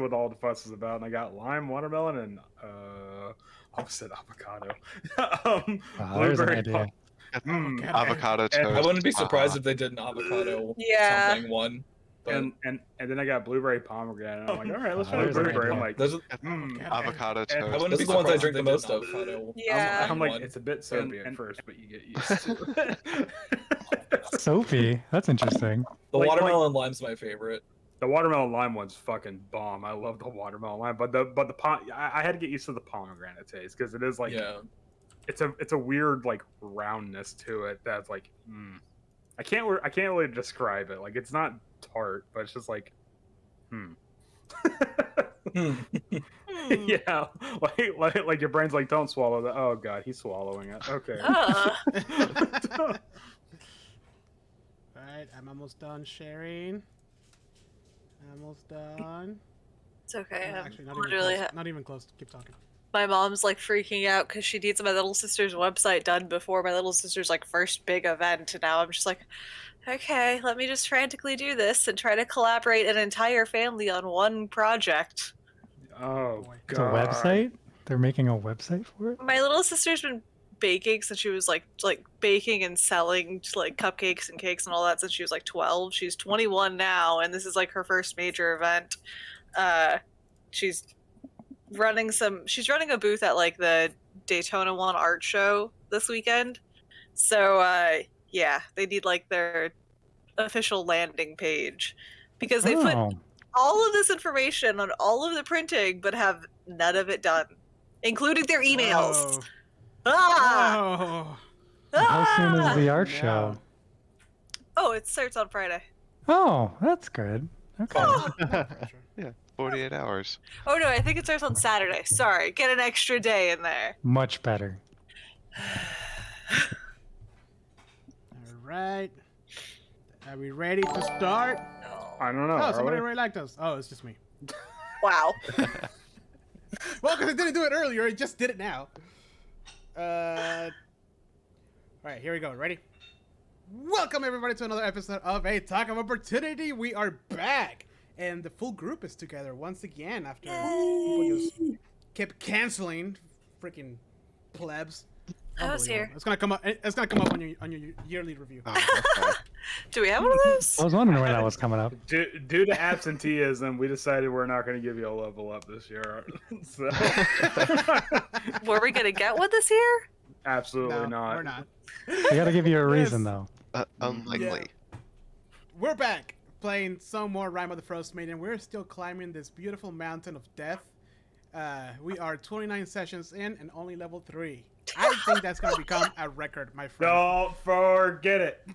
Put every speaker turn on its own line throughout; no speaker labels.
what all the fuss is about, and I got lime, watermelon, and opposite avocado.
There's an
Blueberry
idea.
pop.
Avocado
and-
toast.
I wouldn't be surprised if they did an avocado something one. But
And then I got blueberry pomegranate. I'm like, all right, let's try
there's an
blueberry. I'm
idea.
like,
those are,
Avocado
and-
toast.
I wouldn't be
Those are the ones I
surprised
drink
if
the
they
most
did
of.
an avocado.
Yeah.
I'm like,
one.
it's a bit soapy at first, but you get used to it.
Soapy. That's interesting.
The
like-
watermelon lime's my favorite.
The watermelon lime one's fucking bomb. I love the watermelon lime, but I had to get used to the pomegranate taste because it is like
Yeah.
it's a weird like roundness to it that's like I can't really describe it. Like it's not tart, but it's just like yeah, like your brain's like, don't swallow that. Oh god, he's swallowing it. Okay.
Alright, I'm almost done sharing. Almost done.
It's okay.
No,
I'm
actually,
literally
not even close. Keep talking.
my mom's like freaking out because she needs my little sister's website done before my little sister's like first big event, and now I'm just like, okay, let me just frantically do this and try to collaborate an entire family on one project.
Oh
Boy.
It's a
god.
website? They're making a website for it?
My little sister's been baking since she was like baking and selling like cupcakes and cakes and all that since she was like 12. She's 21 now, and this is like her first major event. She's running a booth at like the Daytona One art show this weekend. So yeah, they need like their official landing page because they put
Oh.
all of this information on all of the printing but have none of it done, including their emails.
Oh.
Ah!
Oh.
How soon is the art
No.
show?
Oh, it starts on Friday.
Oh, that's good. Okay.
Yeah, 48 hours.
Oh no, I think it starts on Saturday. Sorry, get an extra day in there.
Much better.
Alright. Are we ready to start?
I don't know.
Oh,
are
somebody
we?
really liked us. Oh, it's just me.
Wow.
Well, because I didn't do it earlier, I just did it now. Alright, here we go. Ready? Welcome everybody to another episode of A Talk of Opportunity. We are back, and the full group is together once again after people just kept canceling. Freaking plebs.
I was here.
It's gonna come up. It's gonna come up on your yearly review.
Oh, okay.
Do we have one of those?
I was wondering when that was coming up.
Due to absenteeism, we decided we're not going to give you a level up this year. So,
Were we gonna get one this year?
absolutely
No,
not.
we're not.
I gotta give you a reason,
Yes.
though.
Unlikely.
We're back playing some more Rime of the Frostmaiden. We're still climbing this beautiful mountain of death. We are 29 sessions in and only level 3. I think that's gonna become a record, my friend.
Don't forget it.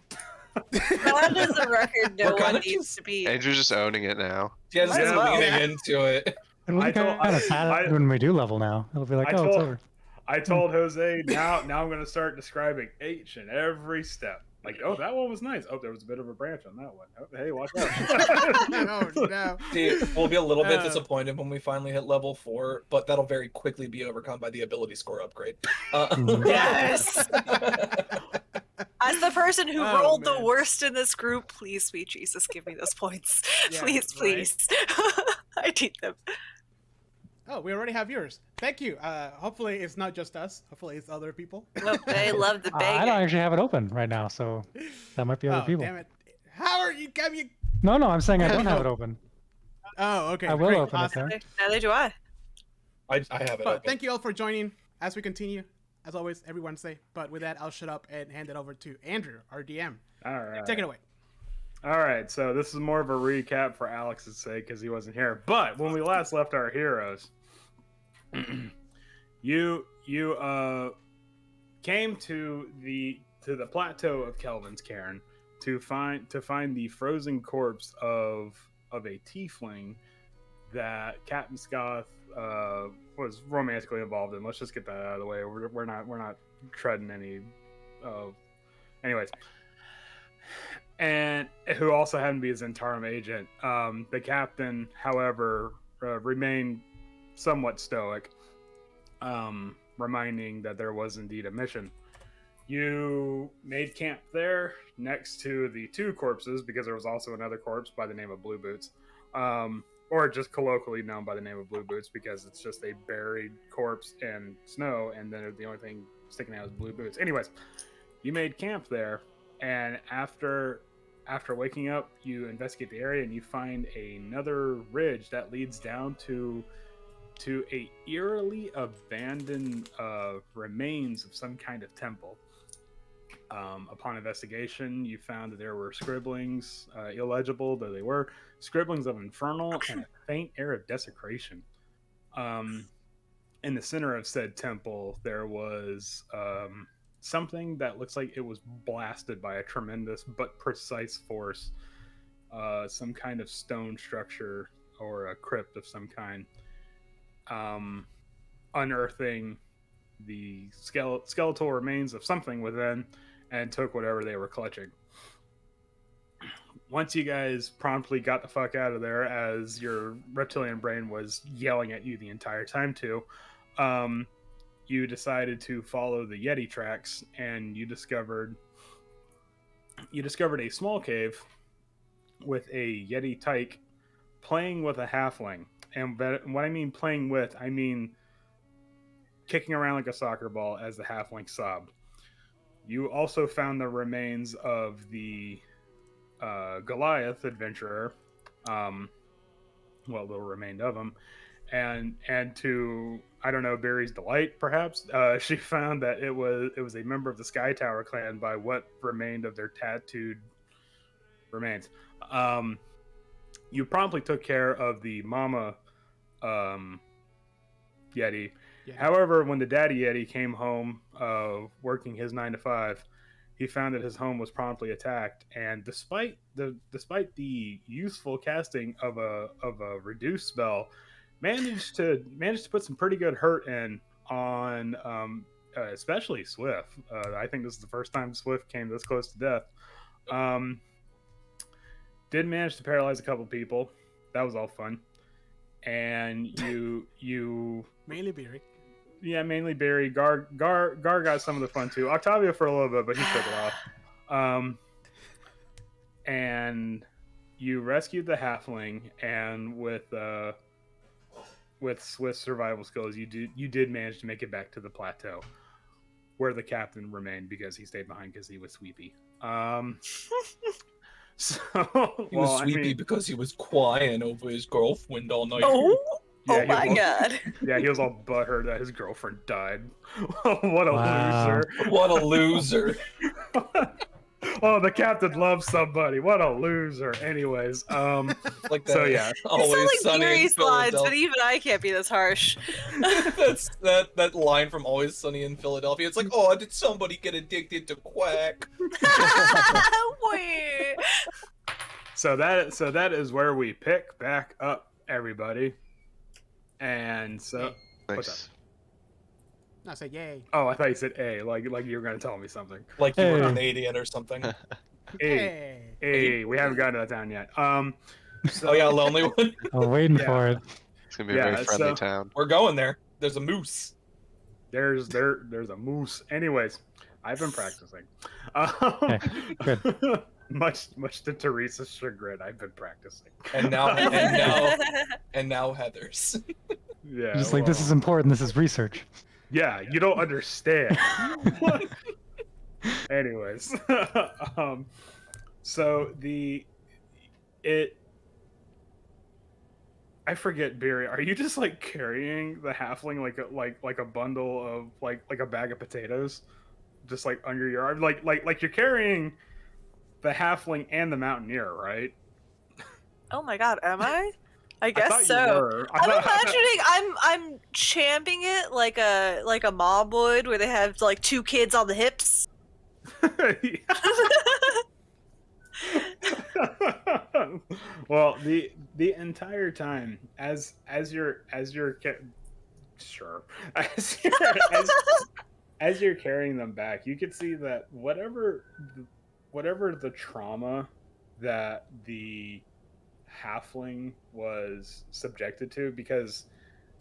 That is a record no
We're kind
one
of
needs to be.
Andrew's just owning it now.
Yeah, just
Might as well.
leaning into it.
It'll be
I told-
kind of
I-
sad when we do level now. It'll be like,
I
oh, it's
told-
over.
I told Jose now I'm going to start describing each and every step. Like, oh, that one was nice. Oh, there was a bit of a branch on that one. Oh, hey, watch out.
Oh no.
See, we'll be a little bit
Uh,
disappointed when we finally hit level 4, but that'll very quickly be overcome by the ability score upgrade.
Yes. As the person who
Oh,
rolled the
man.
worst in this group, please, sweet Jesus, give me those points.
Yeah,
please,
right?
please. I need them.
Oh, we already have yours. Thank you. Hopefully it's not just us. Hopefully it's other people.
Nope, they love the
I
bag.
don't actually have it open right now, so that might be other
Oh,
people.
damn it. How are you? Can you?
No, I'm saying I don't have it open.
Oh, okay.
I will
great,
open it
awesome.
there.
Neither do I.
I have it
But
open.
thank you all for joining as we continue, as always, every Wednesday. But with that, I'll shut up and hand it over to Andrew, our DM.
All right.
Take it away.
All right. So this is more of a recap for Alex's sake because he wasn't here. But when we last left our heroes, you came to the plateau of Kelvin's Cairn to find the frozen corpse of a tiefling that Captain Scoth was romantically involved in. Let's just get that out of the way. We're not treading any. Anyways, and who also happened to be his Zentarum agent. The captain, however, remained somewhat stoic, reminding that there was indeed a mission. You made camp there next to the two corpses because there was also another corpse by the name of Blue Boots, or just colloquially known by the name of blue boots, because it's just a buried corpse in snow, and then the only thing sticking out is blue boots. Anyways, you made camp there, and after waking up, you investigate the area and you find another ridge that leads down to a eerily abandoned remains of some kind of temple. Upon investigation, you found that there were scribblings, illegible though they were, scribblings of infernal and a faint air of desecration. In the center of said temple, there was something that looks like it was blasted by a tremendous but precise force. Some kind of stone structure or a crypt of some kind. Unearthing the skeletal remains of something within, and took whatever they were clutching. Once you guys promptly got the fuck out of there, as your reptilian brain was yelling at you the entire time too, you decided to follow the Yeti tracks, and you discovered a small cave with a Yeti tyke playing with a halfling. And what I mean playing with, I mean kicking around like a soccer ball as the halfling sobbed. You also found the remains of the Goliath adventurer, what little remained of him, and to, I don't know, Barry's delight, perhaps, she found that it was a member of the Sky Tower clan by what remained of their tattooed remains. You promptly took care of the mama Yeti.
Yeah.
However, when the daddy Yeti came home, working his 9 to 5, he found that his home was promptly attacked. And despite the useful casting of a reduce spell, managed to put some pretty good hurt in on especially Swift. I think this is the first time Swift came this close to death. Did manage to paralyze a couple people. That was all fun. And you
Mainly Beery.
Yeah, mainly Barry. Gar got some of the fun too. Octavio for a little bit, but he took it off. And you rescued the halfling, and with Swiss survival skills, you did manage to make it back to the plateau, where the captain remained because he stayed behind because he was sweepy. So
He was sweepy because he was crying over his girlfriend all night.
Oh,
Yeah,
oh my god.
Yeah, he was all butthurt that his girlfriend died. What a
Wow.
loser.
What a loser.
Oh, the captain loves somebody. What a loser. Anyways,
Like that.
so yeah.
It
Always
sounds like
Sunny in
Beery's lines, but
Philadelphia.
even I can't be this harsh.
That's that line from Always Sunny in Philadelphia. It's like, oh, did somebody get addicted to quack?
Wait.
So that is where we pick back up, everybody. And so what's
Nice.
I said yay.
oh, I thought you said A, like you were gonna tell me something.
Like you were
Hey.
Canadian or something.
A, we haven't gotten to that town yet. So
Oh yeah, lonely one.
I'm waiting
Yeah.
for it.
It's gonna be a very
Yeah,
friendly
so-
town.
We're going there. There's a moose.
there's a moose. Anyways, I've been practicing.
Good.
Much to Teresa's chagrin, I've been practicing.
And now Heather's.
Yeah.
Just like, this is important. This is research.
Yeah, you don't understand. Anyways, so I forget, Barry. Are you just like carrying the halfling like a bundle of like a bag of potatoes, just like under your arm, like you're carrying the halfling and the mountaineer, right?
Oh my god, am I? I
I
guess
thought you
so.
were.
I'm imagining I'm champing it like a mob would, where they have like two kids on the hips.
Well, the entire time as you're carrying them back, you could see that whatever the trauma that the halfling was subjected to, because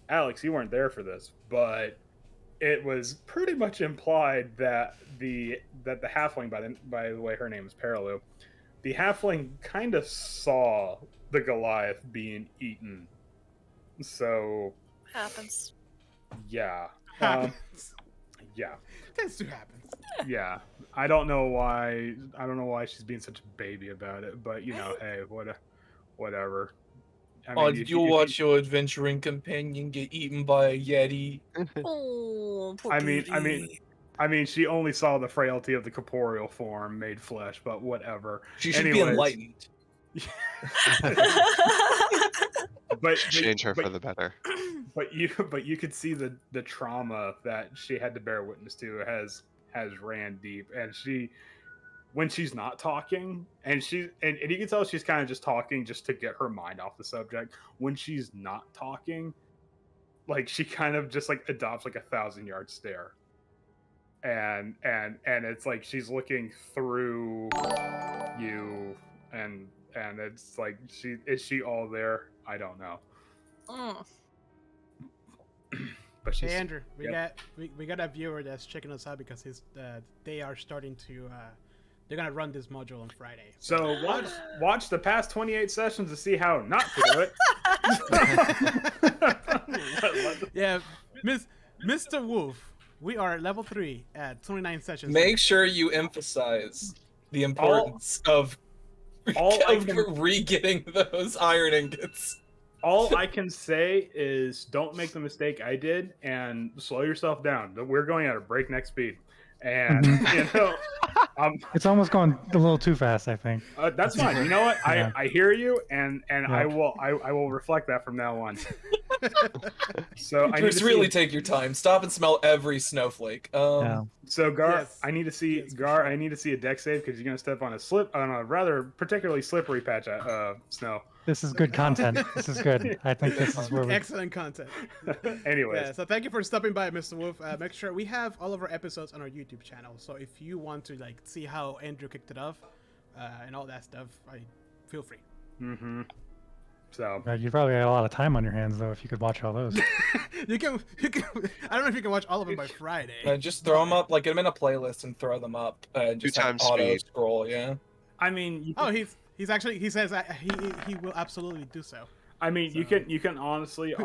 Alex, you weren't there for this, but it was pretty much implied that the halfling, by the way, her name is Perilu, the halfling kind of saw the Goliath being eaten. So
Happens.
yeah,
Happens.
yeah,
Tends to happen.
yeah. I don't know why she's being such a baby about it, but hey, whatever. I
Oh,
mean,
did
if
you
if
watch your adventuring companion get eaten by a yeti?
Oh, poor
I mean,
baby.
she only saw the frailty of the corporeal form made flesh, but whatever.
She should be
Anyways.
enlightened.
But
Change her for the better.
But you could see the trauma that she had to bear witness to has ran deep, and when she's not talking, and you can tell she's kind of just talking just to get her mind off the subject. When she's not talking, like she kind of just like adopts like 1,000-yard stare, and it's like she's looking through you, and it's like is she all there? I don't know.
Mm.
But she's
Hey Andrew, we
Yep.
got a viewer that's checking us out because they are starting to they're gonna run this module on Friday.
So watch the past 28 sessions to see how not to do it.
Yeah, Mr. Wolf, we are level 3 at 29 sessions.
Make sure you emphasize the importance of re-getting those iron ingots.
All I can say is don't make the mistake I did and slow yourself down. We're going at a breakneck speed, and
It's almost going a little too fast, I think.
that's fine. You know what?
Yeah.
I hear you, and
Yeah.
I will reflect that from now on. So I need
Just
to
really
see,
take your time. Stop and smell every snowflake.
Yeah.
so Gar,
Yes.
I need to see
Yes, for
Gar.
sure.
I need to see a deck save because you're gonna step on a rather particularly slippery patch of snow.
This is good content. This is good. I think this is where we.
Excellent content.
Anyways,
Yeah, so thank you for stopping by, Mr. Wolf. Make sure we have all of our episodes on our YouTube channel. So if you want to like see how Andrew kicked it off and all that stuff, feel free.
mm-hmm. So
You probably had a lot of time on your hands though, if you could watch all those.
you can. I don't know if you can watch all of them by Friday.
Just throw them up, like get them in a playlist and throw them up. Just have
times
auto
speed.
scroll, yeah.
I mean,
Oh, he's actually he says that he will absolutely do so.
you can honestly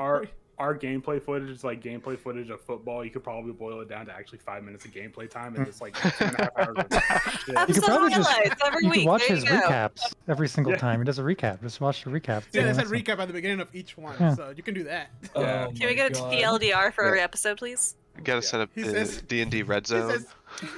our gameplay footage is like gameplay footage of football. You could probably boil it down to actually 5 minutes of gameplay time, and it's like 2.5 hours. Of shit.
You
Episode
could probably just
highlights every
you
week.
could watch
There
his
you go.
recaps every single
Yeah.
time. He does a recap. Just watch the recap.
Yeah, there's a
that's it.
recap at the beginning of each one,
Yeah.
so you can do that.
Yeah.
Oh
Can we
my
get a
God.
TLDR for
Yeah.
every episode, please?
Gotta set up
He
the
says-
D&D red
He
zone.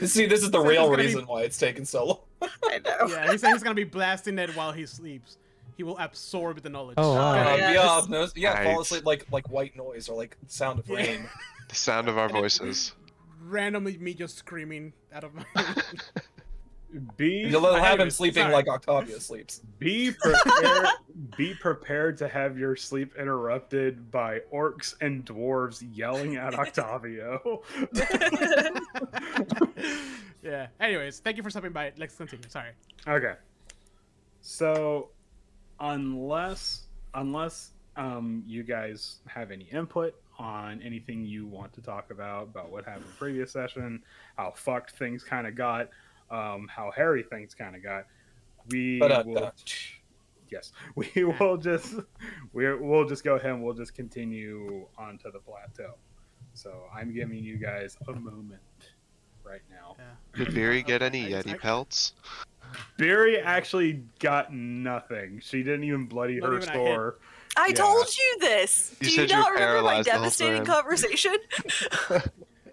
says,
See, this is the
So
real
it's gonna
reason
be-
why it's taking so long.
I know.
yeah, he said he's gonna be blasting it while he sleeps. He will absorb the knowledge.
Oh, wow.
Yeah.
Fall
Nice.
asleep like white noise or like sound of
Yeah.
rain.
The sound of our voices.
Randomly, me just screaming out of my.
You'll have him
anyways,
sleeping
sorry.
like Octavia sleeps.
Be prepared. Be prepared to have your sleep interrupted by orcs and dwarves yelling at Octavio.
Yeah. Anyways, thank you for stopping by. Let's continue. Sorry.
Okay. So, unless you guys have any input on anything you want to talk about what happened in the previous session, how fucked things kind of got, how hairy things kind of got, we will. Yes, we'll just go ahead and we'll just continue onto the plateau. So I'm giving you guys a moment right now.
Yeah.
Did Beery get any
I-
Yeti pelts?
Barry actually got nothing. She didn't even bloody
Not
her
even a
store.
I
Yeah.
told you this.
You
Do
said
you
you
not
were
remember my
paralyzed the whole
devastating
time.
conversation?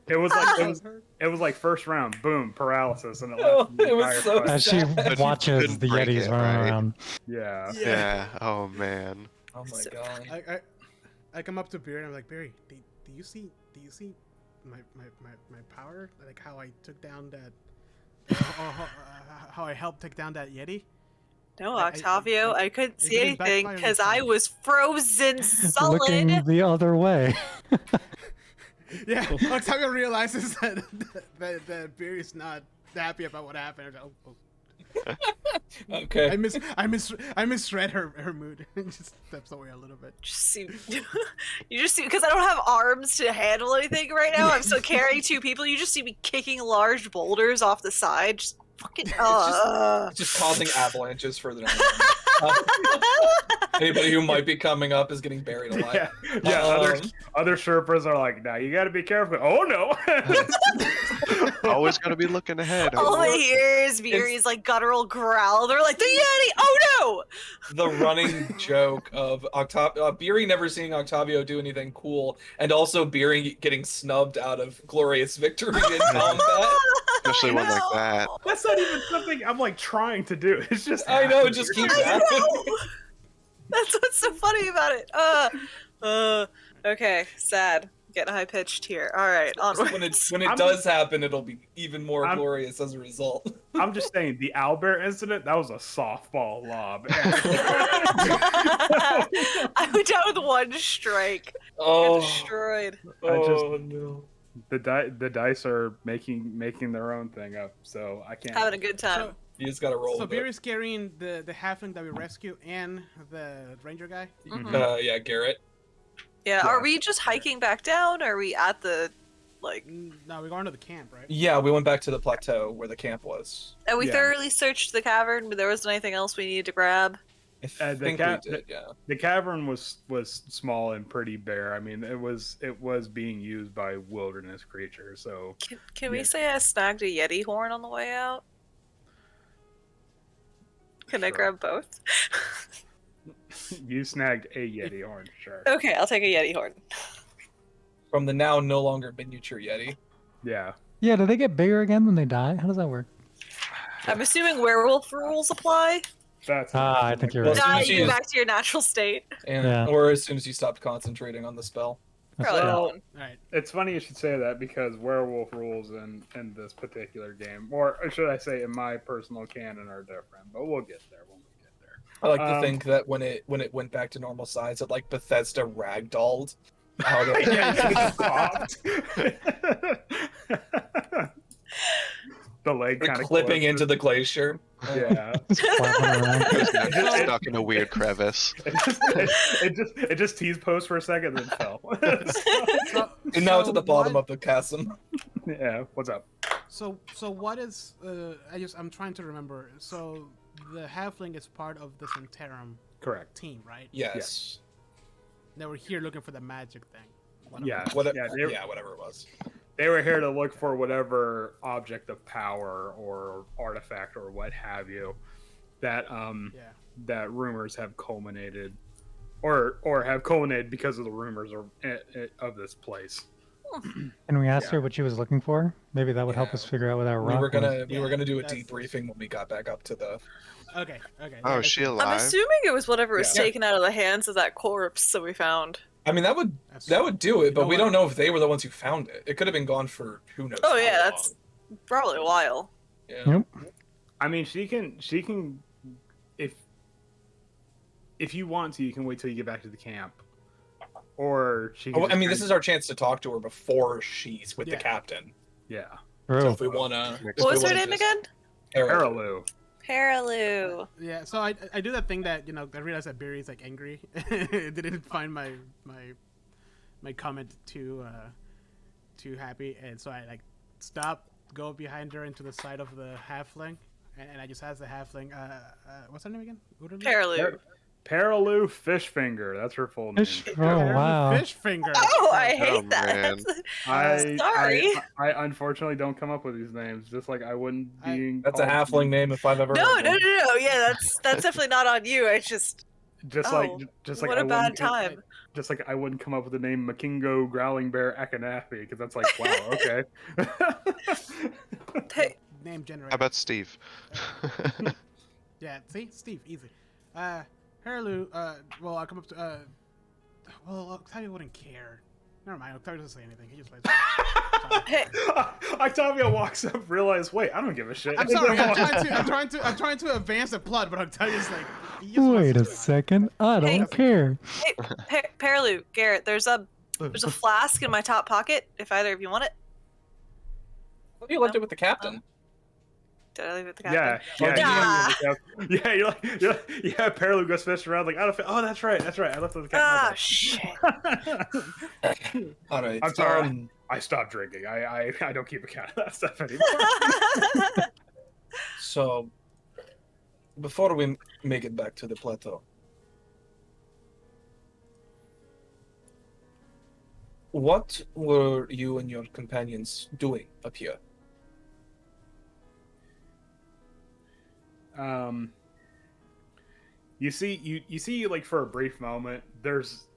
It was like
That was her.
it was like first round, boom, paralysis, and it
Oh,
lasted the
it was
entire
so
fight.
As she
But you
watches
couldn't
the
break
Yetis
it,
running
right?
around.
Yeah.
Yeah. Oh man.
Oh my
So-
god.
I come up to Barry and I'm like, Barry, do you see my power? Like how I took down that, how I helped take down that Yeti?
No,
I-
Octavio, I couldn't see
didn't
anything
backfire
because
this
I
time.
was frozen solid.
Looking the other way.
Yeah, Octavio realizes that Barry's not happy about what happened.
Okay.
I misread her mood. Just steps away a little bit.
Just see, you just see because I don't have arms to handle anything right now. I'm still carrying two people. You just see me kicking large boulders off the side. Just fucking.
It's just causing avalanches further down. Anybody who might be coming up is getting buried alive.
Yeah. Other Sherpas are like, now you got to be careful. Oh no!
Always gotta be looking ahead.
All I hear is Beery's like guttural growl. They're like, the Yeti! Oh
The running joke of Beery never seeing Octavio do anything cool, and also Beery getting snubbed out of glorious victory in combat.
Especially one like that.
That's not even something I'm like trying to do. It's just
I know, it
happening.
just keeps
no!
happening.
That's what's so funny about it. Okay, sad. Getting high pitched here. All right, onwards.
When it does happen, it'll be even more glorious as a result.
I'm just saying, the Owlbear incident, that was a softball lob.
I went down with one strike.
Oh,
Destroyed.
no.
The dice are making their own thing up, so I can't.
Having a good time.
You just gotta roll.
So
with it.
Beery's carrying the halfling that we rescue and the ranger guy.
Yeah, Garrett.
Yeah, are we just hiking back down, or are we at the, like...
No, we're going to the camp, right?
Yeah, we went back to the plateau where the camp was.
And we
Yeah.
thoroughly searched the cavern, but there wasn't anything else we needed to grab?
I
the
think
cat-
we did, yeah.
The cavern was small and pretty bare. I mean, it was being used by wilderness creatures. So
Can we
Yeah.
say I snagged a Yeti horn on the way out? Can I
Sure.
grab both?
you snagged a Yeti horn, sure.
Okay, I'll take a Yeti horn.
From the now no longer miniature Yeti.
Yeah.
Yeah, do they get bigger again when they die? How does that work?
I'm assuming werewolf rules apply.
That's.
I think you're
Well,
right.
as soon
Die,
as
you
you-
go back to your natural state.
And,
Yeah.
Or as soon as you stopped concentrating on the spell.
That's
Probably
true.
that
Well,
one.
All right.
It's funny you should say that because werewolf rules in this particular game, or should I say, in my personal canon, are different. But we'll get there when we get there.
I like to
Um,
think that when it went back to normal size, it like Bethesda ragdolled out of
Yeah, it just popped. The leg
They're
kind of
clipping into the glacier.
Yeah.
Just flapping around.
Got stuck in a weird crevice.
It just teased post for a second, then fell.
And now it's at the bottom of the chasm.
Yeah. What's up?
So what is? I'm trying to remember. So the halfling is part of the Centerum
Correct.
team, right?
Yes.
They were here looking for the magic thing.
Yeah.
Whatever.
Yeah,
Whatever it was.
they were here to look for whatever object of power or artifact or what have you that
Yeah.
that rumors have culminated or have culminated because of the rumors of this place.
Can we ask
Yeah.
her what she was looking for? Maybe that would help
Yeah.
us figure out what that
We
rock
were
was.
gonna
Yeah,
do a
that's-
debriefing when we got back up to the.
Okay. Okay.
Oh,
yeah,
is she
that's-
alive?
I'm assuming it was whatever was
Yeah.
taken out of the hands of that corpse that we found.
I mean, that would do it,
You
but
know
we
what?
don't know if they were the ones who found it. It could have been gone for who knows.
Oh
how
yeah,
long.
that's probably a while.
Yeah.
Yep.
I mean, she can if you want to, you can wait till you get back to the camp, or she. Can
Oh, I
just
mean,
kind
this is our chance to talk to her before she's with
Yeah.
the captain.
yeah.
So
True.
if we wanna,
What was her name again?
Parallel.
Paraloo.
Yeah. So I do that thing that I realized that Barry's like angry. Didn't find my comment too happy, and so I like stop, go behind her into the side of the halfling, and I just asked the halfling, what's her name again? Udaloo?
Paraloo.
Parallel Fishfinger. That's her full name.
Fish. Oh wow.
Fish finger.
Oh, I
Oh,
hate that.
man.
Sorry.
I unfortunately don't come up with these names. Just like I wouldn't be.
That's a halfling name if I've ever.
No,
heard
no,
one.
no, no. Yeah, that's definitely not on you. I just
Just
Oh,
like
what
I
a bad
wouldn't-
time.
Just like I wouldn't come up with the name Makingo Growling Bear Akanafi because that's like wow okay.
Name generator.
How about Steve?
Yeah, see? Steve, easy. Haraloo, well, I'll come up to, well, Octavio wouldn't care. Never mind, Octavio doesn't say anything. He just plays. Sorry.
Hey,
Octavio walks up, realizes, wait, I don't give a shit.
I'm sorry, I'm trying to advance the plot, but Octavio's like, he just wants
Wait
to
a
do it.
second. I
Hey.
don't care.
Paraloo, Garrett, there's a flask in my top pocket. If either of you want it,
What you left it with the captain?
did I leave it with the
Yeah,
captain?
yeah, you're like, yeah. Parallel goes fishing around like, oh, that's right. I left it with the
Ah,
cat.
shit.
All right.
I'm sorry. I stopped drinking. I don't keep account of that stuff anymore.
So, Before we make it back to the plateau, what were you and your companions doing up here?
You see, like for a brief moment, there's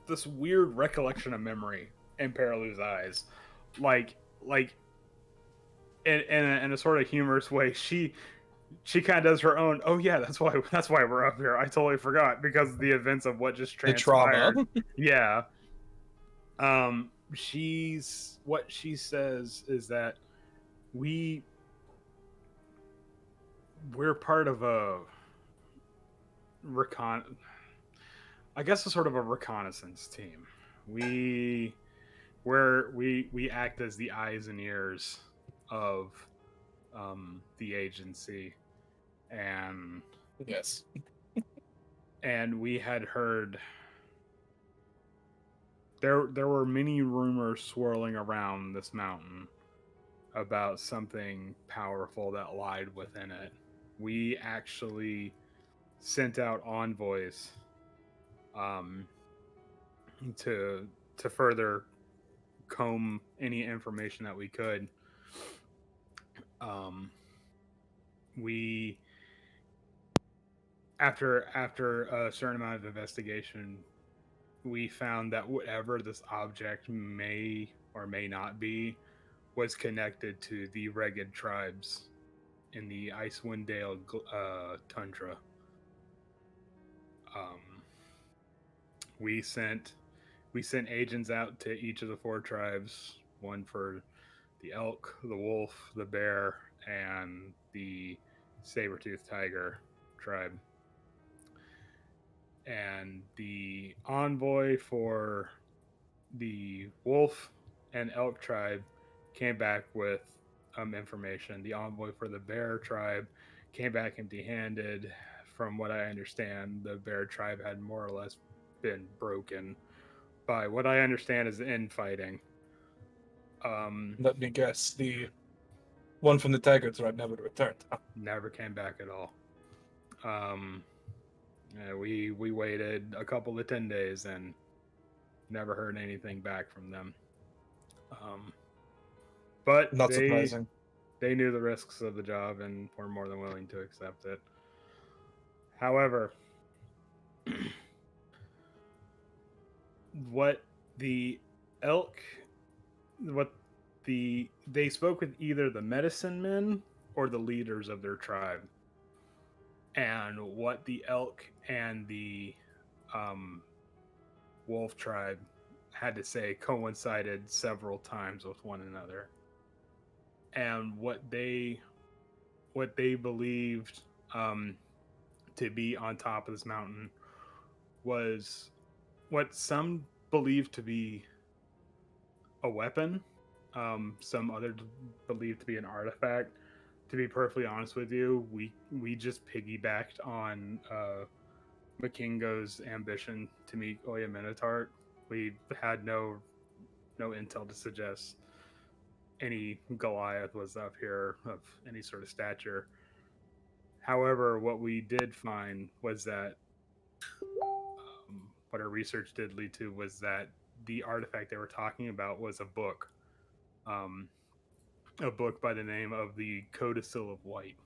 this weird recollection of memory in Paralou's eyes, like in a sort of humorous way. She kind of does her own. Oh yeah, that's why we're up here. I totally forgot because of the events of what just
The trauma.
transpired. Yeah. What she says is that we're part of a I guess a sort of a reconnaissance team. We we act as the eyes and ears of the agency, and
Yes.
we had heard there were many rumors swirling around this mountain about something powerful that lied within it. We actually sent out envoys um, to further comb any information that we could. We after a certain amount of investigation, we found that whatever this object may or may not be was connected to the Regid tribes in the Icewind Dale tundra. We sent agents out to each of the 4 tribes, one for the elk, the wolf, the bear, and the saber-toothed tiger tribe. And the envoy for the wolf and elk tribe came back with information. The envoy for the bear tribe came back empty-handed. From what I understand, the bear tribe had more or less been broken by what I understand is infighting.
Let me guess. The one from the tiger tribe never returned.
Never came back at all. Yeah, we waited a couple of 10 days and never heard anything back from them. But
Not surprising.
They knew the risks of the job and were more than willing to accept it. However, they spoke with either the medicine men or the leaders of their tribe. And what the elk and the wolf tribe had to say coincided several times with one another. And what they believed to be on top of this mountain was what some believed to be a weapon, some others believed to be an artifact. To be perfectly honest with you, we just piggybacked on Makingo's ambition to meet Oya Minotaur. We had no intel to suggest any Goliath was up here of any sort of stature. However, what we did find was that what our research did lead to was that the artifact they were talking about was a book by the name of the Codicil of White.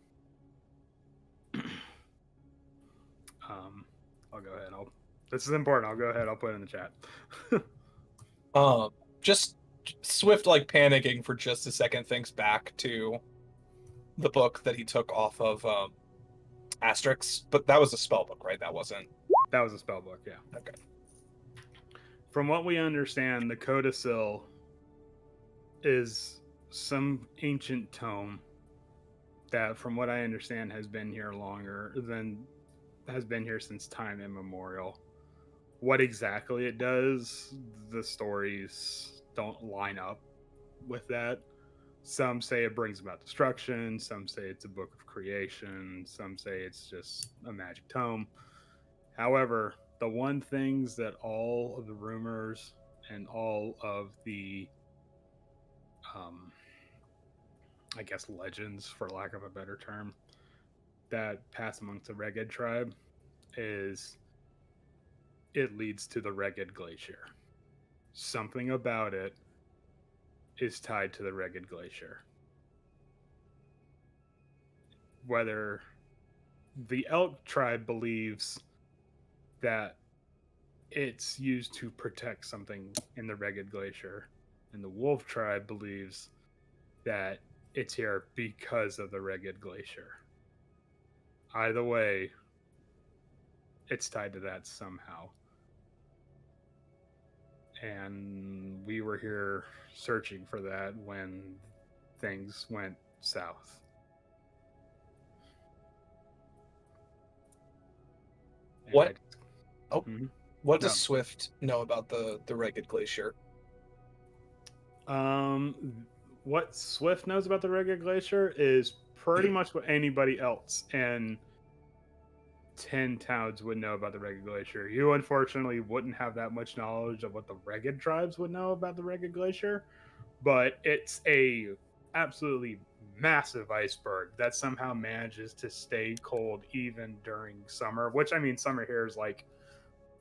I'll go ahead. This is important. I'll go ahead. I'll put it in the chat.
Just Swift, like, panicking for just a second, thinks back to the book that he took off of Asterix, but that was a spell book, right? That was a
spell book, yeah.
Okay.
From what we understand, the Codicil is some ancient tome that, from what I understand, has been here since time immemorial. What exactly it does, the stories don't line up with that. Some say it brings about destruction, some say it's a book of creation, some say it's just a magic tome. However, the one things that all of the rumors and all of the I guess legends, for lack of a better term, that pass amongst the Reged tribe is it leads to the Reged Glacier. Something about it is tied to the Reged Glacier. Whether the Elk tribe believes that it's used to protect something in the Reged Glacier, and the Wolf tribe believes that it's here because of the Reged Glacier. Either way, it's tied to that somehow. And we were here searching for that when things went south. And
What? Oh,
Mhm.
what does
No.
Swift know about the Reged Glacier?
What Swift knows about the Reged Glacier is pretty much what anybody else in 10 towns would know about the Reged Glacier. You unfortunately wouldn't have that much knowledge of what the Reged tribes would know about the Reged Glacier, but it's a absolutely massive iceberg that somehow manages to stay cold even during summer, which I mean summer here is like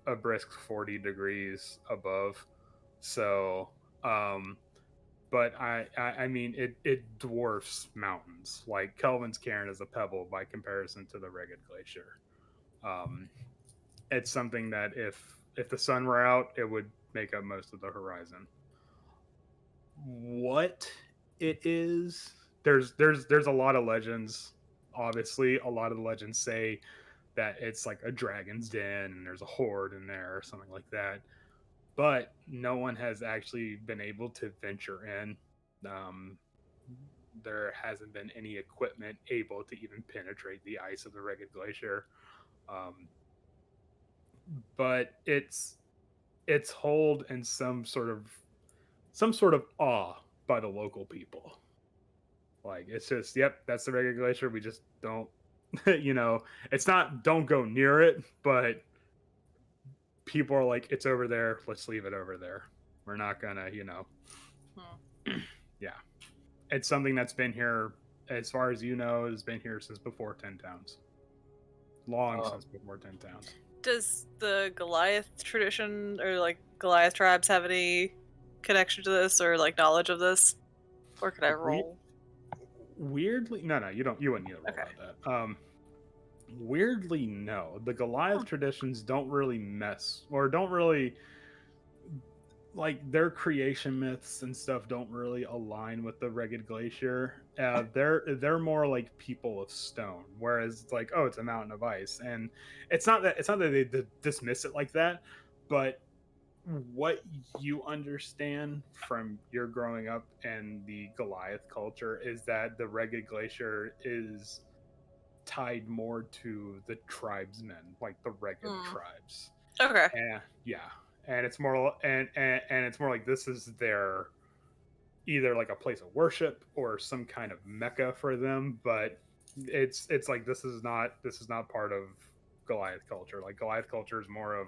a brisk 40 degrees above. So, but I mean it dwarfs mountains. Like Kelvin's Cairn is a pebble by comparison to the Reged Glacier. It's something that if the sun were out, it would make up most of the horizon. What it is, there's a lot of legends. Obviously, a lot of the legends say that it's like a dragon's den and there's a horde in there or something like that. But no one has actually been able to venture in. Um, there hasn't been any equipment able to even penetrate the ice of the Reged Glacier. Um, but it's held in some sort of awe by the local people. Like it's just, yep, that's the Reged Glacier. We just don't, it's not don't go near it, but people are like, it's over there. Let's leave it over there. We're not gonna, yeah. It's something that's been here, as far as you know, has been here since before 10 towns. Long since before 10 towns.
Does the Goliath tradition or like Goliath tribes have any connection to this or like knowledge of this? Or could I roll?
Weirdly, no, you don't. You wouldn't need to roll about that. Weirdly, no. The Goliath traditions don't really mess, or don't really like their creation myths and stuff. Don't really align with the Reged Glacier. They're more like people of stone, whereas it's like, oh, it's a mountain of ice, and it's not that they dismiss it like that, but what you understand from your growing up in the Goliath culture is that the Reged Glacier is tied more to the tribesmen, like the Reged tribes.
Okay.
And yeah, and it's more and it's more like this is their either like a place of worship or some kind of mecca for them, but it's like this is not part of Goliath culture. Like Goliath culture is more of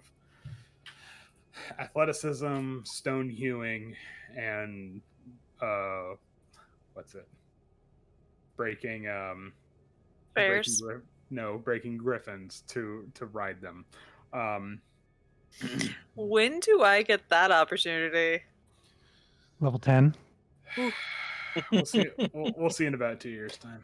athleticism, stone hewing, and what's it? Breaking
Bears.
breaking griffins to ride them.
When do I get that opportunity?
Level 10.
We'll see. We'll see in about 2 years' time.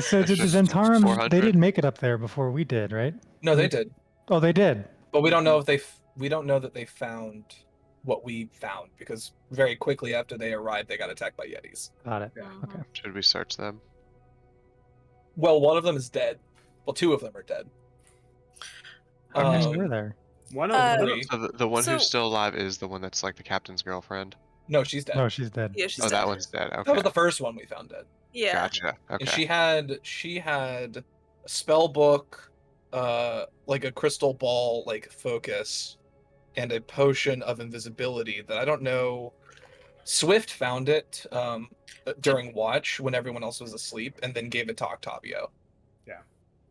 So did the
Just
Zentarum,
400.
they didn't make it up there before we did, right?
No, they did,
Oh, they did.
but we don't know if we don't know that they found what we found because very quickly after they arrived, they got attacked by Yetis.
Got it.
Yeah.
Okay.
Should we search them?
Well, one of them is dead. Well, two of them are dead.
How many
Um,
were there?
One of them.
Three.
So the one
So-
who's still alive is the one that's like the captain's girlfriend.
No, she's dead.
No, she's dead.
Yeah, she's
Oh,
dead.
that one's dead. Okay.
That was the first one we found dead.
Yeah.
Gotcha. Okay.
And she had a spell book, like a crystal ball like focus, and a potion of invisibility that I don't know. Swift found it during watch when everyone else was asleep, and then gave it to Octavio.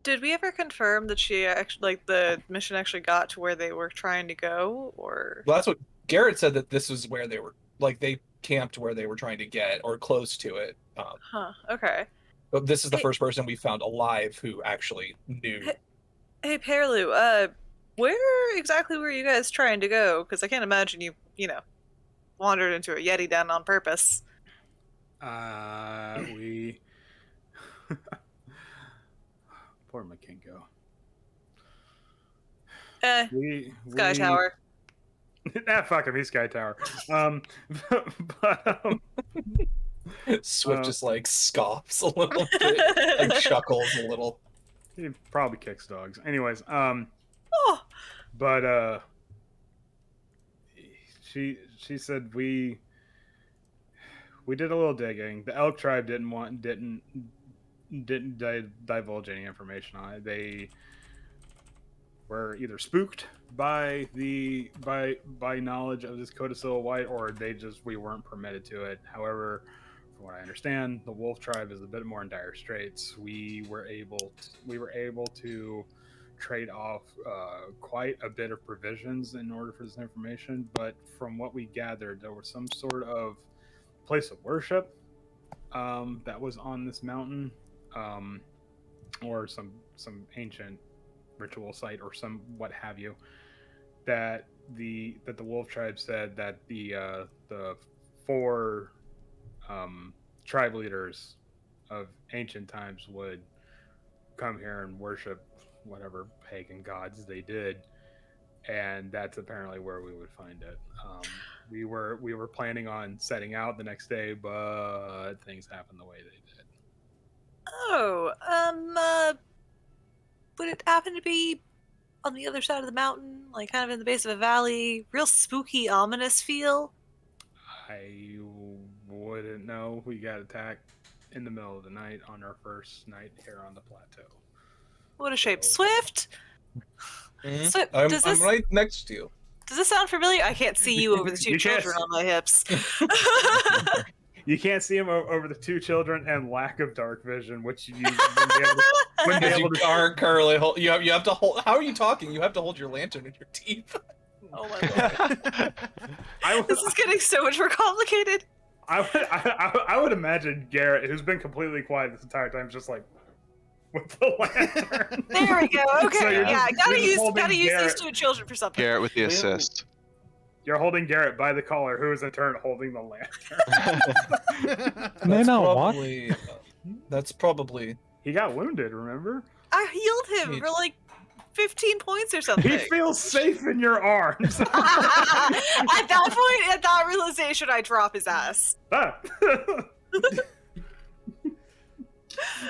Did we ever confirm that she actually, like, the mission actually got to where they were trying to go, or?
Well, that's what Garrett said, that this was where they were, like they camped where they were trying to get or close to it.
Huh. Okay.
But this is the
Hey-
first person we found alive who actually knew.
Hey, Pearloo, where exactly were you guys trying to go? Because I can't imagine you wandered into a Yeti den on purpose.
We poor Makinko.
Sky Tower.
Fuck him, he's Sky Tower. But
Swift just like scoffs a little bit, like chuckles a little.
he probably kicks dogs. Anyways,
Oh,
but she said we did a little digging. The elk tribe didn't divulge any information on it. They were either spooked by knowledge of this codicil white, or we weren't permitted to it. However, from what I understand, the wolf tribe is a bit more in dire straits. We were able to trade off quite a bit of provisions in order for this information, but from what we gathered, there was some sort of place of worship that was on this mountain, or some ancient ritual site or some what have you, that the wolf tribe said that the 4 tribe leaders of ancient times would come here and worship whatever pagan gods they did, and that's apparently where we would find it. We were planning on setting out the next day, but things happened the way they did.
Oh, would it happen to be on the other side of the mountain, like kind of in the base of a valley? Real spooky, ominous feel?
I wouldn't know. We got attacked in the middle of the night on our first night here on the plateau.
What a shame.
So-
Swift?
Mhm.
Swift,
I'm
does this
right next to you.
does this sound familiar? I can't see you over the 2
You can't
children
see-
on my hips.
You can't see him over the 2 children and lack of dark vision, which you wouldn't be able to, wouldn't be
Because
able
you
to.
aren't currently hold. You have to hold. How are you talking? You have to hold your lantern in your teeth.
Oh my lord.
I would,
This is getting so much more complicated.
I would imagine Garrett, who's been completely quiet this entire time, just like with the lantern.
There we go. Okay,
So you're
yeah,
just-
gotta
you're just holding
use these
Garrett.
2 children for something.
Garrett with the
Well-
assist.
You're holding Garrett by the collar, who is in turn holding the lantern.
Can they not walk?
probably. That's probably.
He got wounded, remember?
I healed him for like 15 points or something.
He feels safe in your arms.
At that point, at that realization, I drop his ass.
Ah.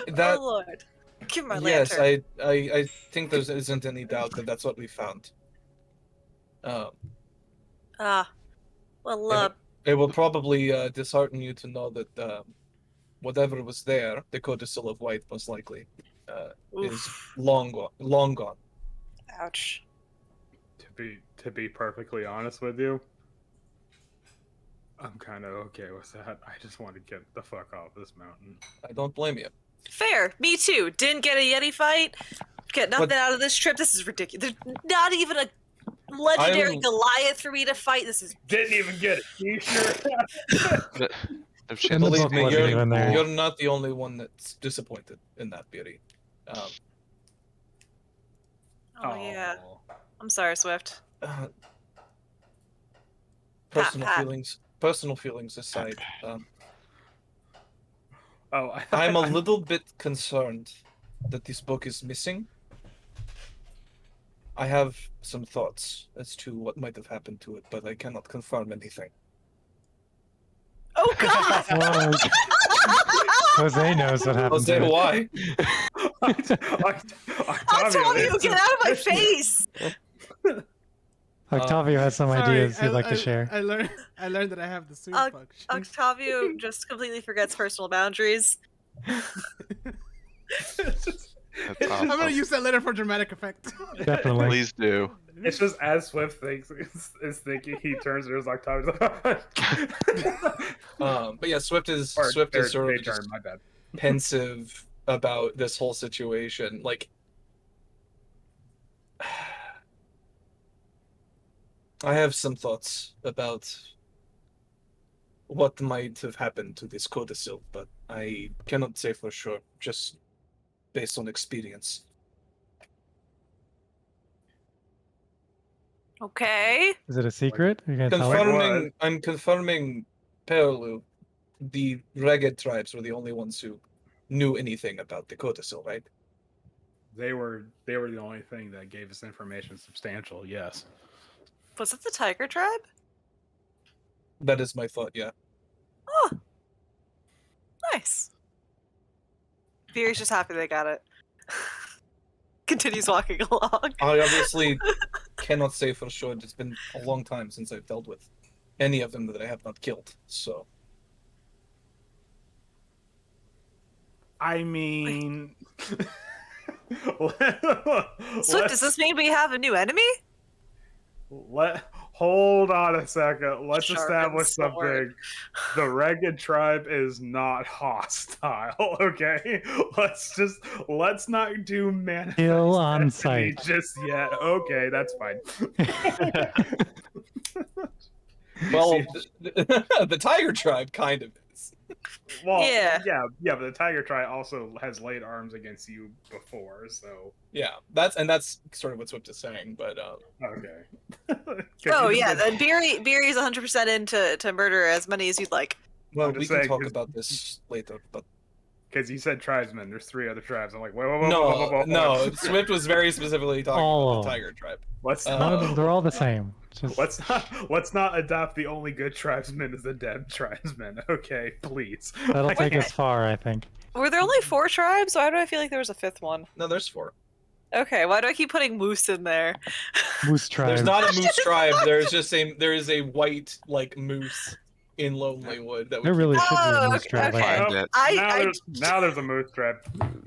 That
Oh lord. Give my
yes,
lantern.
I think there isn't any doubt that that's what we found.
Ah. Well,
Yeah. It will probably dishearten you to know that whatever was there, the codicil of white, most likely, is
oof.
long gone. Long gone.
Ouch.
To be perfectly honest with you, I'm kind of okay with that. I just want to get the fuck off this mountain.
I don't blame you.
Fair. Me too. Didn't get a Yeti fight. Get nothing
But-
out of this trip. This is ridiculous. There's not even a legendary
I'm-
Goliath for me to fight. This is
Didn't even get it. You sure?
If she
In the
has
Believe
book
me,
wasn't even there.
you're not the only one that's disappointed in that beauty.
Oh yeah. I'm sorry, Swift.
Personal
pat.
Personal feelings aside,
Oh,
I'm a little bit concerned that this book is missing. I have some thoughts as to what might have happened to it, but I cannot confirm anything.
Oh god!
Well, Jose knows what happened.
Jose,
to it.
why?
Octavio, get out of my face!
Octavio has some ideas he'd like to share.
I learned that I have the super function.
Octavio just completely forgets personal boundaries.
That's
I'm gonna
awesome.
use that later for dramatic effect.
Definitely.
Please do.
It's just as Swift thinks is thinking, he turns to his Octavio.
But yeah, Swift is
Or
sort
their
of
turn,
just
my bad.
pensive about this whole situation. Like, I have some thoughts about what might have happened to this codicil, but I cannot say for sure, just based on experience.
Okay.
Is it a secret? Are you gonna tell us?
I'm confirming Perlu, the ragged tribes were the only ones who knew anything about the codicil, right?
They were the only thing that gave us information substantial. Yes.
Was it the Tiger Tribe?
That is my thought, yeah.
Oh, nice. Beer's just happy they got it. Continues walking along.
I obviously cannot say for sure. It's been a long time since I've dealt with any of them that I have not killed, so...
I mean,
Swift, does this mean we have a new enemy?
Hold on a second. Let's
Sharpened
establish
sword.
something. The Ragged Tribe is not hostile. Okay, let's not do manifest
Kill on
destiny
sight.
just yet. Okay, that's fine.
Well, the Tiger Tribe kind of is.
Well,
Yeah.
but the Tiger Tribe also has laid arms against you before, so
Yeah, that's sort of what Swift is saying, but
okay.
Oh yeah, then Beery's 100% into murder as many as you'd like.
well,
I'm
we
just
can
saying,
talk
'cause-
about this later. But
Because you said tribesmen, there's 3 other tribes. I'm like, wait,
no, Swift was very specifically talking
All
about the
of
Tiger Tribe.
Let's
None of them, they're all the same. Just
let's not adopt the only good tribesmen as the dead tribesmen. Okay, please.
that'll take
Okay.
us far, I think.
Were there only 4 tribes? Why do I feel like there was a 5th one?
No, there's 4.
Okay, why do I keep putting moose in there?
Moose tribe.
There's not a moose tribe. There is a white like moose in Lonely Wood that we
There really
keep-
should be a
Oh,
moose tribe.
okay.
I think.
Find it.
Now there's a moose tribe.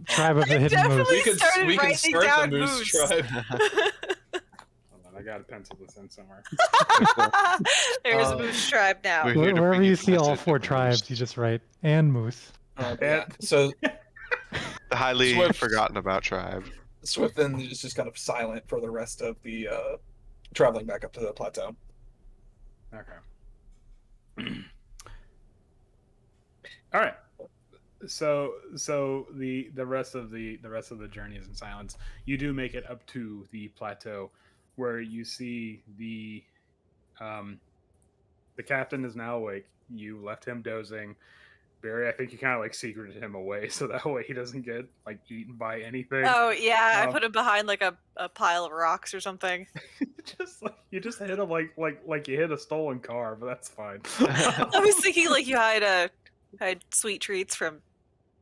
Tribe of the hidden moose.
definitely-
we could
started
we can
writing
start the
down
moose
moose.
tribe.
Hold on, I gotta pencil this in somewhere.
There's a moose tribe now.
We're here to
Wherever
bring
you
you
see
the
all
message
4
of moose.
tribes, you just write and moose.
But yeah. So
The highly
Swift.
forgotten about tribe.
Swift then is just kind of silent for the rest of the traveling back up to the plateau.
Okay. All right. So the rest of the journey is in silence. You do make it up to the plateau, where you see the captain is now awake. You left him dozing. Barry, I think you kind of like secreted him away so that way he doesn't get like eaten by anything.
Oh yeah, I
Um,
put him behind like a pile of rocks or something.
You just hit him like you hit a stolen car, but that's fine.
I was thinking like you hide sweet treats from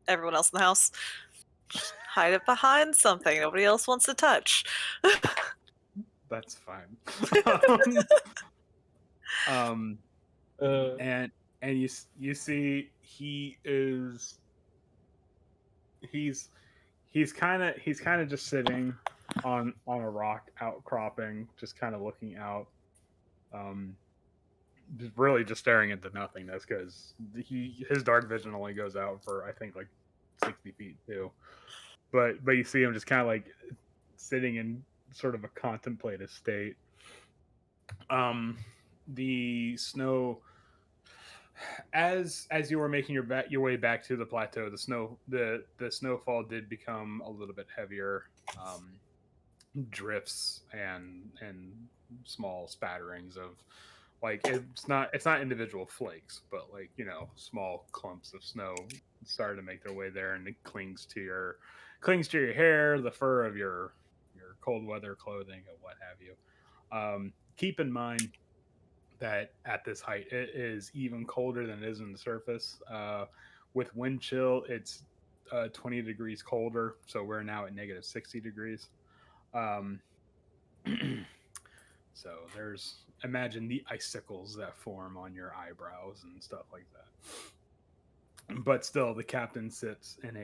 everyone else in the house. Just hide it behind something nobody else wants to touch.
That's fine. And you see he's kind of just sitting on a rock outcropping, just kind of looking out, really just staring into nothingness because his dark vision only goes out for I think like 60 feet too. But you see him just kind of like sitting in sort of a contemplative state. The snow, as you were making your way back to the plateau, the snowfall did become a little bit heavier. Drifts and small spatterings of like it's not individual flakes, but like small clumps of snow started to make their way there, and it clings to your hair, the fur of your cold weather clothing, and what have you. Keep in mind that at this height it is even colder than it is on the surface. With wind chill, it's 20 degrees colder, so we're now at negative 60 degrees. So imagine the icicles that form on your eyebrows and stuff like that. But still, the captain sits in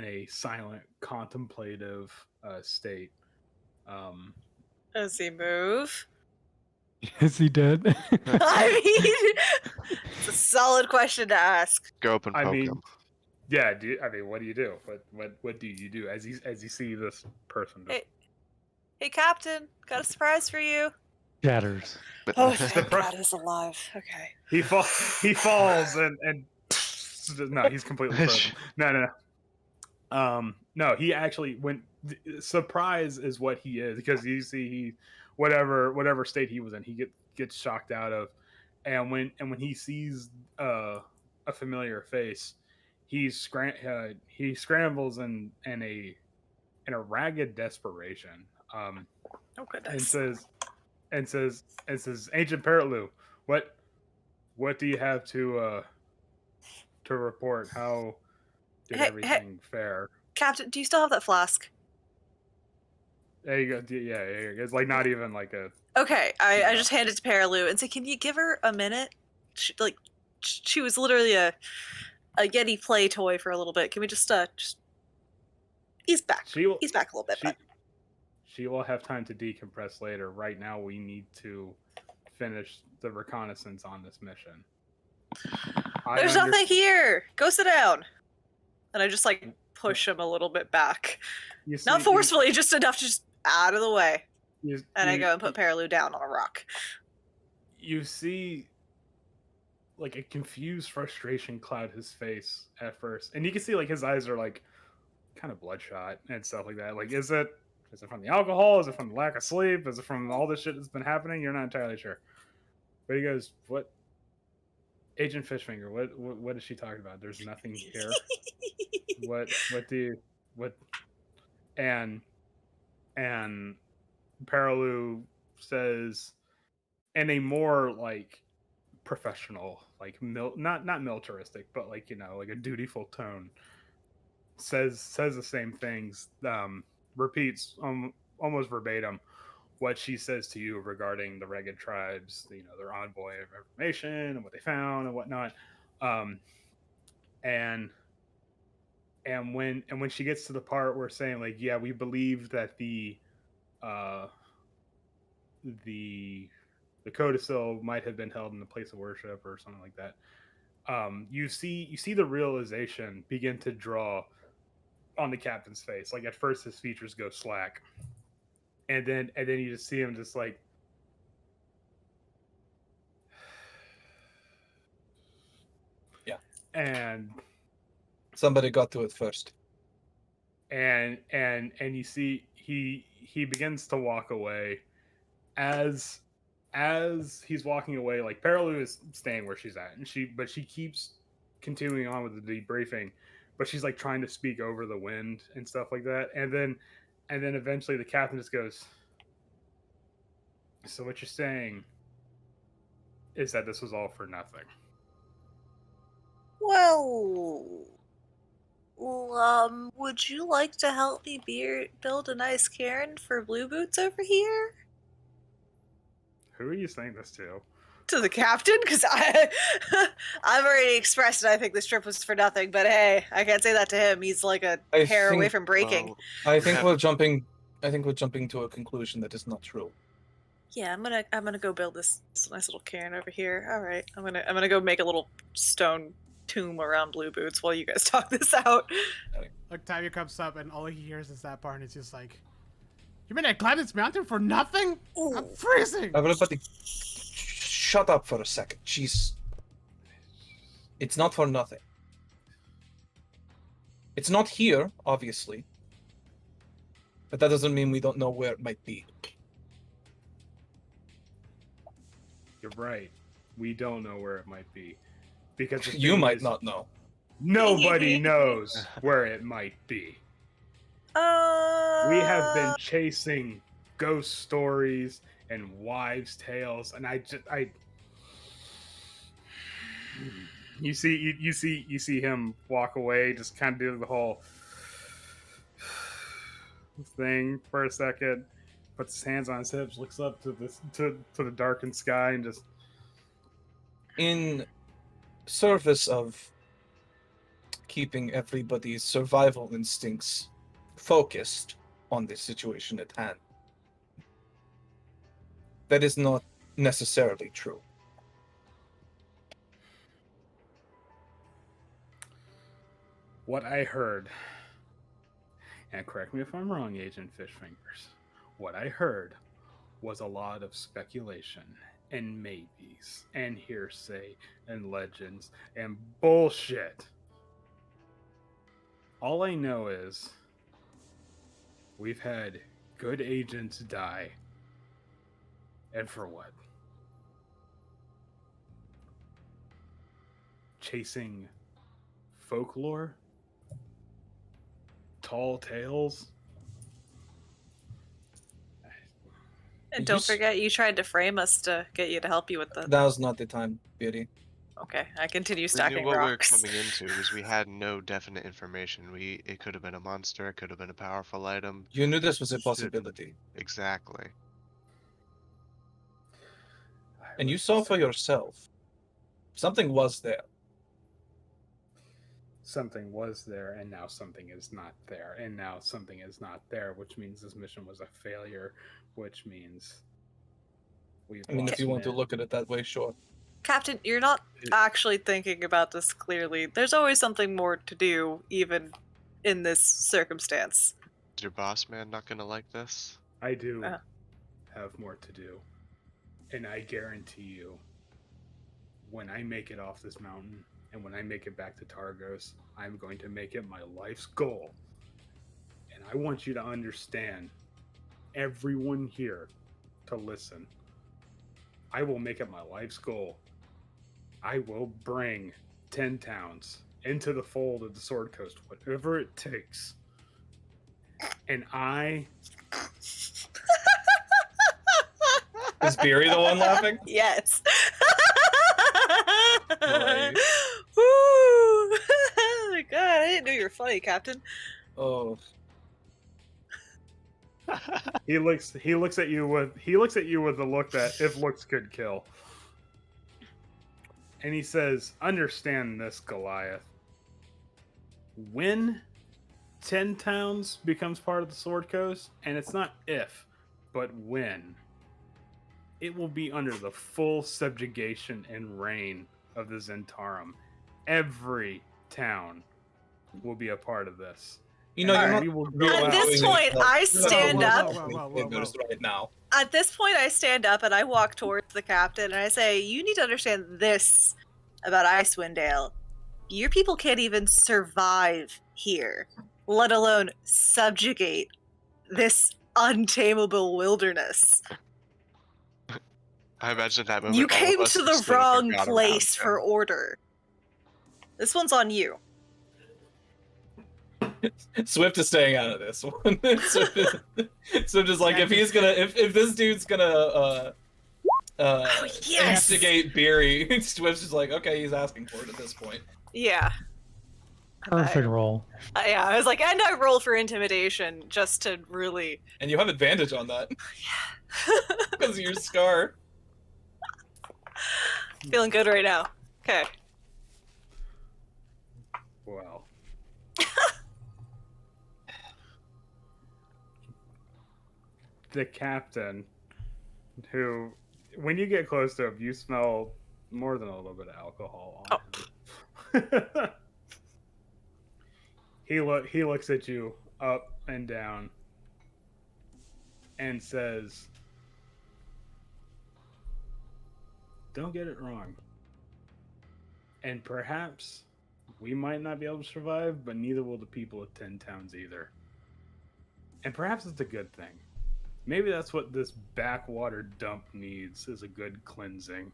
a silent, contemplative state.
Does he move?
Is he dead?
I mean, it's a solid question to ask.
Go up and
I
poke
mean,
him.
yeah. What do you do? What do you do as you see this person?
Hey, Captain, got a surprise for you.
Shatters.
But
Oh, thank God he's alive. Okay.
He falls and no, he's completely frozen. No. No, he actually went. Surprise is what he is, because you see he, whatever state he was in, he gets shocked out of, and when he sees a familiar face, he scrambles in a ragged desperation,
Oh
and
goodness.
says, Ancient Perilou, what do you have to report? How did
Hey,
everything fare?
Captain, do you still have that flask?
There you go. Yeah. It's like not even like a.
Okay, I
Yeah.
just hand it to Perilou and say, "Can you give her a minute?" She was literally a Yeti play toy for a little bit. Can we just he's back. He's back a little bit.
She will have time to decompress later. Right now, we need to finish the reconnaissance on this mission.
There's nothing here. Go sit down. And I just like push him a little bit back, not forcefully, just enough to just out of the way. I go and put Perilou down on a rock.
You see, like, a confused frustration cloud his face at first, and you can see like his eyes are like kind of bloodshot and stuff like that. Like, is it from the alcohol? Is it from the lack of sleep? Is it from all this shit that's been happening? You're not entirely sure. But he goes, "What, Agent Fishfinger? What is she talking about? There's nothing here. what and Perilou says in a more like professional, like not militaristic, but like, like a dutiful tone, says the same things, repeats almost verbatim what she says to you regarding the Ragged Tribes, their envoy of information and what they found and whatnot. And when she gets to the part where saying like, yeah, we believe that the codicil might have been held in the place of worship or something like that. You see the realization begin to draw on the captain's face. Like, at first his features go slack, and then you just see him just like,
yeah.
And
somebody got to it first.
And you see he begins to walk away. As he's walking away, like, Perilou is staying where she's at, and she keeps continuing on with the debriefing, but she's like trying to speak over the wind and stuff like that. And then eventually the captain just goes, "So what you're saying is that this was all for nothing?"
Well, would you like to help me build a nice cairn for Blue Boots over here?
Who are you saying this to?
To the captain, because I've already expressed that I think this trip was for nothing. But hey, I can't say that to him. He's like a hair away from breaking.
I think we're jumping to a conclusion that is not true.
Yeah, I'm gonna go build this nice little cairn over here. All right, I'm gonna go make a little stone tomb around Blue Boots while you guys talk this out.
Octavia comes up and all he hears is that part, and it's just like, "You mean I climbed this mountain for nothing? Ooh. I'm freezing!"
Everybody, shut up for a second. It's not for nothing. It's not here, obviously. But that doesn't mean we don't know where it might be.
You're right. We don't know where it might be. Because
you might not know.
Nobody knows where it might be. We have been chasing ghost stories and wives' tales, and you see him walk away, just kind of do the whole thing for a second, puts his hands on his hips, looks up to the darkened sky, and just,
in service of keeping everybody's survival instincts focused on this situation at hand, that is not necessarily true.
What I heard, and correct me if I'm wrong, Agent Fishfingers, what I heard was a lot of speculation and maybes and hearsay and legends and bullshit. All I know is we've had good agents die. And for what? Chasing folklore? Tall tales?
And don't forget, you tried to frame us to get you to help you with the.
Now's not the time, Beauty.
Okay, I continue
We
stacking
knew what
rocks.
we were coming into because we had no definite information. It could have been a monster, it could have been a powerful item.
You knew this was a
Shit.
possibility.
Exactly.
And you saw for yourself. Something was there.
Something was there, and now something is not there, and now something is not there, which means this mission was a failure, which means we've
I mean, if
lost
you want to
men.
look at it that way, sure.
Captain, you're not actually thinking about this clearly. There's always something more to do, even in this circumstance.
Is your boss man not gonna like this?
I do
Uh.
have more to do, and I guarantee you, when I make it off this mountain, and when I make it back to Targos, I'm going to make it my life's goal. And I want you to understand, everyone here, to listen. I will make it my life's goal. I will bring 10 towns into the fold of the Sword Coast, whatever it takes. And I...
Is Beery the one laughing?
Yes.
Right.
Woo! Oh my god, I didn't know you were funny, Captain.
Oh.
He looks at you with the look that if looks could kill. And he says, "Understand this, Goliath. When 10 towns becomes part of the Sword Coast, and it's not if, but when, it will be under the full subjugation and reign of the Zentarum. Every town will be a part of this.
You know,
And
you're not
we will go
At
out-
this point, I stand up.
Right now.
At this point, I stand up and I walk towards the captain and I say, "You need to understand this about Icewind Dale. Your people can't even survive here, let alone subjugate this untamable wilderness.
I imagine that moment.
You
all of
came
us
to
just
the
sort of
wrong
forgot around
place
him.
for order. This one's on you."
Swift is staying out of this one. Swift is like, if this dude's gonna
Yes!
instigate Beery, Swift's just like, okay, he's asking for it at this point.
Yeah.
Perfect roll.
Yeah, I was like, and I roll for intimidation just to really.
And you have advantage on that because of your scar.
Feeling good right now. Okay.
Well. The captain, who, when you get close to him, you smell more than a little bit of alcohol on him. He looks at you up and down and says, "Don't get it wrong. And perhaps we might not be able to survive, but neither will the people of 10 towns either. And perhaps it's a good thing. Maybe that's what this backwater dump needs, is a good cleansing.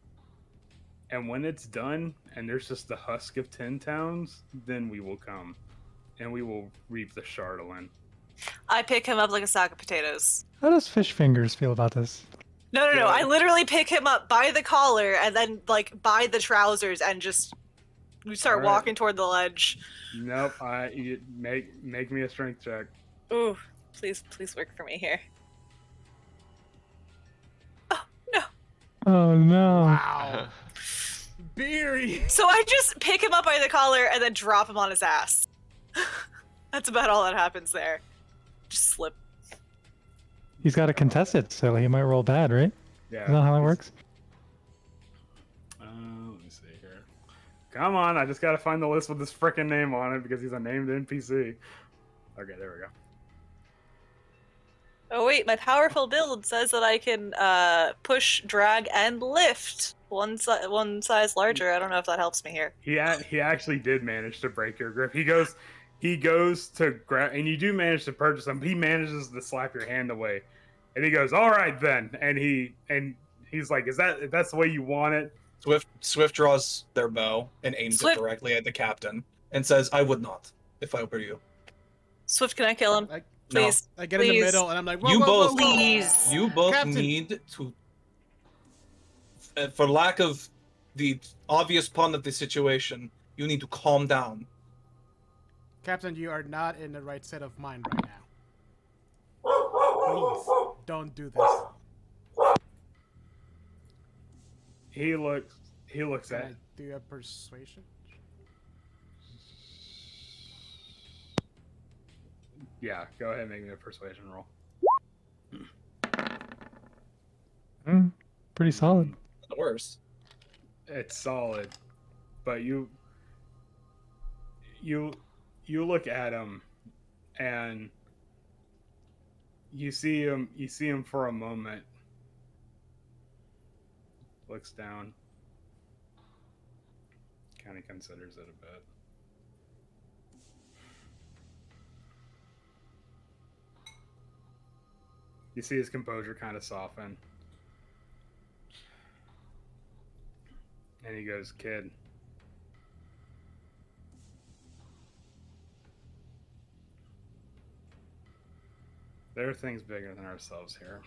And when it's done, and there's just the husk of 10 towns, then we will come. And we will reap the Chardolin."
I pick him up like a sack of potatoes.
How does Fish Fingers feel about this?
No.
Yeah.
I literally pick him up by the collar and then, like, by the trousers and just start
All right.
walking toward the ledge.
Nope, you make me a strength check.
Ooh, please work for me here. Oh, no.
Oh no.
Wow. Beery.
So I just pick him up by the collar and then drop him on his ass. That's about all that happens there. Just slip.
He's got to contest it, so he might roll bad, right?
Yeah.
Is that how that works?
Let me see here. Come on, I just gotta find the list with his frickin' name on it because he's a named NPC. Okay, there we go.
Oh wait, my powerful build says that I can push, drag, and lift one size larger. I don't know if that helps me here.
He actually did manage to break your grip. He goes to grab, and you do manage to purchase him. He manages to slap your hand away, and he goes, "All right then." And he's like, if that's the way you want it?"
Swift draws their bow and aims
Swift-
it directly at the captain and says, "I would not, if I were you."
Swift, can I kill him?
Like,
Please.
I get in the
Please.
middle, and I'm like, whoa,
You
whoa,
both-
whoa, whoa.
Please.
You both
Captain.
need to, for lack of the obvious pun of the situation, you need to calm down.
Captain, you are not in the right set of mind right now. Please, don't do this.
He looks
Can
at
I do a persuasion?
Yeah, go ahead and make me a persuasion roll.
Pretty solid.
The worst.
It's solid, but you look at him, and you see him for a moment. Looks down, kind of considers it a bit. You see his composure kind of soften. And he goes, "Kid, there are things bigger than ourselves here.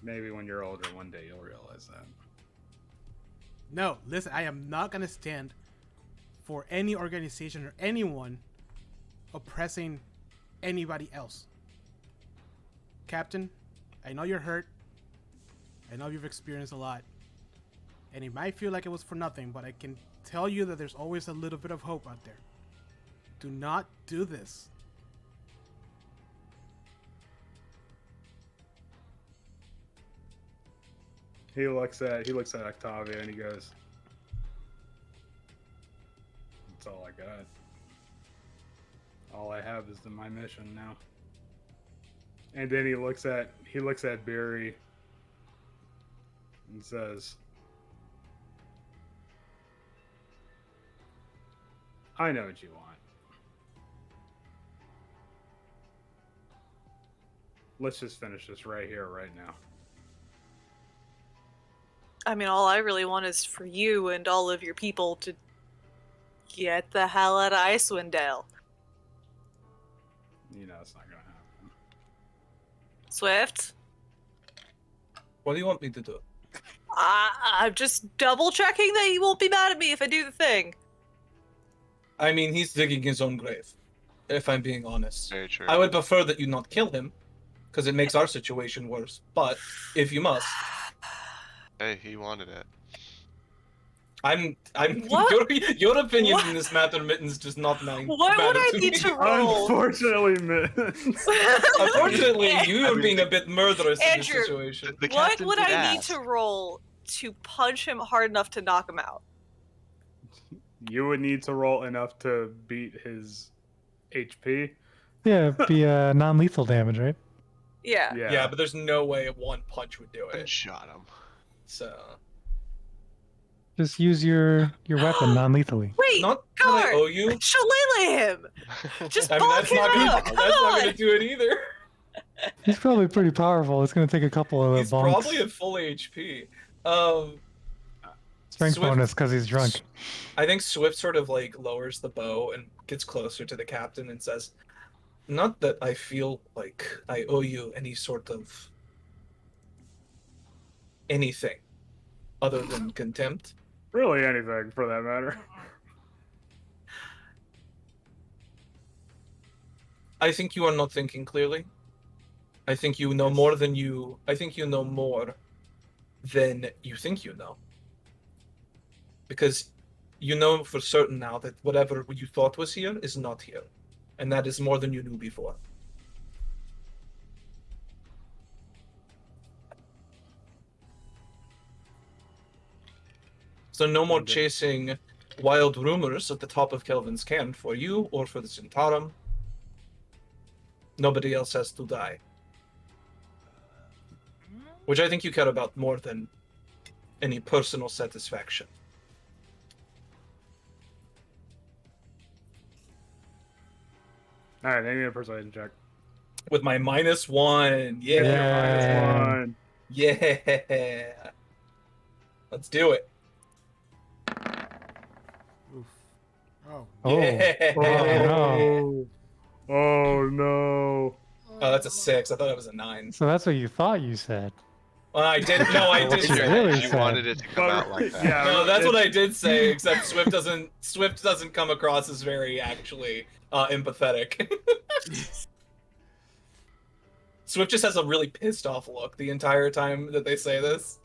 Maybe when you're older, one day you'll realize that."
No, listen, I am not going to stand for any organization or anyone oppressing anybody else. Captain, I know you're hurt. I know you've experienced a lot. And it might feel like it was for nothing, but I can tell you that there's always a little bit of hope out there. Do not do this.
He looks at Octavia and he goes, "That's all I got. All I have is my mission now." And then he looks at Barry and says, "I know what you want. Let's just finish this right here, right now."
I mean, all I really want is for you and all of your people to get the hell out of Icewind Dale.
You know it's not gonna happen.
Swift?
What do you want me to do?
I'm just double checking that you won't be mad at me if I do the thing.
I mean, he's digging his own grave, if I'm being honest.
Very true.
I would prefer that you not kill him, because it makes our situation worse. But if you must,
Hey, he wanted it.
I'm
What?
your opinion
What?
in this matter, Mittens, does not matter.
What would I
to
need
me.
to roll?
Unfortunately,
Unfortunately, you
I
are
mean,
being a bit murderous in
Andrew,
this situation.
The
What
captain
would
did
I need
ask.
to roll to punch him hard enough to knock him out?
you would need to roll enough to beat his HP.
Yeah, it'd be non-lethal damage, right?
Yeah.
Yeah, but there's no way one punch would do
And
it.
shot him.
So,
Just use your weapon non-lethally.
Wait,
not that I
guard!
owe you.
Shillelagh him! Just
I mean,
bulk
that's
him
not
up!
gonna,
Come
that's not
on!
gonna do it either.
He's probably pretty powerful. It's gonna take a couple of
He's
bonks.
probably at full HP.
Strength
Swift-
bonus because he's drunk.
I think Swift sort of like lowers the bow and gets closer to the captain and says, "Not that I feel like I owe you any sort of anything other than contempt.
Really, anything for that matter.
I think you are not thinking clearly. I think you know more than you. I think you know more than you think you know. Because you know for certain now that whatever you thought was here is not here. And that is more than you knew before. So no more
Okay.
chasing wild rumors at the top of Kelvin's cairn for you or for the Centaurum. Nobody else has to die. Which I think you care about more than any personal satisfaction.
All right, make me a persuasion check.
With my -1. Yeah.
Yeah.
-1.
Yeah. Let's do it.
Oof. Oh.
Oh.
Yeah.
no.
Oh no.
Oh, that's a 6. I thought it was a 9.
So that's what you thought you said.
Well, I did. No, I did
What you
say.
really
You
said.
wanted it to come out like that.
Yeah.
No, that's what I did say. Except Swift doesn't come across as very actually empathetic. Swift just has a really pissed off look the entire time that they say this.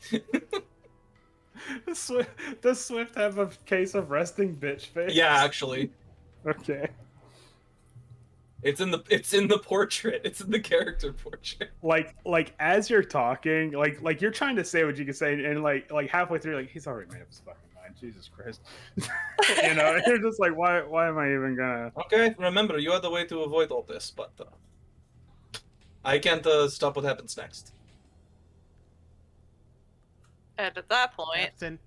Does Swift have a case of resting bitch face?
Yeah, actually,
Okay.
it's in the portrait. It's in the character portrait.
Like as you're talking, like you're trying to say what you can say, and like halfway through, like he's already made up his fucking mind. Jesus Christ. You know, you're just like, why am I even gonna?
Okay, remember you are the way to avoid all this, but I can't stop what happens next.
And at that point,
Captain,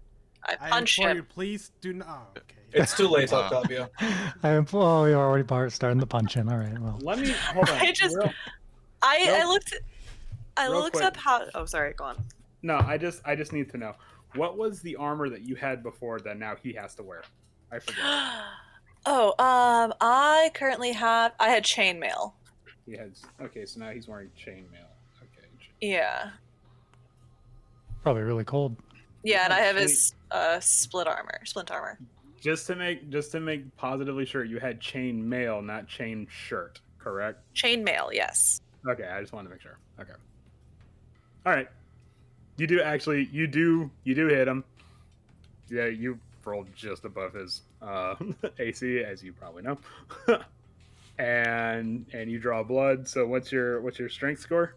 I
I
punch
implore
him.
you, please do not. Oh, okay.
It's too late,
Wow.
Octavio.
Oh, you're already starting to punch him. All right, well.
Let me hold on.
I just-
real-
I
Real-
looked. I
real
looked
quick.
up how. Oh, sorry. Go on.
No, I just need to know what was the armor that you had before that now he has to wear. I forget.
Oh, I currently have. I had chainmail.
He has. Okay, so now he's wearing chainmail. Okay.
Yeah.
Probably really cold.
Yeah, and I have
Chain-
his splint armor.
Just to make positively sure, you had chain mail, not chain shirt, correct?
Chainmail, yes.
Okay, I just wanted to make sure. Okay. All right. You do hit him. Yeah, you rolled just above his AC, as you probably know. and you draw blood. So what's your strength score?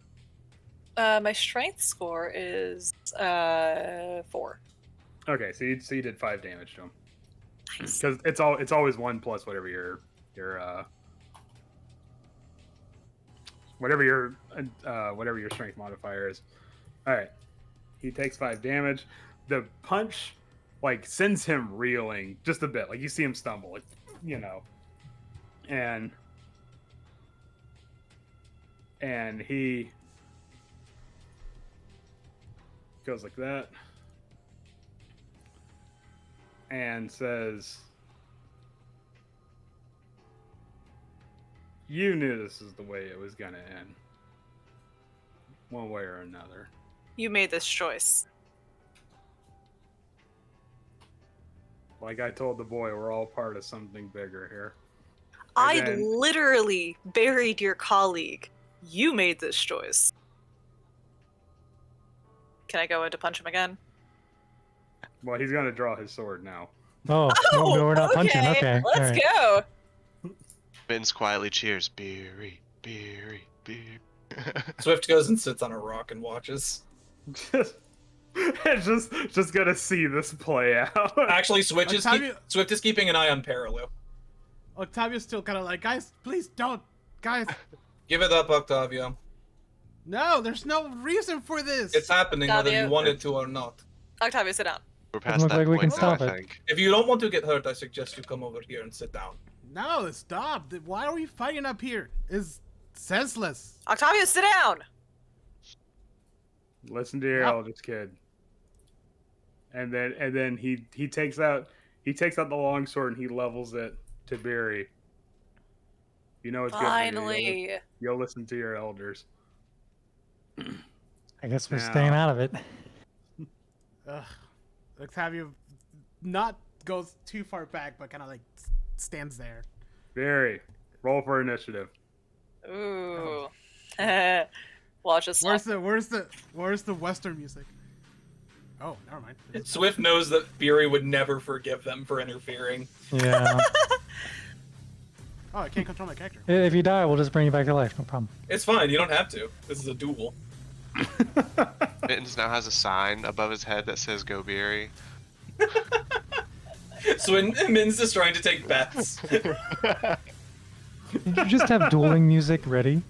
My strength score is 4.
Okay, so you did 5 damage to him.
Nice.
Because it's always 1 plus whatever your whatever your strength modifier is. All right, he takes 5 damage. The punch like sends him reeling just a bit. Like you see him stumble, like, you know, and he goes like that and says, "You knew this is the way it was gonna end, one way or another."
You made this choice.
Like I told the boy, we're all part of something bigger here.
I
then-
literally buried your colleague. You made this choice. Can I go in to punch him again?
Well, he's gonna draw his sword now.
Oh, no, we're not punching. Okay. all
Let's
right.
go.
Vince quietly cheers. Beery, beery, beer.
Swift goes and sits on a rock and watches.
just gonna see this play out.
Actually, Swift
Octavio-
is keeping an eye on Perilu.
Octavio's still kind of like, guys, please don't. Guys,
Give it up, Octavio.
no, there's no reason for this.
It's happening whether
Octavio.
you want it to or not.
Octavio, sit down.
We're past
look
that
like we
point
can
now,
stop
I
it.
think.
If you don't want to get hurt, I suggest you come over here and sit down.
No, stop. Why are we fighting up here? It's senseless.
Octavio, sit down.
Listen to your
Yep.
eldest kid. And then he takes out the long sword and he levels it to Beery. You know it's good. for you.
Finally.
You'll listen to your elders.
I guess we're
Now-
staying out of it.
Ugh. Octavio not goes too far back, but kind of like stands there.
Beery, roll for initiative.
Ooh. Watch us.
Where's the Western music? Oh, never mind.
Swift knows that Beery would never forgive them for interfering.
Yeah.
Oh, I can't control my character.
If you die, we'll just bring you back to life. No problem.
It's fine, you don't have to. This is a duel.
Mittens now has a sign above his head that says "Go Beery."
So Min's just trying to take bets.
Did you just have dueling music ready?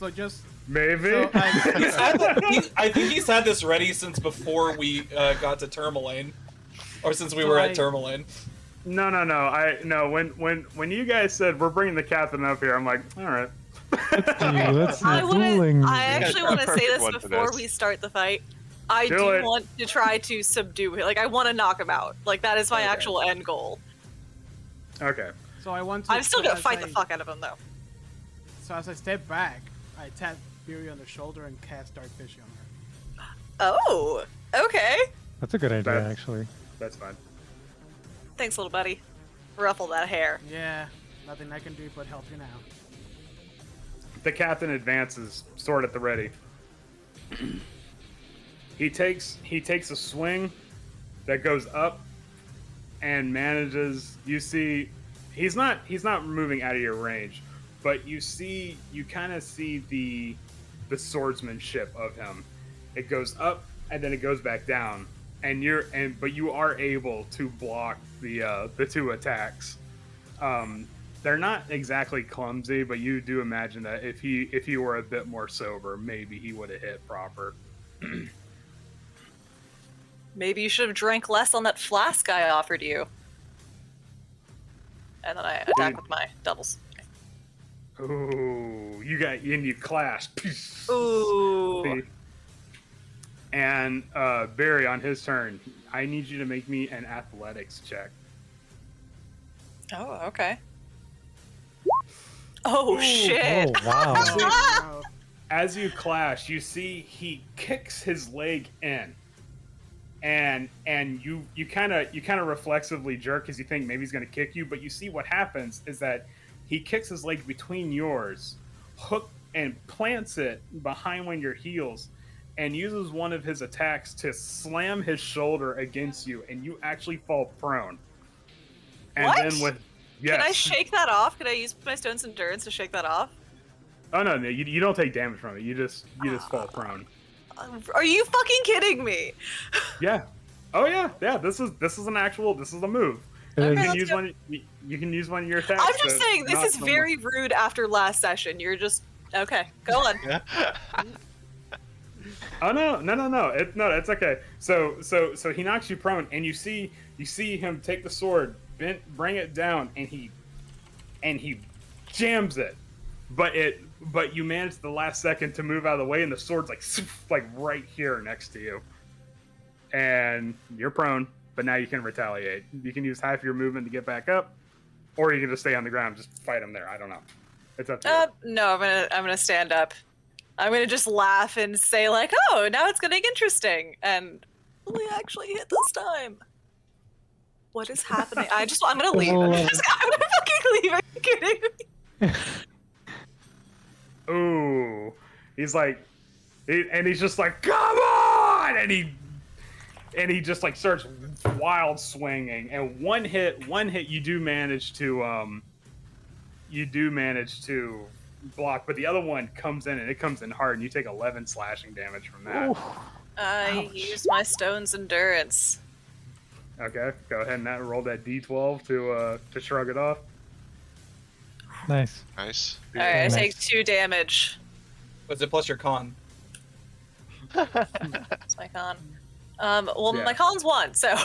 So just
Maybe.
So,
I think he's had this ready since before we got to Tourmaline, or since we were at Tourmaline.
No. When you guys said we're bringing the captain up here, I'm like, all right.
Let's see, dueling.
I actually want to say
Perfect
this
one for
before
this.
we start the fight. I
Do
do
it.
want to try to subdue him. Like, I want to knock him out. Like, that is my
Okay.
actual end goal.
Okay.
So I want to.
I'm still gonna
as
fight the
I-
fuck out of him, though.
So as I step back, I tap Beery on the shoulder and cast Dark Vision on her.
Oh, okay.
That's a good idea,
That's-
actually.
That's fine.
Thanks, little buddy. Ruffle that hair.
Yeah, nothing I can do but help you now.
The captain advances, sword at the ready. He takes a swing that goes up and manages. You see, he's not moving out of your range, but you kind of see the swordsmanship of him. It goes up and then it goes back down, but you are able to block the two attacks. They're not exactly clumsy, but you do imagine that if he were a bit more sober, maybe he would have hit proper.
Maybe you should have drank less on that flask I offered you. And then I attack with my doubles.
Ooh, you clash.
Ooh.
And Barry, on his turn, I need you to make me an athletics check.
Oh, okay. Oh,
Ooh,
shit.
Oh, wow.
Oh, no.
As you clash, you see he kicks his leg in, and you kind of reflexively jerk because you think maybe he's going to kick you, but you see what happens is that he kicks his leg between yours, hook and plants it behind one of your heels, and uses one of his attacks to slam his shoulder against you, and you actually fall prone. And
What?
then with yes.
Can I shake that off? Can I use my stone's endurance to shake that off?
Oh no, you don't take damage from it. You just fall prone.
Are you fucking kidding me?
Yeah. Oh yeah. This is a move.
It
Okay,
is-
You can
let's
use
go.
one. You can use one of your attacks.
I'm just
to
saying, this
knock
is
someone-
very rude after last session. You're just... Okay, go on.
Oh no. It's okay. So he knocks you prone, and you see him take the sword, bring it down, and he jams it. But you manage the last second to move out of the way, and the sword's like right here next to you, and you're prone. But now you can retaliate. You can use half your movement to get back up, or you can just stay on the ground, and just fight him there. I don't know. It's up to you.
No, I'm gonna stand up. I'm gonna just laugh and say like, "Oh, now it's getting interesting," and we actually hit this time. What is happening? I'm gonna leave. I'm gonna fucking leave. Are you kidding me?
Ooh, he's just like, come on, and he just like starts wild swinging, and one hit you do manage to block, but the other one comes in, and it comes in hard, and you take 11 slashing damage from that.
I use my stone's endurance.
Okay, go ahead and roll that d12 to shrug it off.
Nice.
Nice.
All right, I
Nice.
take 2 damage.
Was it plus your con?
That's my con. Well,
Yeah.
my con's 1, so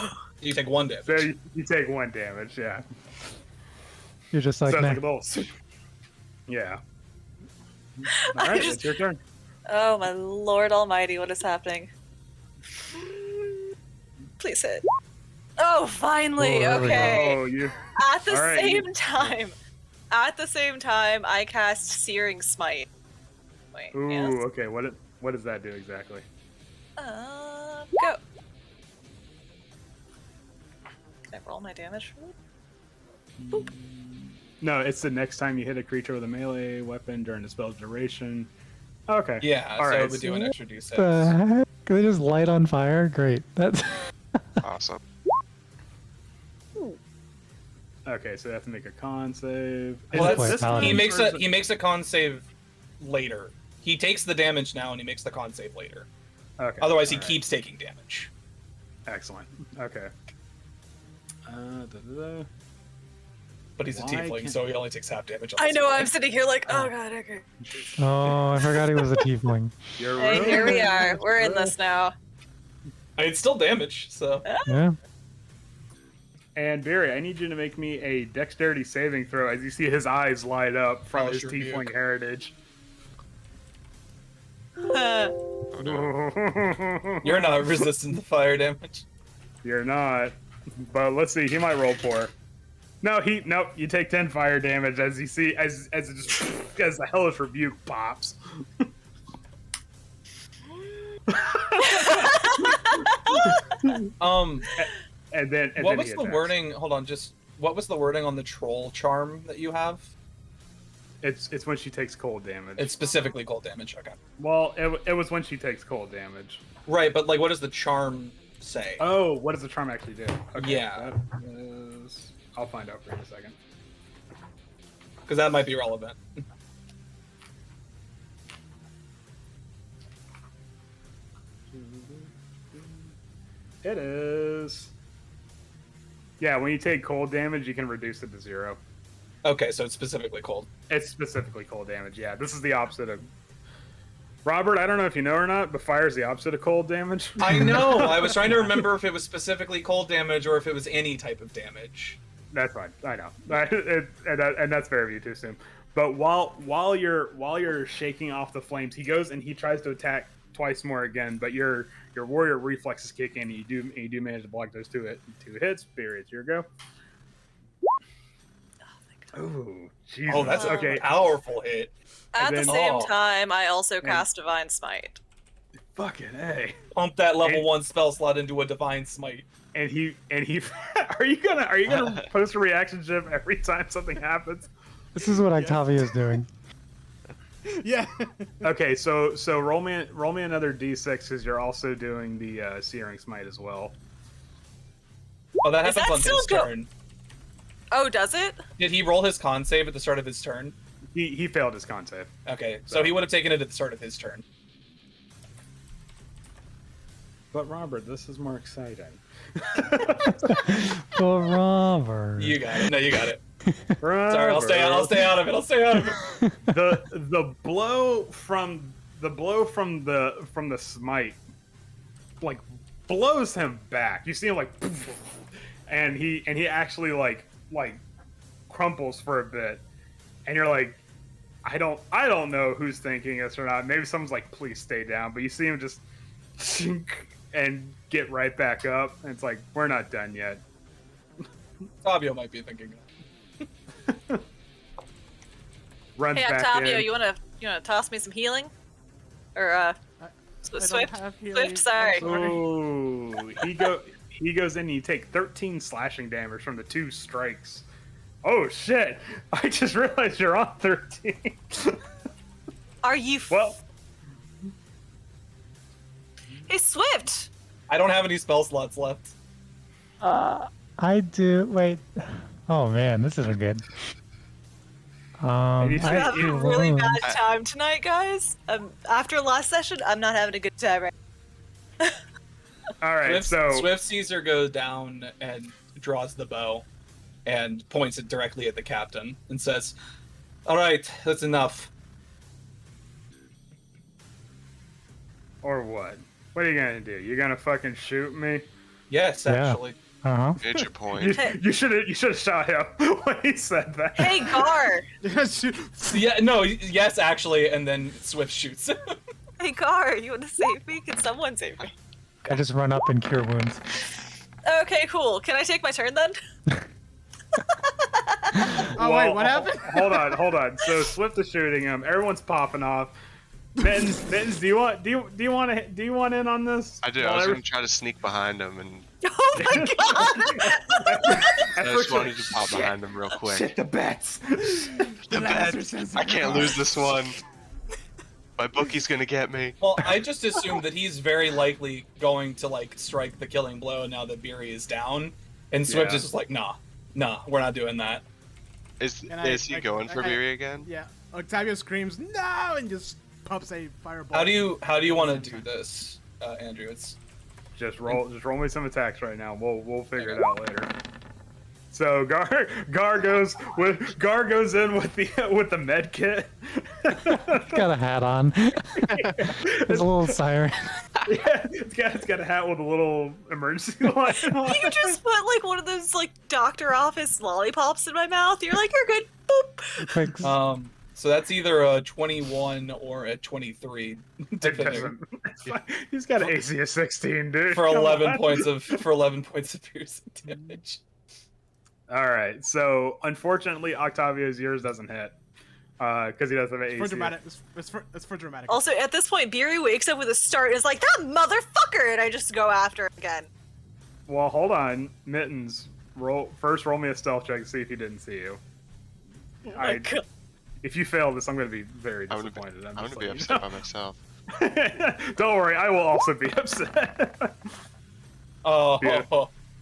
You take 1 damage.
So you take 1 damage, yeah.
You're just like,
So it's
nah.
like a little, yeah. All right,
just-
it's your turn.
oh my lord almighty, what is happening? Please hit. Oh, finally.
Oh, there we go.
Okay.
Oh, you.
At the
All right,
same time, I cast Searing Smite. Wait,
Ooh,
yes.
okay. What does that do exactly?
Go. Can I roll my damage? Boop.
No, it's the next time you hit a creature with a melee weapon during the spell's duration. Okay.
Yeah,
All
so
right,
it would do an extra d6.
The heck? Can they just light on fire? Great. That's
Awesome.
Okay, so they have to make a con save.
Well,
Is
that's,
it paladin?
he makes a con save later. He takes the damage now, and he makes the con save later.
Okay.
Otherwise, he
all right.
keeps taking damage.
Excellent. Okay. Da-da-da.
but he's a
Why
tiefling,
can't-
so he only takes half damage. On
I
this
know.
guy.
I'm sitting here like, oh god, okay.
Oh, I forgot he was a tiefling.
You're
Hey,
rude.
here we are. We're in this now.
I mean, it's still damage, so.
Yeah.
And Barry, I need you to make me a dexterity saving throw as you see his eyes light up from his
Hellish
tiefling
rebuke.
heritage.
You're not resistant to fire damage.
You're not. But let's see, he might roll poor. Nope, you take 10 fire damage as you see as it just as the hellish rebuke pops. And then
what
he
was the
attacks.
wording? Hold on, just what was the wording on the troll charm that you have?
It's when she takes cold damage.
It's specifically cold damage. Okay.
Well, it was when she takes cold damage.
Right, but like, what does the charm say?
Oh, what does the charm actually do? Okay,
Yeah.
that is... I'll find out for you in a second.
Because that might be relevant.
It is. Yeah, when you take cold damage, you can reduce it to 0.
Okay, so it's specifically cold.
It's specifically cold damage. Yeah, this is the opposite of. Robert, I don't know if you know or not, but fire is the opposite of cold damage.
I know. I was trying to remember if it was specifically cold damage or if it was any type of damage.
That's fine. I know, and that's fair of you to assume. But while you're shaking off the flames, he goes and he tries to attack twice more again. But your warrior reflexes kick in, and you do manage to block those two hits. Barry, it's your go. Oh, Jesus.
Oh, that's
okay.
a powerful hit.
At
And
the
then-
same
Oh.
time, I also cast Divine Smite.
Fucking A.
Pump that level
And-
1 spell slot into a divine smite.
And he are you gonna post a reaction chip every time something happens?
This is what Octavia's doing.
Yeah.
Okay, so roll me another d6 because you're also doing the searing smite as well.
Oh, that
Is
happens
that
on
still
his
go-
turn.
Oh, does it?
Did he roll his con save at the start of his turn?
He failed his con save.
Okay, so he would have taken it at the start of his turn.
But Robert, this is more exciting.
Oh, Robert.
You got it. No, you got it.
Robert,
Sorry, I'll stay out of it.
the blow from the smite like blows him back. You see him like, and he actually like crumples for a bit, and you're like, I don't know who's thinking this or not. Maybe someone's like, please stay down. But you see him just sink and get right back up, and it's like, we're not done yet.
Fabio might be thinking that.
Runs
Hey,
back
Octavio,
in.
you wanna toss me some healing? Or
I don't
Swift?
have healing.
Swift, sorry.
Oh, he goes in and you take 13 slashing damage from the 2 strikes. Oh shit! I just realized you're on 13.
Are you?
Well,
Hey, Swift.
I don't have any spell slots left.
I do. Wait. Oh man, this isn't good.
you
I
should
I'm having a
do
really
wounds.
bad time tonight, guys. After last session, I'm not having a good time right
all right.
Swift Caesar goes down and draws the bow and points it directly at the captain and says, "All right, that's enough."
Or what? What are you gonna do? You're gonna fucking shoot me?
Yes,
Yeah.
actually.
Uh-huh.
Made your point.
You should have shot him when he said that.
Hey, Gar.
Yeah, no, yes, actually, and then Swift shoots.
Hey, Gar, you want to save me? Can someone save me?
I just run up and cure wounds.
Okay, cool. Can I take my turn then?
Oh wait, what happened?
Hold on. So Swift is shooting him. Everyone's popping off. Mittens, do you want in on this?
I do. I was gonna try to sneak behind him, and
Oh my god!
I just wanted to pop behind him real quick.
Shit, the bets.
The bet. I can't lose this one. My bookie's gonna get me.
Well, I just assumed that he's very likely going to like strike the killing blow now that Beery is down, and Swift
Yeah.
is just like, nah, we're not doing that.
Is he
I-
going for
I-
Beery again?
Yeah. Octavio screams no and just pops a fireball.
How do you want to do this, Andrew? It's
Just roll me some attacks right now. We'll figure it out later. So Gar goes in with the med kit.
It's got a hat on. There's a little siren.
Yeah, it's got a hat with a little emergency light on.
You just put like one of those like doctor office lollipops in my mouth. You're like, you're good. Boop.
Thanks.
So that's either a 21 or a 23,
It
depending.
doesn't- He's got an AC of 16, dude.
For
Come
11
on.
points of piercing damage.
All right. So unfortunately, Octavio's yours doesn't hit because he doesn't have an AC.
For dramatic. It's for dramatic.
Also, at this point, Beery wakes up with a start and is like, that motherfucker! And I just go after him again.
Well, hold on, Mittens. Roll me a stealth check to see if he didn't see you.
Oh my
I-
God.
If you fail this, I'm going to be very
I'm gonna
disappointed.
I'm
just
gonna be
letting you
upset
know.
by myself.
Don't worry, I will also be upset.
Oh,
Yeah.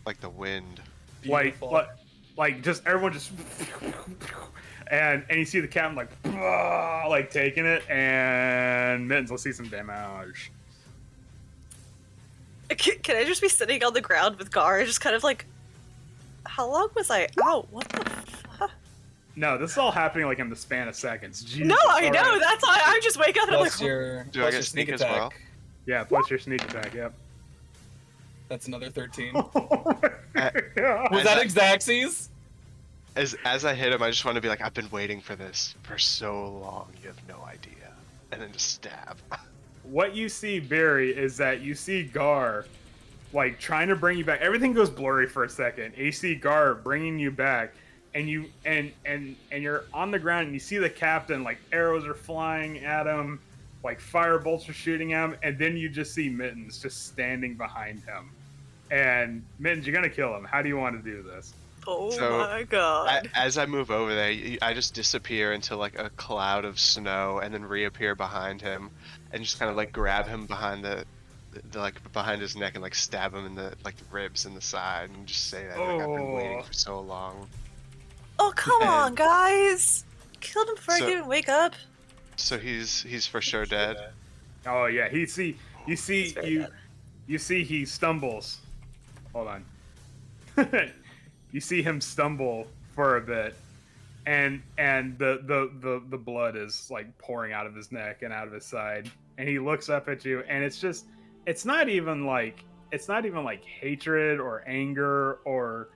Like the wind.
beautiful.
like just everyone just and you see the captain like taking it, and Mittens, let's see some damage.
Can I just be sitting on the ground with Gar, just kind of like, how long was I out? What the fuck?
No, this is all happening like in the span of seconds. Jesus,
No, I know.
alright.
That's why I just wake up and I'm
Plus
like,
your,
Do I
plus
get
your
sneak
sneak
as
attack.
well?
Yeah, plus your sneak attack. Yep.
That's another 13.
Yeah.
Was that Exaxes?
As I hit him, I just want to be like, I've been waiting for this for so long. You have no idea. And then just stab.
What you see, Barry, is that you see Gar, like trying to bring you back. Everything goes blurry for a second. And you see Gar bringing you back, and you're on the ground, and you see the captain, like arrows are flying at him, like fire bolts are shooting at him, and then you just see Mittens just standing behind him. And Mittens, you're gonna kill him. How do you want to do this?
oh
So,
my God.
As I move over there, I just disappear into like a cloud of snow and then reappear behind him and just kind of like grab him behind the like behind his neck and like stab him in the like the ribs and the side and just say that like, I've been waiting
Oh.
for so long.
Oh, come
and-
on, guys. Killed him before I
So-
could even wake up.
So he's for sure dead.
Oh yeah, you see
He's very
you
dead.
you see he stumbles. Hold on. You see him stumble for a bit, and the blood is like pouring out of his neck and out of his side, and he looks up at you, and it's not even like hatred or anger or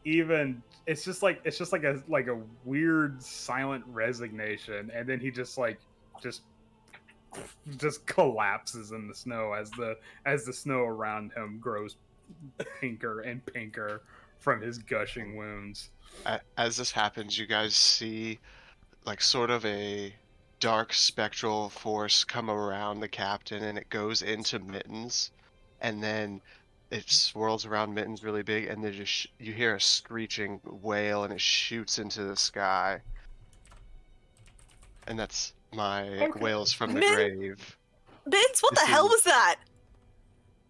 even it's just like a weird silent resignation, and then he just collapses in the snow as the snow around him grows pinker and pinker from his gushing wounds.
As this happens, you guys see like sort of a dark spectral force come around the captain, and it goes into Mittens, and then it swirls around Mittens really big, and you hear a screeching wail, and it shoots into the sky. And that's my
Okay.
wails from the
Min-
grave.
Vince, what
This
the hell
is-
was that?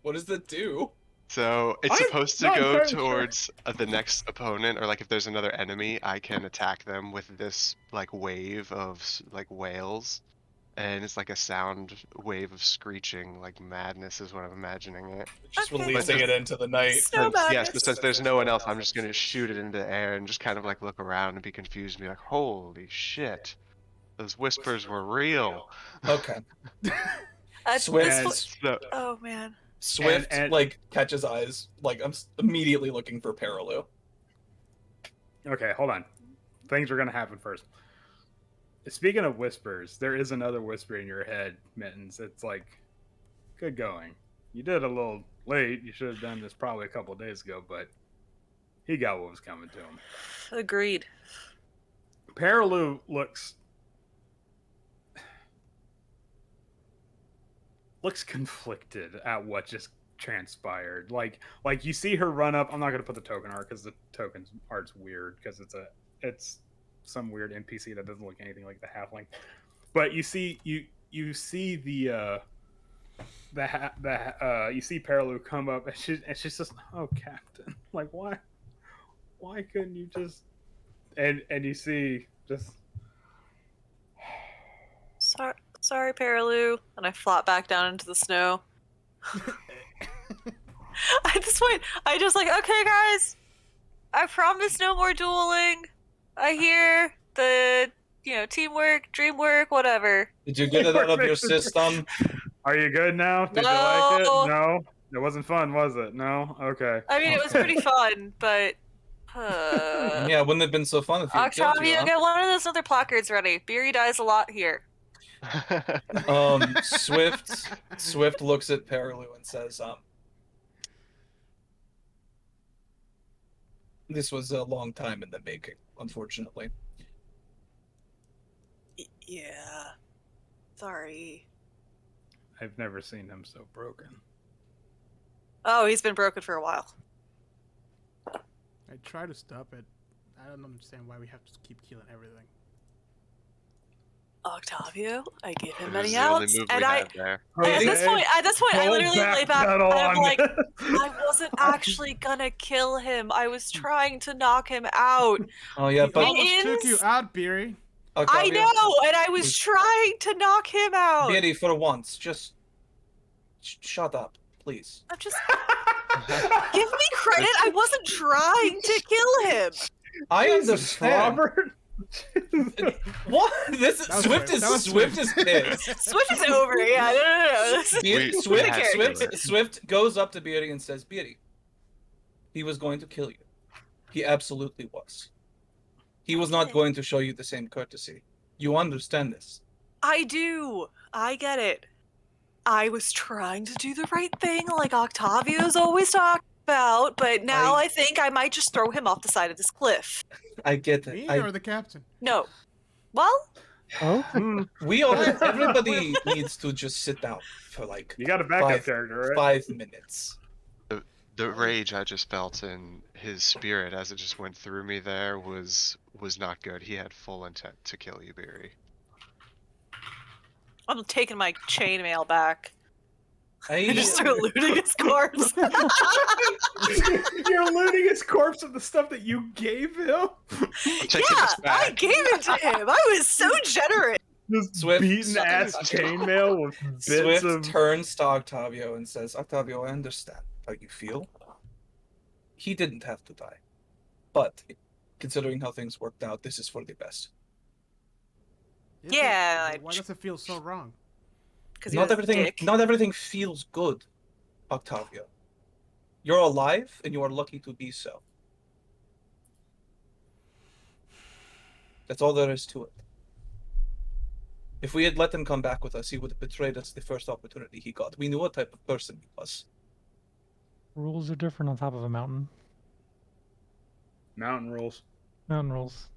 What does that do?
So it's
I'm
supposed to
not
go
entirely sure.
towards the next opponent, or like if there's another enemy, I can attack them with this like wave of like wails, and it's like a sound wave of screeching, like madness is what I'm imagining it.
Just
Okay.
releasing it into the night.
Snow
Yes,
madness.
but since there's no one else, I'm just gonna shoot it into the air and just kind of like look around and be confused and be like, "Holy shit, those whispers were real."
Okay.
At
Swift.
this
And
point-
So,
oh man.
Swift,
and-
like, catches eyes. Like, I'm immediately looking for Parallel.
Okay, hold on. Things are gonna happen first. Speaking of whispers, there is another whisper in your head, Mittens. It's like, good going. You did a little late. You should have done this probably a couple of days ago, but he got what was coming to him.
Agreed.
Paraloo looks conflicted at what just transpired. Like you see her run up. I'm not gonna put the token art because the token art's weird because it's some weird NPC that doesn't look anything like the halfling. But you see the you see Paraloo come up, and she's just, oh, Captain, like why couldn't you just and you see just
Sorry, Paraloo. And I flop back down into the snow. At this point, I just like, okay, guys, I promise no more dueling. I hear the, teamwork, dream work, whatever.
Did you get it out of your system?
Are you good now? Did you like it? No? It wasn't fun, was it? No? Okay.
I mean, it was pretty fun, but...
Yeah, it wouldn't have been so fun if you had killed
Octavio,
you, huh?
get one of those other placards ready. Beery dies a lot here.
Swift looks at Perilu and says, this was a long time in the making, unfortunately.
Yeah. Sorry.
I've never seen him so broken.
Oh, he's been broken for a while.
I try to stop it. I don't understand why we have to keep killing everything.
Octavio, I give him
It was
many
the only
outs,
move
and
we
I.
had there.
At this point, I literally lay back and I'm like,
on.
I wasn't actually gonna kill him. I was trying to knock him out.
Oh yeah,
He
but
almost took you out, Beery.
I
Octavio,
know, and I was trying to knock him out.
Beatty, for once, just shut up, please.
I'm just give me credit. I wasn't trying to kill him.
I
Jesus,
understand.
Robert.
What? This
That was
Swift
Swift.
is
That was
Swift is pissed.
Swift is over. Yeah, no. This is-
We
Swift,
had to
Swift,
do it.
Swift goes up to Beatty and says, Beatty, he was going to kill you. He absolutely was. He was not going to show you the same courtesy. You understand this.
I do. I get it. I was trying to do the right thing, like Octavio's always talked about, but now I think I might just throw him off the side of this cliff.
I get
Me
it.
or the captain?
No. Well,
Oh,
We all, everybody needs to just sit down for like
You got a backup
5
character, right?
5 minutes.
The rage I just felt in his spirit as it just went through me there was not good. He had full intent to kill you, Barry.
I'm taking my chainmail back. I
I
just start looting his corpse.
You're looting his corpse of the stuff that you gave him?
I'm taking
Yeah,
this back.
I gave it to him. I was so generous.
This
Swift-
beaten ass chainmail with bits
Swift
of.
turns to Octavio and says, Octavio, I understand how you feel. He didn't have to die. But considering how things worked out, this is for the best.
Is
Yeah,
it? Why does it feel so wrong?
Because
Not everything feels good, Octavio. You're alive and you are lucky to be so. That's all there is to it. If we had let him come back with us, he would have betrayed us the first opportunity he got. We knew what type of person he was.
rules are different on top of a mountain.
Mountain rules.
Mountain rules.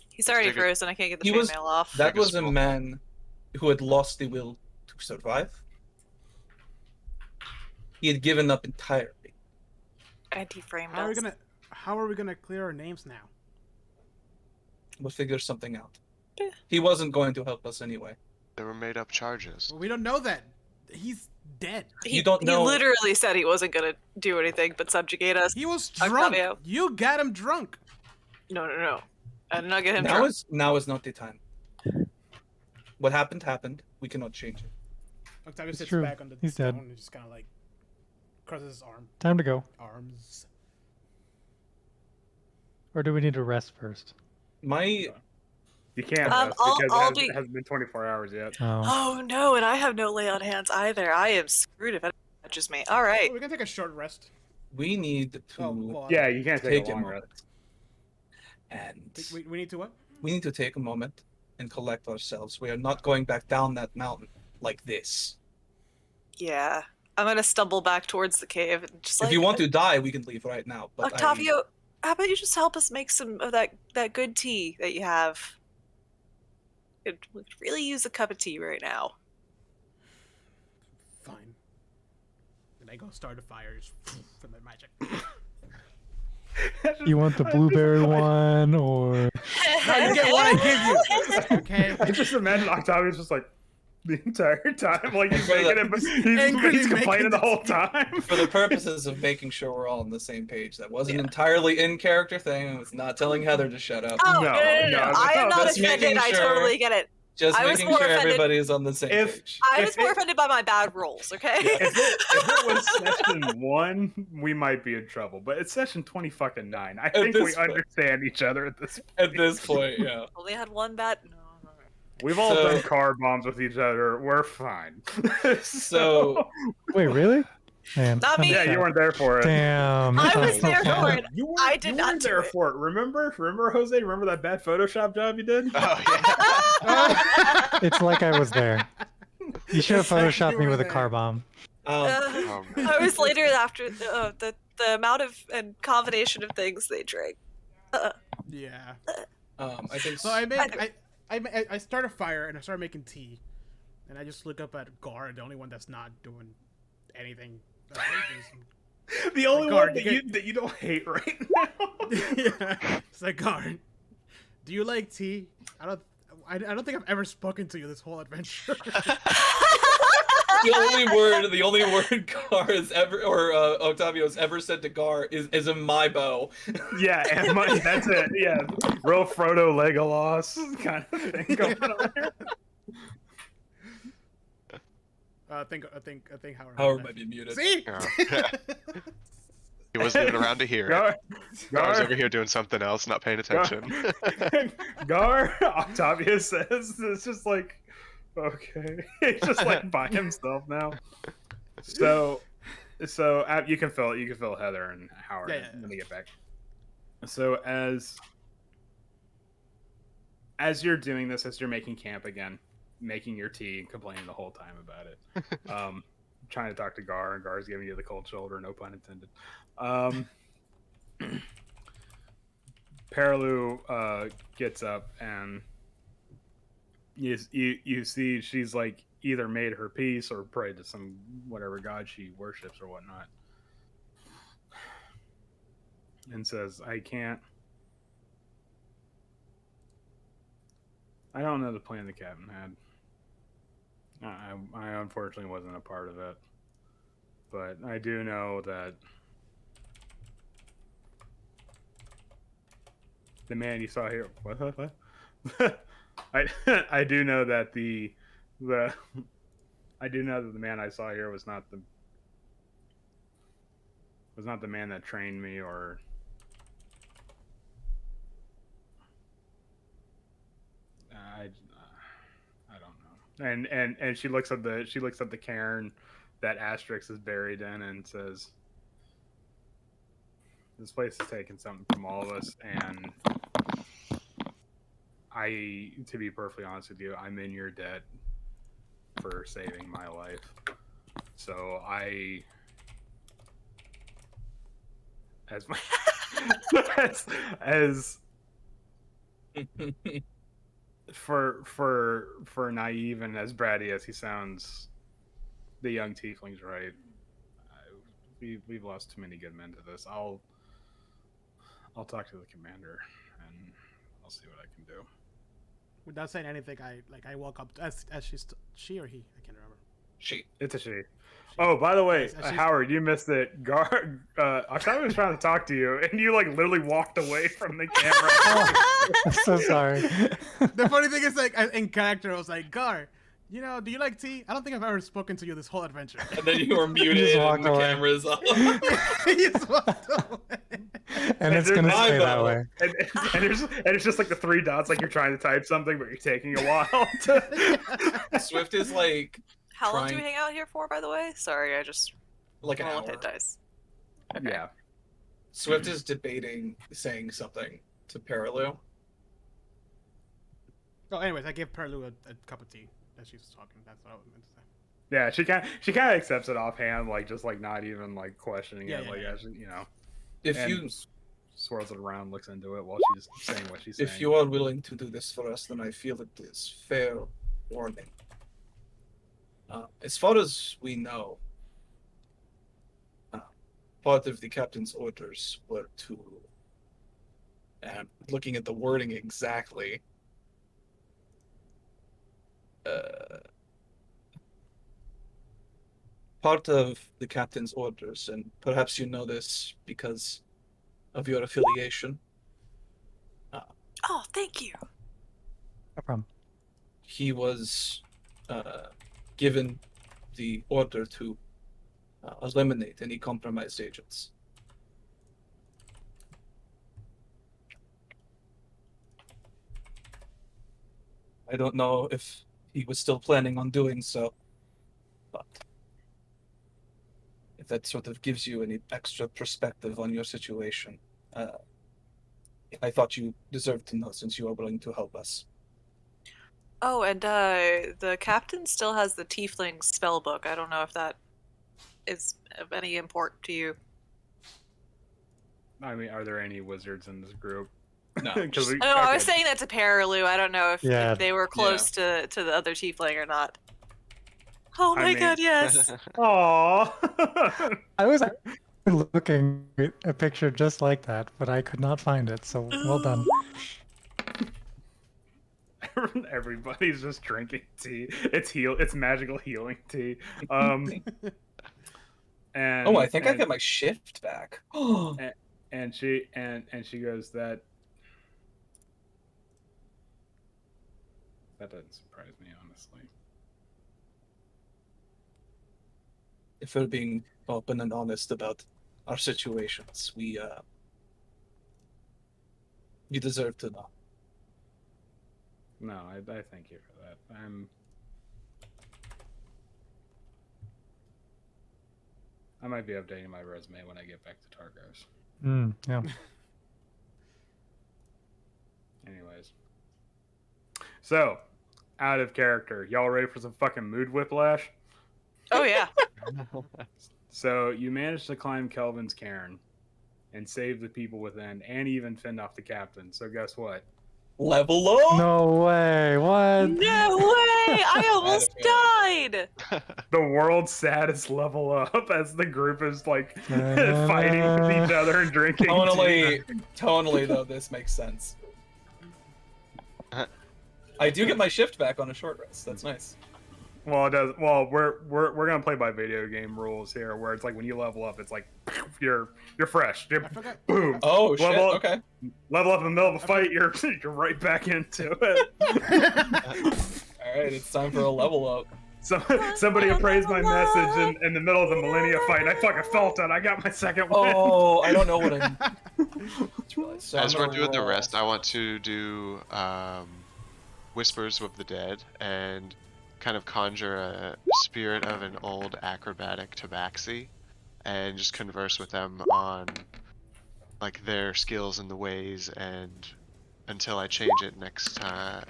He's already
Take it-
frozen. I can't get the
He was-
chainmail off.
That
Take a
was a
small-
man who had lost the will to survive. He had given up entirely.
And he framed
How
us.
are we gonna clear our names now?
We'll figure something out.
Eh.
He wasn't going to help us anyway.
They were made up charges.
Well, we don't know that. He's dead.
You don't know-
He literally said he wasn't gonna do anything but subjugate us.
He was drunk.
Octavio.
You got him drunk.
No. I did not get him
Now
drunk.
is not the time. What happened. We cannot change it.
Octavio
It's
sits
true.
back on the
He's
stone
dead.
and just kind of like crosses his
Time to go.
arms.
Or do we need to rest first?
My
You can't
Um,
rest
I'll-
because
I'll
it hasn't been 24 hours yet.
Oh.
Oh no, and I have no lay on hands either. I am screwed if it touches me. All right.
Oh, we can take a short rest.
we need to
Oh, well,
Yeah, you can't take
take
a
a
long
moment.
rest.
And
We need to what?
we need to take a moment and collect ourselves. We are not going back down that mountain like this.
Yeah. I'm gonna stumble back towards the cave and just like
If you want to die, we can leave right now. But
Octavio, how about you just help us make some of that good tea that you have? We could really use a cup of tea right now.
Fine. And I go start a fire just from my magic.
You want the blueberry one or
Now you get what I give you. Okay.
I just imagine Octavia's just like the entire time, like he's
For the-
making it, but
Angrily
he's complaining
making
the
the
whole
tea.
time.
for the purposes of making sure we're all on the same page, that wasn't entirely in character thing. It was not telling Heather to shut up.
Oh,
No,
no.
no,
I am not
Just
offended.
making
I
sure.
totally get it.
Just
I was
making
more
sure
offended-
everybody is on the same
If-
page.
I
If
was more
it-
offended by my bad rolls. Okay.
If it was session 1, we might be in trouble. But it's session 20 9. I think we
this point.
understand each other at this point.
At this point, yeah.
Only had one bad. No.
We've all
So-
done car bombs with each other. We're fine.
So-
Wait, really? Man,
Not me.
yeah, you weren't there for it.
Damn.
I
I'm
was
so
there
sad.
for it.
You weren't,
I did
you
not
weren't
do
there
it.
for it. Remember, Jose? Remember that bad Photoshop job you did?
Oh yeah.
It's like I was there. You should have
It's like
photoshopped
you
me
were
with a
there.
car bomb.
Oh, man.
I was later after the amount of and combination of things they drank.
Yeah.
I think
So I start a fire and I start making tea, and I just look up at Gar, the only one that's not doing anything.
The only
Guard,
one
you
that you don't hate right now.
Yeah, it's like Gar. Do you like tea? I don't think I've ever spoken to you this whole adventure.
the only word Gar has ever, or Octavio has ever said to Gar is a my bow.
Yeah, and that's it. Yeah, real Frodo Legolas kind of thing going on here.
I think Howard.
Howard might be muted.
See?
Yeah. He wasn't even around to hear it.
Gar,
I was
Gar,
over here doing something else, not paying attention.
Gar, Octavia says it's just like, okay, he's just like by himself now. So you can fill Heather and Howard
Yeah.
when they get back. So as you're doing this, as you're making camp again, making your tea and complaining the whole time about it, trying to talk to Gar, and Gar's giving you the cold shoulder, no pun intended. Perilu gets up, and you see she's like either made her peace or prayed to some whatever god she worships or whatnot, and says, I don't know the plan the captain had. I unfortunately wasn't a part of it, but I do know that the man you saw here. What? I do know that I do know that the man I saw here was not the man that trained me, or I don't know. And she looks at the cairn that Asterix is buried in and says, this place has taken something from all of us, and to be perfectly honest with you, I'm in your debt for saving my life. So as my as for naive and as bratty as he sounds, the young tiefling's right. We've lost too many good men to this. I'll talk to the commander and I'll see what I can do.
Without saying anything, I walk up as she or he, I can't remember.
She.
It's a she. Oh, by the way,
She's-
Howard, you missed it. Octavia was trying to talk to you, and you like literally walked away from the camera.
I'm so sorry.
The funny thing is, like, in character, I was like, Gar, do you like tea? I don't think I've ever spoken to you this whole adventure.
And then you were
just
muted
walked
and the
away.
camera's off.
He just walked away.
And it's
there's
gonna
my
stay that
bow.
way.
and it's just like the 3 dots, like you're trying to type something, but you're taking a while.
Swift is like
How long do we
Trying-
hang out here for, by the way? Sorry, I just
an
roll
hour.
and hit dice. Okay.
Yeah.
Swift is debating saying something to Perilu.
Oh, anyways, I gave Perlu a cup of tea as she was talking. That's what I was meant to say.
Yeah, she kind of accepts it offhand, like just like not even like questioning
Yeah,
it,
yeah,
like
yeah.
as you know,
If
and
you
swirls it around, looks into it while she's saying what she's saying.
if you are willing to do this for us, then I feel it is fair warning. As far as we know, part of the captain's orders were to, and looking at the wording exactly, part of the captain's orders, and perhaps you know this because of your affiliation,
Oh, thank you.
No problem.
he was given the order to eliminate any compromised agents. I don't know if he was still planning on doing so, but if that sort of gives you any extra perspective on your situation, I thought you deserved to know since you are willing to help us.
Oh, and the captain still has the tiefling spell book. I don't know if that is of any import to you.
I mean, are there any wizards in this group?
No.
I was saying that to Perilou. I don't know if they were close to the other tiefling or not. Oh my god, yes.
Aww.
I was looking at a picture just like that, but I could not find it. So well done.
Everybody's just drinking tea. It's magical healing tea. And
I think I get my shift back.
and she goes, that doesn't surprise me, honestly.
If we're being open and honest about our situations, we deserve to know.
No, I thank you for that. I might be updating my resume when I get back to Targos.
Yeah.
Anyways. So, out of character. Y'all ready for some fucking mood whiplash?
Oh yeah.
So, you managed to climb Kelvin's cairn and save the people within and even fend off the captain. So, guess what?
Level up?
No way. What?
No way! I almost died!
The world's saddest level up as the group is like fighting with each other and drinking.
Tonally though, this makes sense. I do get my shift back on a short rest. That's nice.
Well, it does. Well, we're gonna play by video game rules here, where it's like when you level up, it's like you're fresh.
I forgot.
Boom.
Oh shit!
Level up,
Okay.
Level up in the middle of a fight, you're right back into it.
All right, it's time for a level up.
Somebody appraised my message in the middle of the Millennia fight. And I fucking felt it. I got my second win.
Oh, I don't know what I'm. So
As
I'm
we're
gonna
doing the
roll.
rest, I want to do Whispers of the Dead and kind of conjure a spirit of an old acrobatic tabaxi and just converse with them on like their skills and the ways, and until I change it next I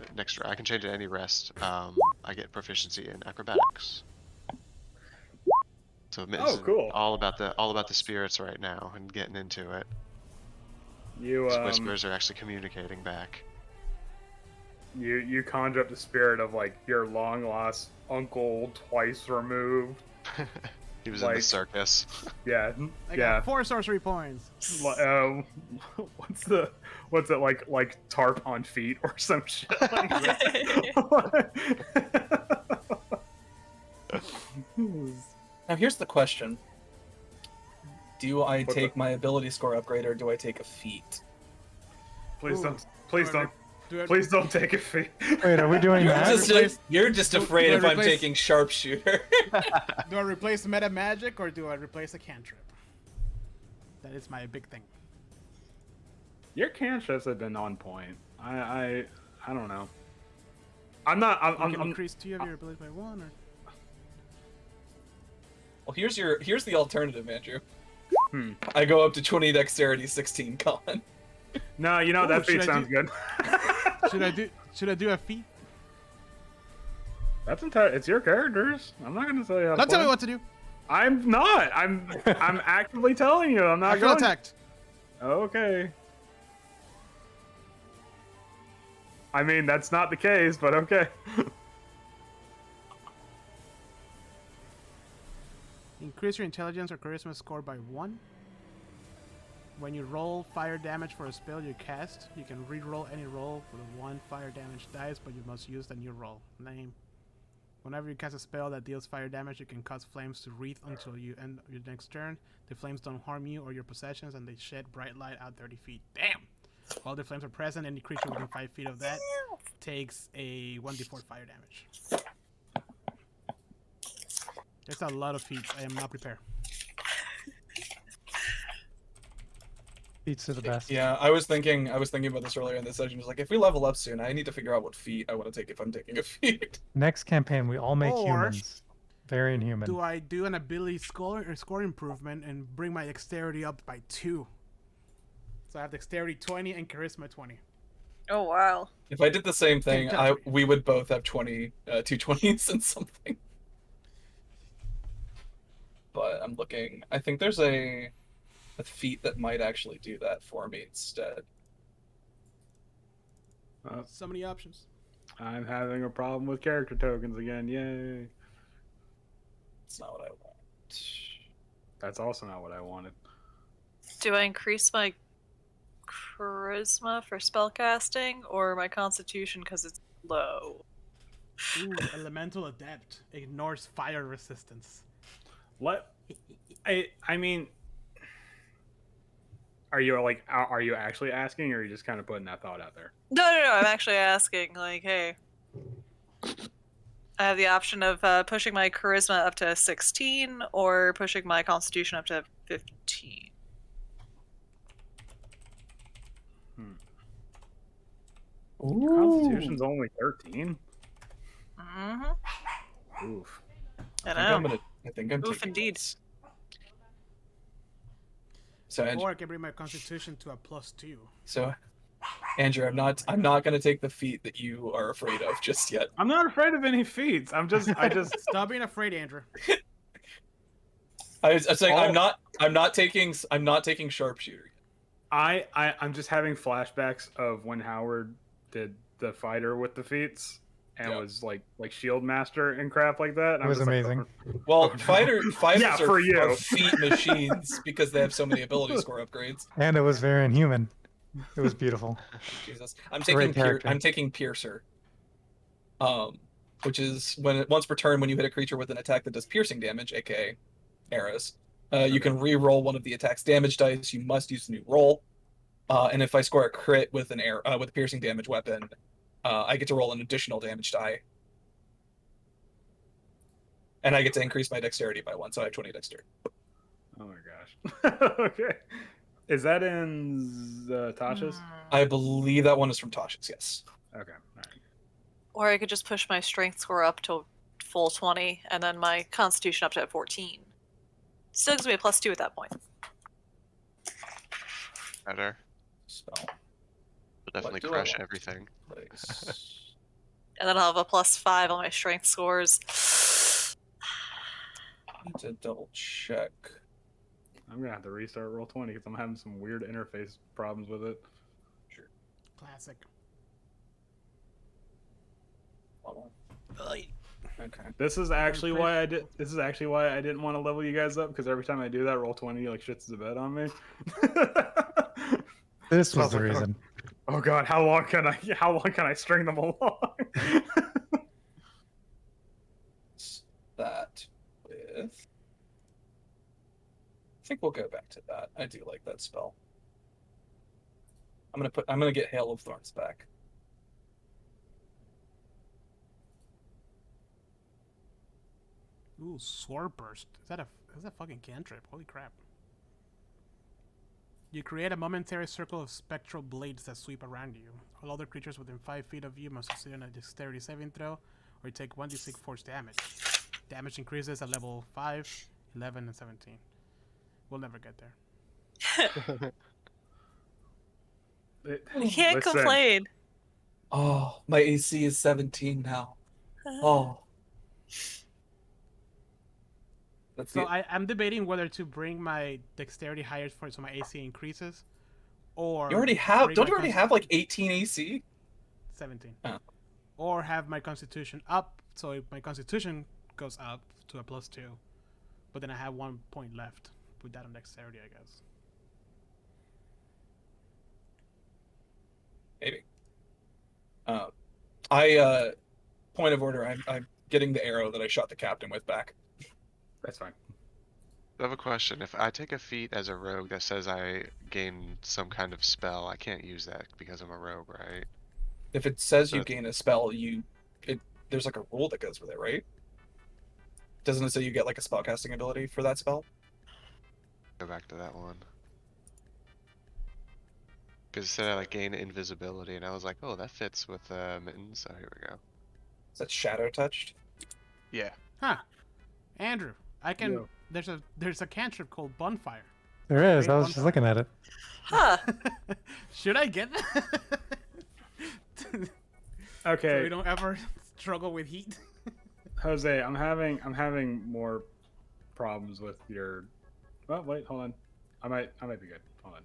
can change it any rest. I get proficiency in acrobatics. So it's
cool.
all about the spirits right now and getting into it.
You
Whispers are actually communicating back.
You conjure up the spirit of like your long lost uncle twice removed.
He was in the circus.
Yeah,
I got 4 sorcery points.
What's it like tarp on feet or some shit like that?
Now here's the question: do I take my ability score upgrade or do I take a feat?
Please
Ooh.
don't. Please don't take a feat.
Wait, are we doing that?
You're just afraid if I'm taking sharpshooter.
Do I replace meta magic or do I replace a cantrip? That is my big thing.
Your cantrips have been on point. I don't know. I'm not.
You can increase 2 of your ability by 1 or.
Well, here's the alternative, Andrew.
Hmm.
I go up to 20 dexterity, 16 con.
No, you know
Ooh,
that feat
should I
sounds good.
Should I do a feat?
That's entire. It's your characters. I'm not gonna tell you how to
Don't tell
play.
me what to do.
I'm not. I'm actively telling you. I'm not
I feel
going.
attacked.
Okay. I mean, that's not the case, but okay.
Increase your intelligence or charisma score by 1. When you roll fire damage for a spell you cast, you can re-roll any roll with 1 fire damage dice, but you must use the new roll. Name. Whenever you cast a spell that deals fire damage, you can cause flames to wreath until you end your next turn. The flames don't harm you or your possessions, and they shed bright light out 30 feet. Damn! While the flames are present, any creature within 5 feet of that takes a 1d4 fire damage. There's a lot of feats. I am not prepared.
Feats are the best.
Yeah, I was thinking about this earlier in the session. Just like, if we level up soon, I need to figure out what feat I want to take if I'm taking a feat.
Next campaign, we all make
Or
humans. Very inhuman.
Do I do an ability score improvement and bring my dexterity up by 2? So I have dexterity 20 and charisma 20.
Oh wow.
If I did the same thing,
touch me.
we would both have 2 20s and something. But I'm looking. I think there's a feat that might actually do that for me instead.
So many options.
I'm having a problem with character tokens again. Yay.
It's not what I want.
That's also not what I wanted.
Do I increase my charisma for spellcasting or my constitution because it's low?
Ooh, elemental adept ignores fire resistance.
I mean, are you actually asking, or are you just kind of putting that thought out there?
No. I'm actually asking. Like, hey, I have the option of pushing my charisma up to 16 or pushing my constitution up to 15.
Constitution's only 13.
Mm-hmm.
Oof.
I know.
I think I'm
Oof,
taking
indeed.
this. So
Or I can bring my constitution to a +2.
So, Andrew, I'm not gonna take the feat that you are afraid of just yet.
I'm not afraid of any feats. I just
Stop being afraid, Andrew.
I'm saying I'm not taking sharpshooter.
I'm just having flashbacks of when Howard did the fighter with the feats and was like shield master and crap like that.
It was amazing.
Well, fighters
Yeah, for
are
you.
feat machines because they have so many ability score upgrades.
And it was very inhuman. It was beautiful.
Jesus,
Great character.
I'm taking Piercer. Which is once per turn when you hit a creature with an attack that does piercing damage, aka arrows. You can re-roll one of the attack's damage dice. You must use a new roll. And if I score a crit with with a piercing damage weapon, I get to roll an additional damage die. And I get to increase my dexterity by 1, so I have 20 dexterity.
Oh my gosh. Okay. Is that in Tasha's?
I believe that one is from Tasha's, yes.
Okay. All right.
Or I could just push my strength score up to full 20 and then my constitution up to 14. Still gives me a +2 at that point.
Better.
So,
Will definitely
do I
crush
want?
everything.
And then I'll have a +5 on my strength scores.
I need to double check.
I'm gonna have to restart roll20 because I'm having some weird interface problems with it.
Sure.
Classic.
Okay.
This is actually why I didn't want to level you guys up, because every time I do that, roll20 like shits the bed on me.
This was the reason.
Oh god, how long can I string them along?
That with. I think we'll go back to that. I do like that spell. I'm gonna get Hail of Thorns back.
Ooh, Sword Burst. Is that a fucking cantrip? Holy crap. You create a momentary circle of spectral blades that sweep around you. All other creatures within 5 feet of you must succeed on a dexterity saving throw, or you take 1d6 force damage. Damage increases at level 5, 11, and 17. We'll never get there.
You can't
Listen.
complain.
Oh, my AC is 17 now. Oh. That's
So I'm debating whether to bring my dexterity higher so my AC increases, or
you already have.
bring
Don't
my
you already have like 18 AC?
17.
Oh.
Or have my constitution up, so if my constitution goes up to a +2, but then I have 1 point left. Put that on dexterity, I guess.
Maybe. Point of order. I'm getting the arrow that I shot the captain with back.
That's fine.
I have a question. If I take a feat as a rogue that says I gain some kind of spell, I can't use that because I'm a rogue, right?
If it says
So
you
it's-
gain a spell, there's like a rule that goes with it, right? Doesn't it say you get like a spellcasting ability for that spell?
Go back to that one. Because it said I like gain invisibility, and I was like, oh, that fits with mittens. So here we go.
Is that shadow touched?
Yeah.
Huh. Andrew, I can.
Yo.
There's a cantrip called Bonfire.
There is.
Great
I was just
bonfire.
looking at it.
Huh.
Should I get that? So
Okay,
we don't ever struggle with heat.
Jose, I'm having more problems with your. Oh wait, hold on. I might be good. Hold on.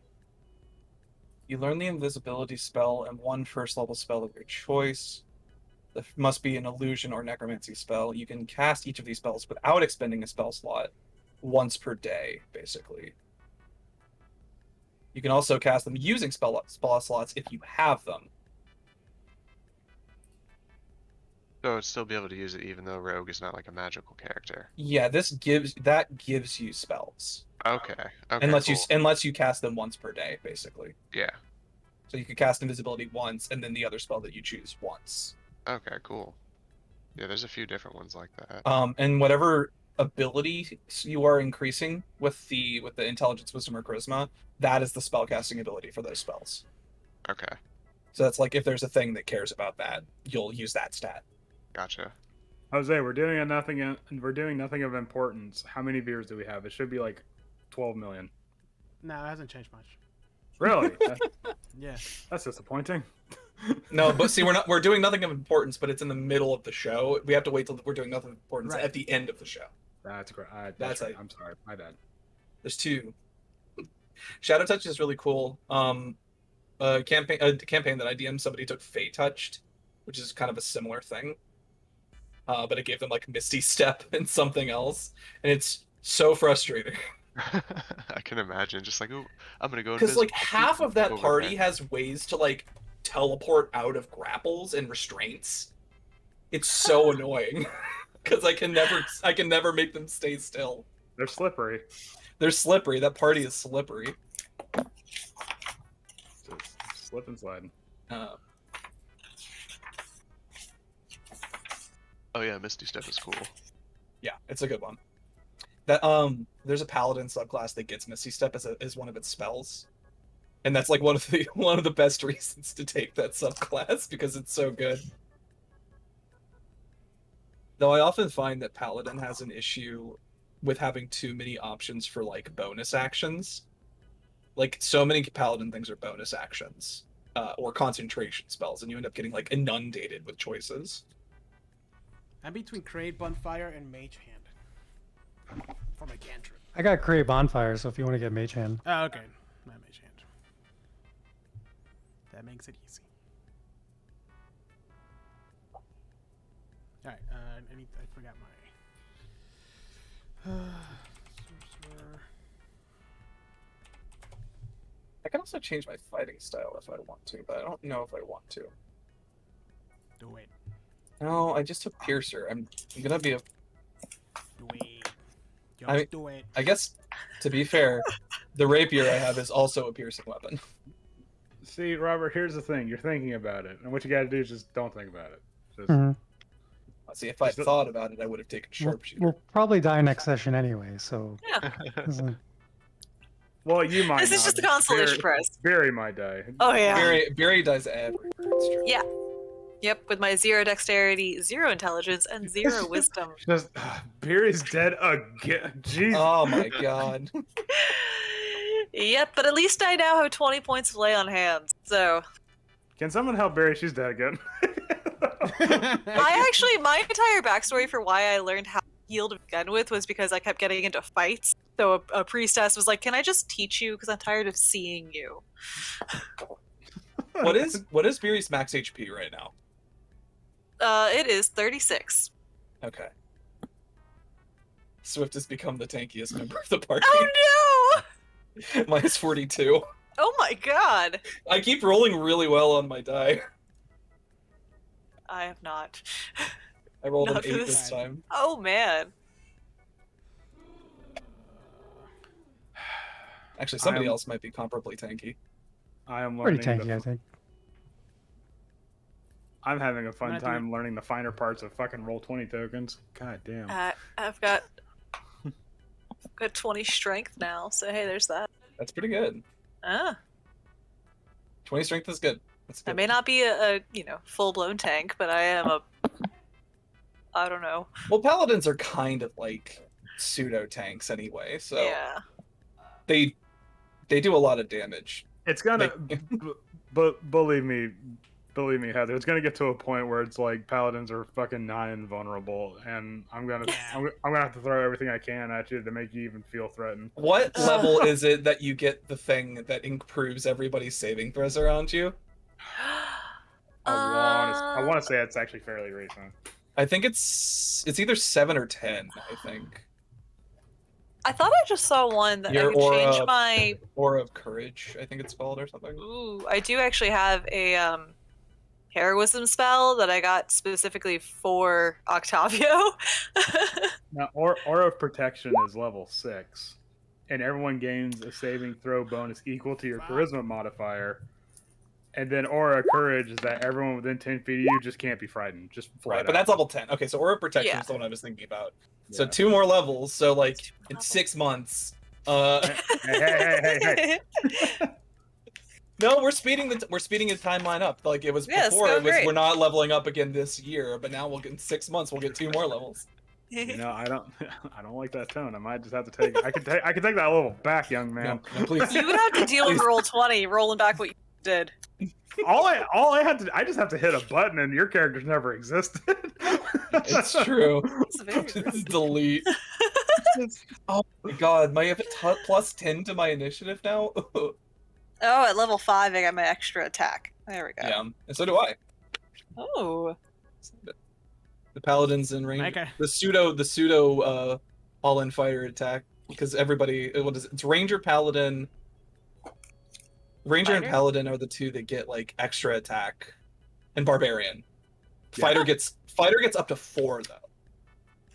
You learn the invisibility spell and one first level spell of your choice. That must be an illusion or necromancy spell. You can cast each of these spells without expending a spell slot once per day, basically. You can also cast them using spell slots if you have them.
So I'd still be able to use it even though rogue is not like a magical character.
Yeah, this gives you spells.
Okay. Okay.
Unless you cast them once per day, basically.
Yeah.
So you could cast invisibility once, and then the other spell that you choose once.
Okay. Cool. Yeah, there's a few different ones like that.
And whatever ability you are increasing with the intelligence, wisdom, or charisma, that is the spellcasting ability for those spells.
Okay.
So that's like if there's a thing that cares about that, you'll use that stat.
Gotcha.
Jose, we're doing nothing of importance. How many beers do we have? It should be like 12 million.
No, it hasn't changed much.
Really?
Yeah.
That's disappointing.
No, but see, we're doing nothing of importance, but it's in the middle of the show. We have to wait till we're doing nothing of importance
Right.
at the end of the show.
That's great.
That's
right.
it.
I'm sorry. My bad.
There's two. Shadow Touch is really cool. A campaign that I DM'd, somebody took Fey Touched, which is kind of a similar thing. But it gave them like Misty Step and something else, and it's so frustrating.
I can imagine. Just like, ooh, I'm gonna go.
Because like
invisible.
half of that
Over
party
there.
has ways to like teleport out of grapples and restraints. It's so annoying because I can never make them stay still.
They're slippery.
They're slippery. That party is slippery.
Just slip and slide.
Oh yeah, Misty Step is cool.
Yeah, it's a good one. That there's a paladin subclass that gets Misty Step as one of its spells, and that's like one of the best reasons to take that subclass because it's so good. Though I often find that paladin has an issue with having too many options for like bonus actions. Like so many paladin things are bonus actions or concentration spells, and you end up getting like inundated with choices.
I'm between Create Bonfire and Mage Hand for my cantrip.
I got Create Bonfire, so if you want to get Mage Hand.
Oh, okay. My Mage Hand. That makes it easy. Alright, I forgot my... Sorcerer.
I can also change my fighting style if I want to, but I don't know if I want to.
Do it.
No, I just took Piercer. I'm gonna be a.
Do it. Just
I mean-
do it.
I guess, to be fair, the rapier I have is also a piercing weapon.
See, Robert, here's the thing. You're thinking about it. And what you got to do is just don't think about it. Just,
Mhm.
See, if I
Just-
thought about it, I would have taken
We'll,
sharpshooter.
we'll probably die next session anyway, so.
Yeah.
Well, you might
This is
not.
just a consolation prize.
Barry might die.
Oh yeah.
Barry does everywhere. It's true.
Yeah. Yep, with my 0 dexterity, 0 intelligence, and 0 wisdom.
Just Barry's dead again. Jeez.
Oh my god.
Yep, but at least I now have 20 points of lay on hands. So
Can someone help Barry? She's dead again.
I actually, my entire backstory for why I learned how to heal to begin with was because I kept getting into fights. So a priestess was like, "Can I just teach you? Because I'm tired of seeing you."
What is Barry's max HP right now?
It is 36.
Okay. Swift has become the tankiest member of the party.
Oh no!
Minus 42.
Oh my god!
I keep rolling really well on my die.
I have not.
I rolled an
Not for
8
this
this time.
Oh man.
Actually, somebody
I'm-
else might be comparably tanky.
I am
Pretty
learning.
tanky, I think.
I'm having a fun
gonna do
time learning the finer parts of fucking roll20 tokens. God damn.
I've got 20 strength now, so hey, there's that.
That's pretty good.
Ah,
20 strength is good. That's
I
good.
may not be a full blown tank, but I am I don't know.
Well, paladins are kind of like pseudo tanks anyway, so
Yeah.
they do a lot of damage.
It's gonna, but believe me, Heather, it's gonna get to a point where it's like paladins are fucking non-invulnerable, and I'm gonna have to throw everything I can at you to make you even feel threatened.
What level is it that you get the thing that improves everybody's saving throws around you?
I want to say it's actually fairly recent.
I think it's either 7 or 10, I think.
I thought I just saw one that
Your
I could change
aura-
my.
Aura of Courage, I think it's called, or something.
Ooh, I do actually have a heroism spell that I got specifically for Octavio.
Now, Aura of Protection is level 6, and everyone gains a saving throw bonus equal to your charisma modifier. And then Aura of Courage is that everyone within 10 feet of you just can't be frightened. Just flat
Right, but
out.
that's level 10. Okay, so Aura of Protection
Yeah.
is the one I was thinking about. So
Yeah.
2 more levels, so like
Two more
in
levels.
6 months.
Hey.
No, we're speeding the timeline up. Like it was
Yeah, it's
before.
going
It was
great.
we're not leveling up again this year, but now we'll get in 6 months. We'll get 2 more levels.
You know, I don't like that tone. I might just have to take. I can take that level back, young man.
No, please.
You would have to deal with
Please.
roll20, rolling back what you did.
all I had to. I just have to hit a button, and your characters never existed.
It's true.
It's very
Just delete. Oh my god, I have a plus 10 to my initiative now.
Oh, at level 5, I got my extra attack. There we go.
Yeah, and so do I.
Oh.
The paladins in range.
Micah.
The pseudo all-in fire attack, because everybody, what is it? It's ranger paladin. Ranger and
Fighter?
paladin are the two that get like extra attack, and barbarian.
Yeah.
Fighter gets up to 4 though.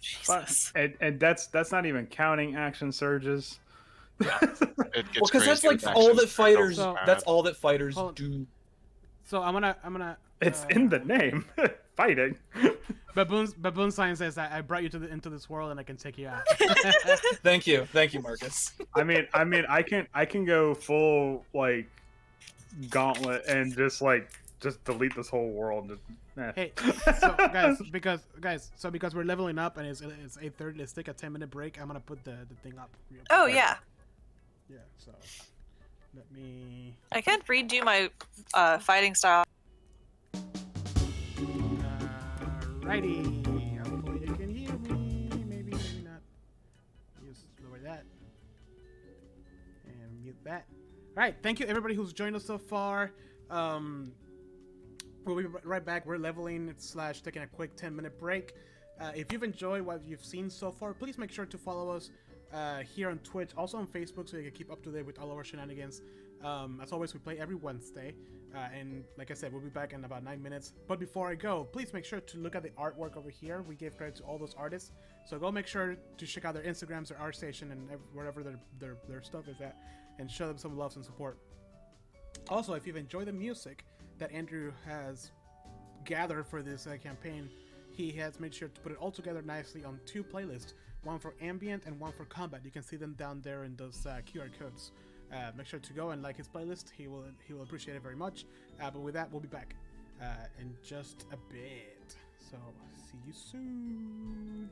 Jesus.
and that's not even counting action surges.
It gets
Well, because that's
crazy
like
with
all
actions.
that fighters.
So-
That's all that fighters
Hold on.
do.
So I'm gonna.
It's in the name, fighting.
Baboon Science says I brought you into this world and I can take you out.
Thank you, Marcus.
I mean, I can go full like gauntlet and just delete this whole world. And just,
Hey, so because we're leveling up and it's 8:30. Let's take a 10-minute break. I'm gonna put the thing up. real
Oh,
quick.
yeah.
Yeah. So let me.
I can't redo my fighting style.
Righty. Hopefully you can hear me. Maybe not. Just lower that. And mute that. Alright, thank you everybody who's joined us so far. We'll be right back. We're leveling / taking a quick 10-minute break. If you've enjoyed what you've seen so far, please make sure to follow us here on Twitch, also on Facebook, so you can keep up to date with all of our shenanigans. As always, we play every Wednesday, and like I said, we'll be back in about 9 minutes. But before I go, please make sure to look at the artwork over here. We gave credit to all those artists, so go make sure to check out their Instagrams, their art station, and wherever their stuff is at, and show them some love and support. Also, if you've enjoyed the music that Andrew has gathered for this campaign, he has made sure to put it all together nicely on 2 playlists, one for ambient and one for combat. You can see them down there in those QR codes. Make sure to go and like his playlist. He will appreciate it very much. But with that, we'll be back in just a bit. So see you soon.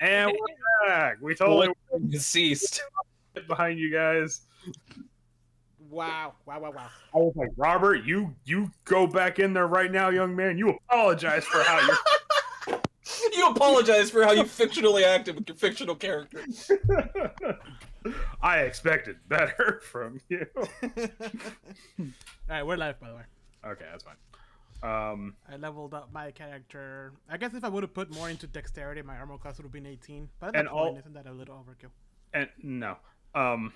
And we're back. We totally
Deceased.
went behind you guys.
Wow.
I was like, Robert, you go back in there right now, young man. You apologize for how you.
You apologize for how you fictionally acted with your fictional character.
I expected better from you.
Alright, we're live, by the way.
Okay, that's fine.
I leveled up my character. I guess if I would have put more into dexterity, my armor class would have been 18. But at that point, isn't that a little overkill?
And no. No.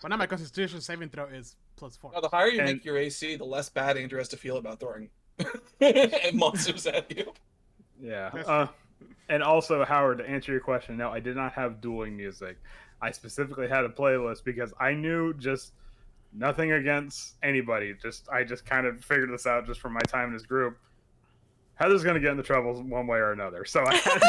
But now my constitution saving throw is +4.
Now, the higher you make your AC, the less bad Andrew has to feel about throwing monsters at you.
Yeah. And also, Howard, to answer your question, no, I did not have dueling music. I specifically had a playlist because I knew just nothing against anybody. I just kind of figured this out just from my time in this group. Heather's going to get into trouble one way or another. So I had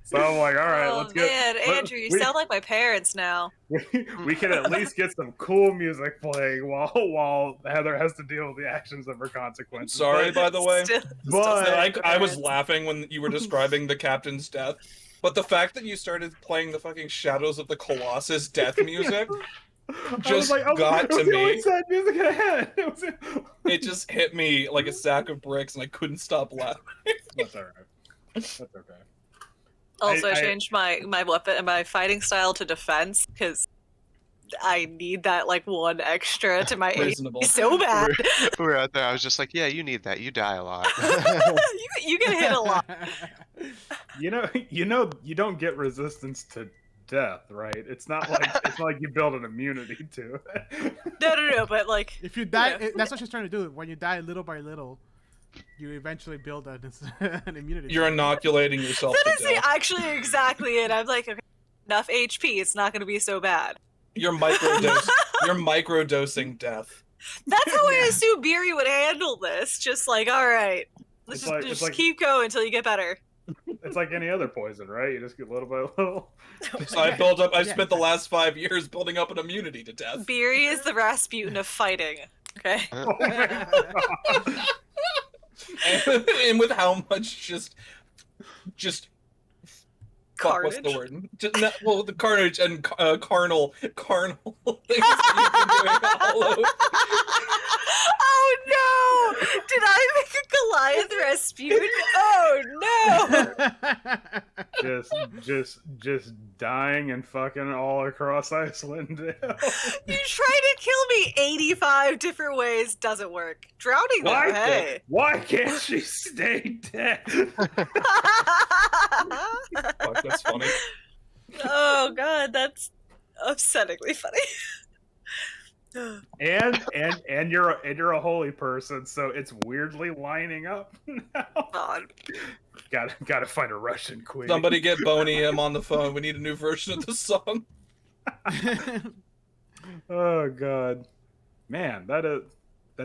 So I'm like, all right, let's get...
Man, Andrew, you sound like my parents now.
We can at least get some cool music playing while Heather has to deal with the actions of her consequences.
Sorry, by the way. I was
parents.
laughing when you were describing the captain's death. But the fact that you started playing the fucking Shadows of the Colossus death music just got to me.
Sad music I had.
It just hit me like a sack of bricks, and I couldn't stop laughing.
That's all right. That's okay.
Also, I changed my weapon and my fighting style to defense because I need that like one extra to my
Reasonable.
AC so bad.
We were out there. I was just like, yeah, you need that. You die a lot.
you get hit a lot.
You don't get resistance to death, right? It's not like you build an immunity to it.
No, but like
If you die, that's what she's trying to do. When you die little by little, you eventually build an immunity.
You're inoculating yourself
that
to
is
death.
actually exactly it. I'm like, okay, enough HP. It's not going to be so bad.
You're microdosing death.
That's how I assume Beery would handle this. Just like, all right, let's just keep going until you get better.
It's like any other poison, right? You just get little by little.
So I spent the last 5 years building up an immunity to death.
Beery is the Rasputin of fighting. Okay.
Oh my God.
and with how much just fuck, what's the
Carnage?
word? The carnage and carnal things that you've been doing all over.
Oh no! Did I make a Goliath Rasputin? Oh no!
just dying and fucking all across Iceland.
You try to kill me 85 different ways, doesn't work. Drowning though, hey.
Why can't she stay dead?
Fuck, that's funny.
Oh god, that's upsettingly funny.
and you're a holy person, so it's weirdly lining up now.
God.
Gotta find a Russian queen.
Somebody get Boney M on the phone. We need a new version of the song.
Oh god, man, that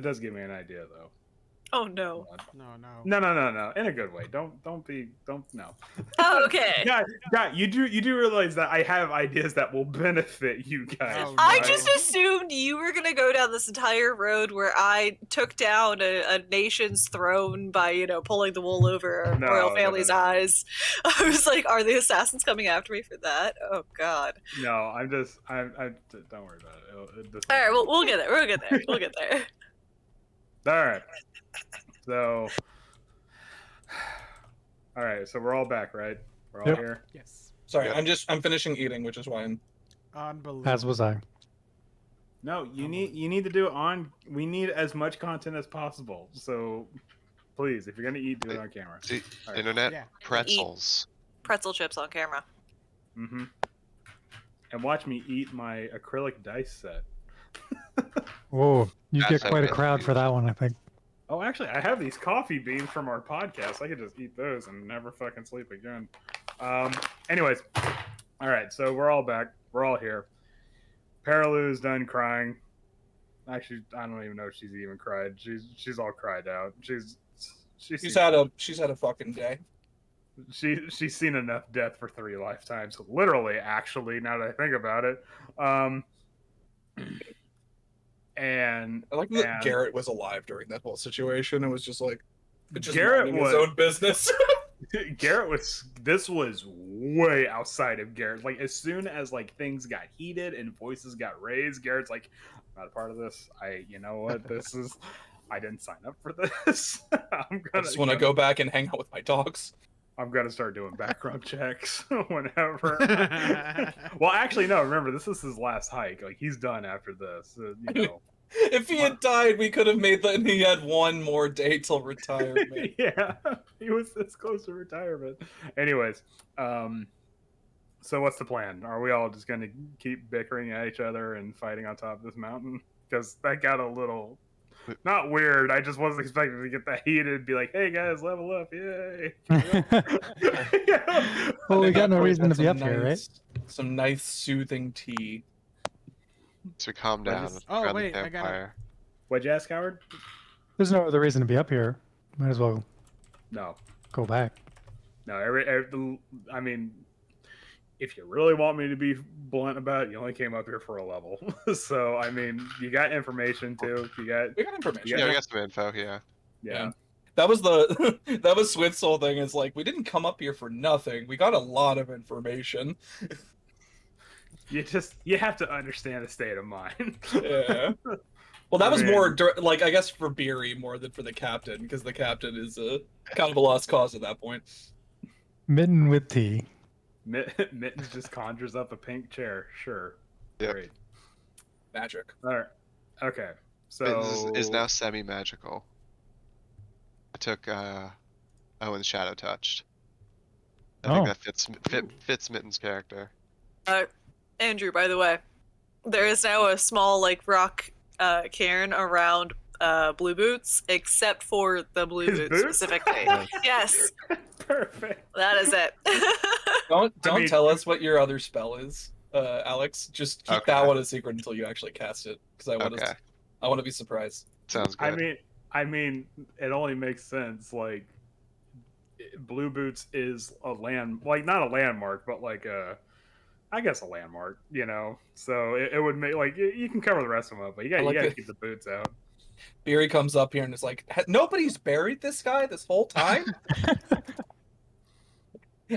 does give me an idea though.
Oh no.
No.
In a good way. Don't no.
Oh, okay.
God, you do realize that I have ideas that will benefit you guys.
Oh,
I
no.
just assumed you were gonna go down this entire road where I took down a nation's throne by, pulling the wool over a royal family's eyes. I was like, are the assassins coming after me for that? Oh god.
No, I don't worry about it.
All right, we'll get there. We'll get there.
All right. So, all right. So we're all back, right? We're all
Yep.
here.
Yes.
Sorry,
Yeah.
I'm finishing eating, which is why I'm.
Unbelievable.
As was I.
No, you need to do it on. We need as much content as possible. So, please, if you're gonna eat, do it on camera.
See,
All right.
internet
Yeah.
pretzels.
Pretzel chips on camera.
Mm-hmm. And watch me eat my acrylic dice set.
Whoa, you
That's
get quite a
okay.
crowd for that one, I think.
Oh, actually, I have these coffee beans from our podcast. I could just eat those and never fucking sleep again. Anyways, all right. So we're all back. We're all here. Paralou's done crying. Actually, I don't even know if she's even cried. She's all cried out. She's
had a fucking day.
she's seen enough death for 3 lifetimes. Literally, actually, now that I think about it. And
I like that Garrett was alive during that whole situation. It was just like, Just
Garrett
minding his
was-
own business.
This was way outside of Garrett. Like as soon as like things got heated and voices got raised, Garrett's like, I'm not a part of this. You know what? I didn't sign up for this.
I just want to go back and hang out with my dogs.
I'm gonna start doing background checks whenever. Well, actually, no. Remember, this is his last hike. Like he's done after this. You know.
If he had died, we could have made that. He had one more day till retirement.
Yeah, he was this close to retirement. Anyways, so what's the plan? Are we all just gonna keep bickering at each other and fighting on top of this mountain? Because that got a little not weird. I just wasn't expecting to get that heated and be like, "Hey guys, level up, yay!"
Well, we got no
Always
reason
had
to be up
some
here, right?
nice- Some nice soothing tea.
So calm down.
Oh,
around
wait,
the
I gotta-
campfire.
What'd you ask, Howard?
There's no other reason to be up here. Might as well
No,
go back.
no. I mean, if you really want me to be blunt about it, you only came up here for a level. So I mean, you got information too. You got
We got information.
Yeah, we got some info. Yeah.
yeah.
That was Swift's whole thing. It's like we didn't come up here for nothing. We got a lot of information.
You have to understand the state of mind.
Yeah. Well, that was
Man.
more like I guess for Beery more than for the captain, because the captain is a kind of a lost cause at that point.
Mitten with tea.
Mittens just conjures up a pink chair. Sure.
Yep.
Great.
Magic.
All right. Okay. So
Mittens is now semi-magical. I took Owen's Shadow Touched. I think
Oh.
that fits Mitten's character.
Andrew, by the way, there is now a small like rock cairn around Blue Boots, except for the Blue
His
Boots
boots?
specifically. Yes,
perfect.
that is it.
Don't
mean-
tell us what your other spell is, Alex. Just keep
Okay.
that one a secret until you actually cast it, because
Okay.
I want to be surprised.
Sounds good.
I mean, it only makes sense. Like, Blue Boots is a not a landmark, but like I guess a landmark. You know, so it would make like you can cover the rest of them up, but you
I like
got to
it.
keep the boots out.
Beery comes up here and is like, "Nobody's buried this guy this whole time."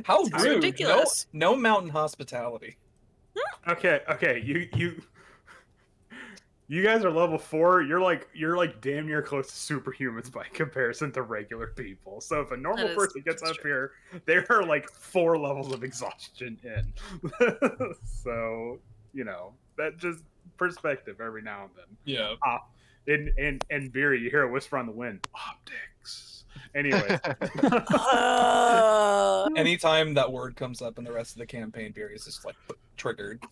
How
It's
rude!
ridiculous.
No mountain hospitality.
Okay, you guys are level 4. You're like damn near close to superhumans by comparison to regular people. So if a normal
That is-
person gets
that's
up
true.
here, they are like 4 levels of exhaustion in. So you know that just perspective every now and then.
Yeah.
And Beery, you hear a whisper on the wind. Optics. Anyway,
Anytime that word comes up in the rest of the campaign, Beery is just like triggered.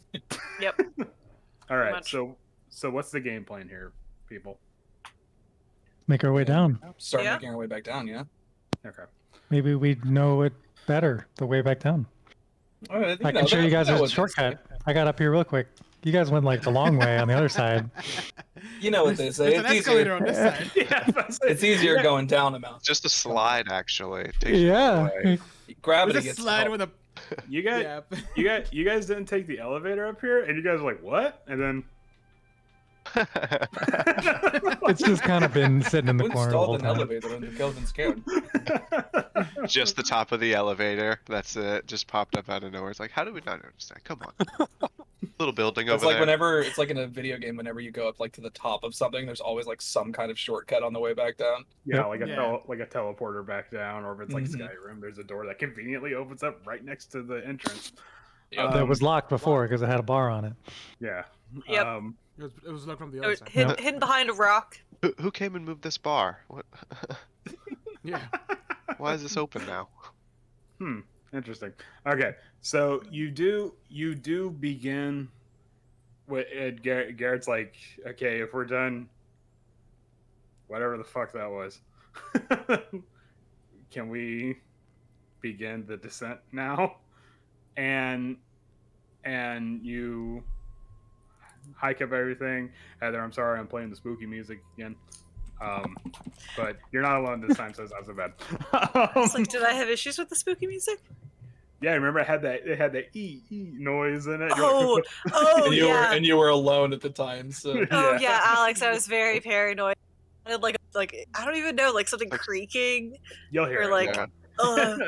Yep.
all right.
much.
So what's the game plan here, people?
Make our way down.
Start
Yeah.
making our way back down. Yeah.
Okay.
Maybe we'd know it better the way back down.
I
I can show you guys a shortcut. I got up here real quick. You guys went like the long way on the other side.
You know what they say.
There's an
It's
escalator
easier.
on this side.
Yeah,
It's easier going down a mountain.
Just a slide, actually. It takes you
Yeah.
away.
Gravity
There's a
gets
slide
help.
with a
You guys,
yeah.
you guys didn't take the elevator up here, and you guys were like, "What?" And then
It's just kind of been sitting in the
Who
corner the whole
installed an
time.
elevator into Kelvin's cairn?
Just the top of the elevator. That's it. Just popped up out of nowhere. It's like, how did we not notice that? Come on. Little building
It's
over
like
there.
whenever it's like in a video game, whenever you go up like to the top of something, there's always like some kind of shortcut on the way back down.
yeah,
Yep.
like a teleporter back down, or if it's like
Mhm.
Skyrim, there's a door that conveniently opens up right next to the entrance.
Yeah.
That was locked before because it had a bar on it.
Yeah.
Yep.
It was looked from the
It
other
was
side.
hidden behind a rock.
Who came and moved this bar? What?
Yeah.
Why is this open now?
Interesting. Okay, so you do begin with Garrett's like, okay, if we're done, whatever the fuck that was, can we begin the descent now? And you hike up everything. Heather, I'm sorry, I'm playing the spooky music again. But you're not alone this time, so it's not so bad.
It's like, did I have issues with the spooky music?
Yeah, remember it had that e noise in it.
Oh, oh
and you
yeah.
were alone at the time, so
Oh
Yeah.
yeah, Alex, I was very paranoid. And like I don't even know, like something
Like-
creaking
You'll hear
or
it.
like
Yeah.
ugh.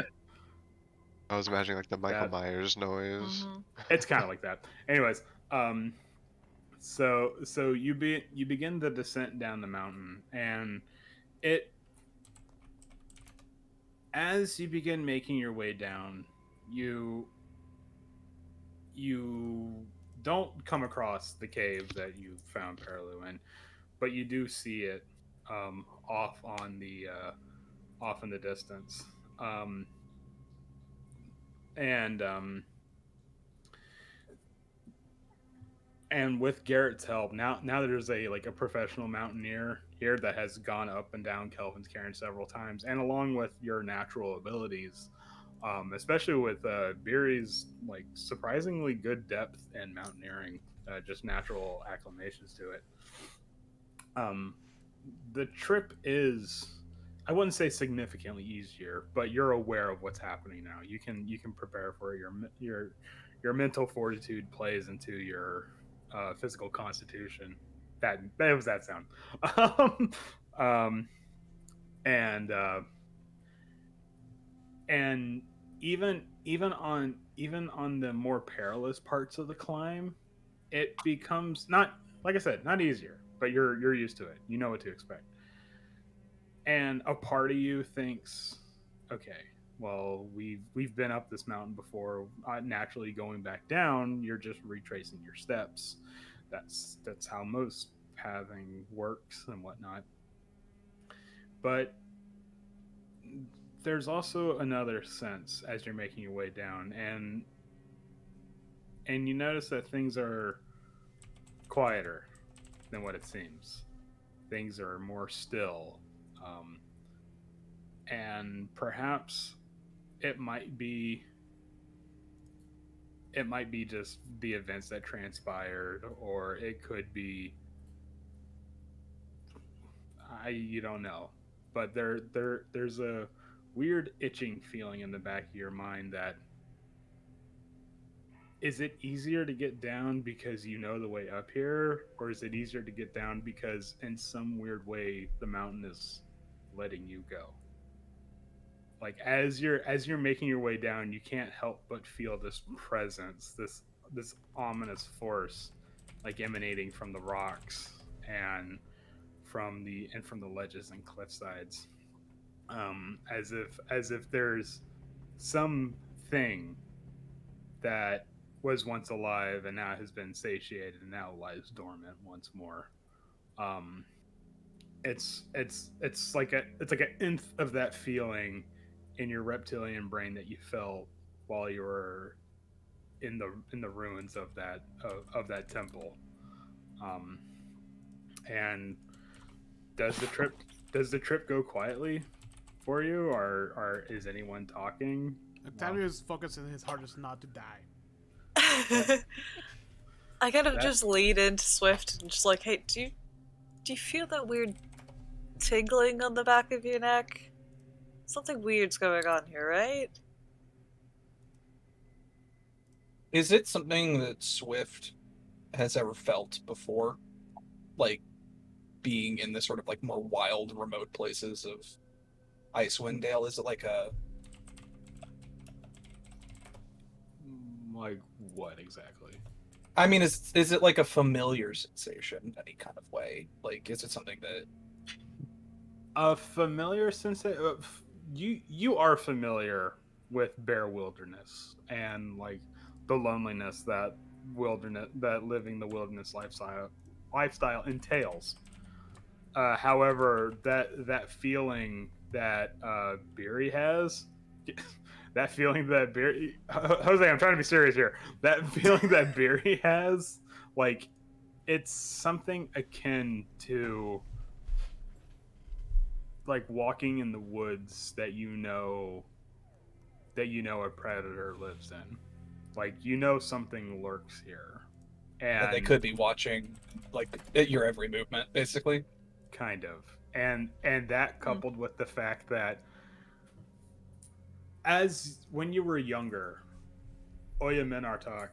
I was imagining like the Michael
That-
Myers noise.
Mhm.
It's kind of like that. Anyways, so you begin the descent down the mountain, and as you begin making your way down, you don't come across the cave that you found Perlu in, but you do see it off in the distance, and with Garrett's help, now that there's a professional mountaineer here that has gone up and down Kelvin's Cairn several times, and along with your natural abilities, especially with Beery's like surprisingly good depth in mountaineering, just natural acclimations to it. The trip is, I wouldn't say significantly easier, but you're aware of what's happening now. You can prepare for it. Your mental fortitude plays into your physical constitution. That was that sound. um, and and even on the more perilous parts of the climb, it becomes not, like I said, not easier, but you're used to it. You know what to expect. And a part of you thinks, okay, well, we've been up this mountain before. Naturally, going back down, you're just retracing your steps. That's how most pathing works and whatnot. But there's also another sense as you're making your way down, and you notice that things are quieter than what it seems. Things are more still, and perhaps it might be just the events that transpired, or it could be you don't know, but there's a weird itching feeling in the back of your mind that, is it easier to get down because you know the way up here, or is it easier to get down because in some weird way the mountain is letting you go? Like as you're making your way down, you can't help but feel this presence, this ominous force, like emanating from the rocks and from the ledges and cliff sides, as if there's some thing that was once alive and now has been satiated and now lies dormant once more. It's like an nth of that feeling in your reptilian brain that you felt while you were in the ruins of that temple. And does the trip go quietly for you, or is anyone talking?
Octavius focusing his hardest not to die.
I kind of just lean into Swift and just like, hey, do you feel that weird tingling on the back of your neck? Something weird's going on here, right?
Is it something that Swift has ever felt before? Like being in the sort of like more wild, remote places of Icewind Dale? Is it like a
Like what exactly?
I mean, is it like a familiar sensation in any kind of way? Like, is it something that
A familiar sensation? You are familiar with bare wilderness and like the loneliness that living the wilderness lifestyle entails. However, that feeling that Beery has, that feeling that Beery, Jose, I'm trying to be serious here. That feeling that Beery has, like, it's something akin to like walking in the woods that you know a predator lives in. Like, you know something lurks here, and
they could be watching, like, at your every movement, basically?
kind of, and that coupled with the fact that as when you were younger, Oya Minartok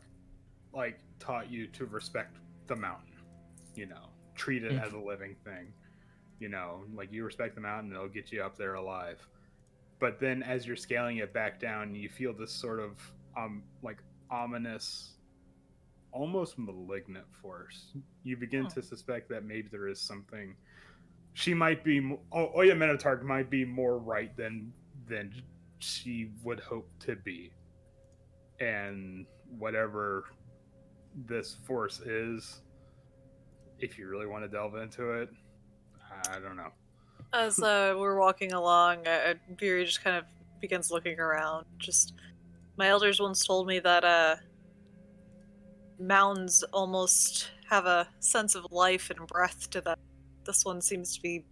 like taught you to respect the mountain, treat it as a living thing. like you respect the mountain, it'll get you up there alive. But then as you're scaling it back down, you feel this sort of like ominous, almost malignant force. You begin to suspect that maybe there is something. She might be Oya Minotaur might be more right than she would hope to be. And whatever this force is, if you really want to delve into it, I don't know.
As we're walking along, Beery just kind of begins looking around. Just, my elders once told me that mountains almost have a sense of life and breath to them. This one seems to be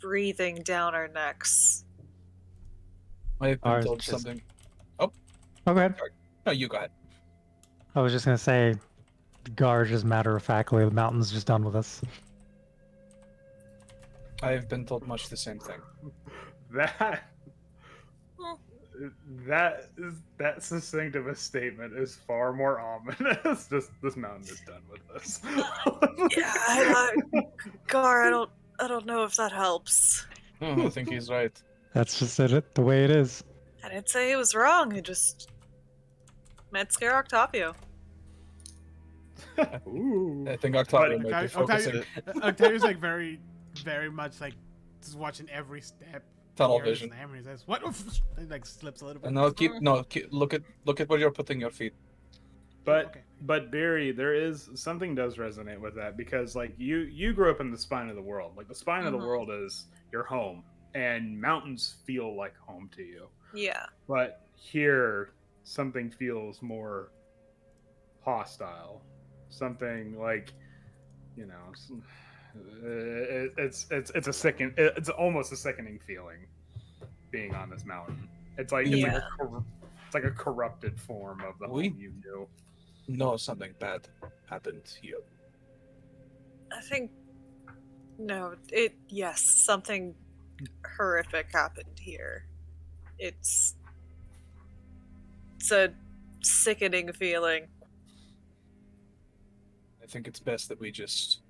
breathing down our necks.
I've been
Ours
told
just-
something.
Oh, go ahead.
No, you go ahead.
I was just gonna say, Gar just matter-of-factly, the mountain's just done with us.
I've been told much the same thing.
That
Hmm.
that succinct of a statement is far more ominous. Just this mountain is done with us.
Yeah, Gar, I don't know if that helps.
I think he's right.
That's just it, the way it is.
I didn't say he was wrong. I just meant scare Octavio.
Ooh.
I think Octavio
But-
might be focusing.
Octavio's like very, very much like just watching every step.
Tunnel
Hears
vision.
his name and he says, "What?" He like slips a little bit.
And look at where you're putting your feet.
But
Okay.
but Barry, there is something does resonate with that, because like you grew up in the spine of the world. Like the spine of the
Mhm.
world is your home, and mountains feel like home to you.
Yeah.
But here, something feels more hostile. Something like, it's a second. It's almost a sickening feeling being on this mountain. It's like
Yeah.
it's like a corrupted form of the
We-
home you knew.
No, something bad happened here.
I think yes, something horrific happened here. It's a sickening feeling.
I think it's best that we just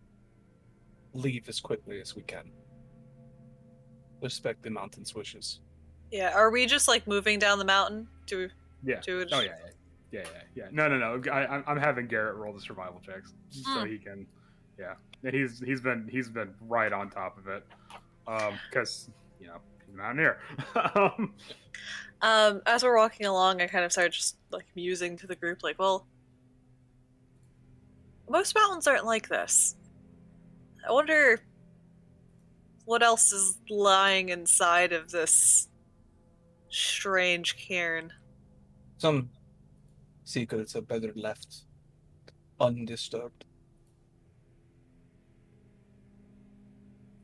leave as quickly as we can. Respect the mountain's wishes.
Yeah, are we just like moving down the mountain?
Yeah.
Do
Oh yeah. No. I'm having Garrett roll the survival checks so he can. Yeah. He's been right on top of it, because he's a mountaineer.
As we're walking along, I kind of started just like musing to the group, like, well, most mountains aren't like this. I wonder what else is lying inside of this strange cairn.
Some secrets are better left undisturbed.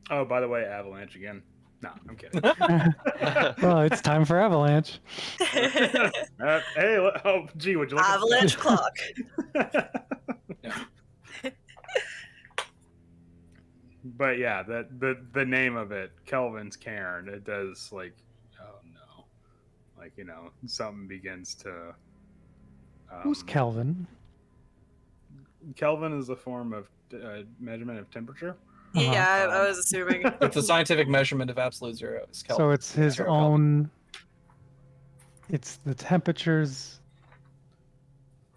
Oh, by the way, Avalanche again. No, I'm kidding.
Well, it's time for Avalanche.
Hey, gee, would you like
Avalanche clock.
But yeah, the name of it, Kelvin's Cairn, it does like, oh no, like something begins to.
Who's Kelvin?
Kelvin is a form of measurement of temperature.
Yeah, I was assuming.
It's a scientific measurement of absolute zero. It's
So it's his
Zero Kelvin.
own. It's the temperatures.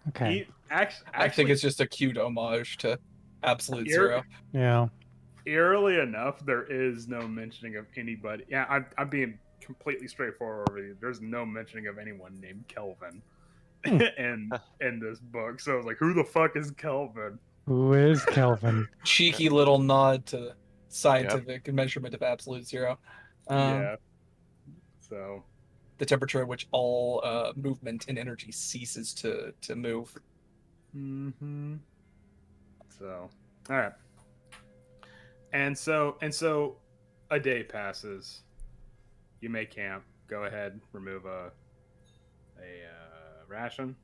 Okay.
Actually,
I think it's just a cute homage to absolute zero.
Yeah.
Eerily enough, there is no mentioning of anybody. Yeah, I'm being completely straightforward with you. There's no mentioning of anyone named Kelvin in this book. So I was like, who the fuck is Kelvin?
Who is Kelvin?
Cheeky little nod to scientific measurement of absolute zero.
Yeah. So
The temperature at which all movement and energy ceases to move.
Mm-hmm. So, all right. And so, a day passes. You may camp. Go ahead, remove a ration.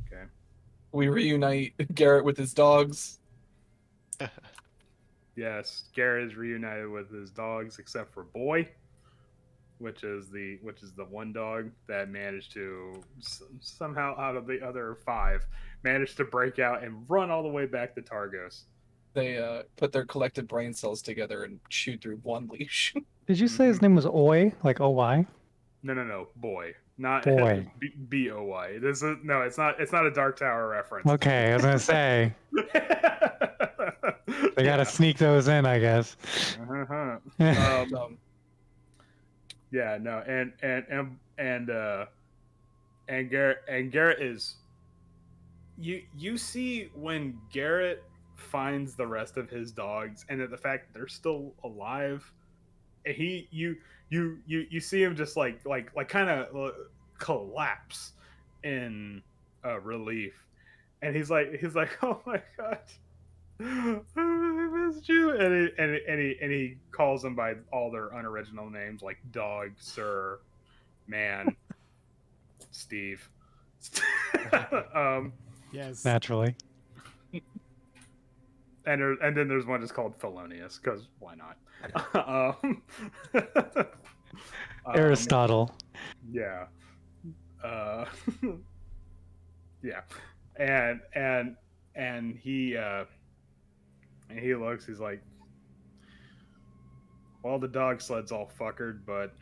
Okay.
We reunite Garrett with his dogs.
Yes, Garrett is reunited with his dogs, except for Boy, which is the one dog that managed to somehow, out of the other 5, managed to break out and run all the way back to Targos.
They put their collected brain cells together and chew through one leash.
Did you say his name was Oi? Like O-Y?
No, boy, not
Boy.
B-O-Y. This is no, it's not. It's not a Dark Tower reference.
Okay, I was gonna say they gotta sneak those in, I guess.
Uh-huh. Yeah, no, and Garrett is. You see when Garrett finds the rest of his dogs, and the fact that they're still alive, and you see him just like kind of collapse in relief, and he's like, oh my god, I missed you, and he calls them by all their unoriginal names like dog, sir, man, Steve.
Yes.
Naturally.
And then there's one just called Felonious, because why not?
Aristotle.
Yeah. Yeah. And he looks, he's like, well, the dog sled's all fuckered, but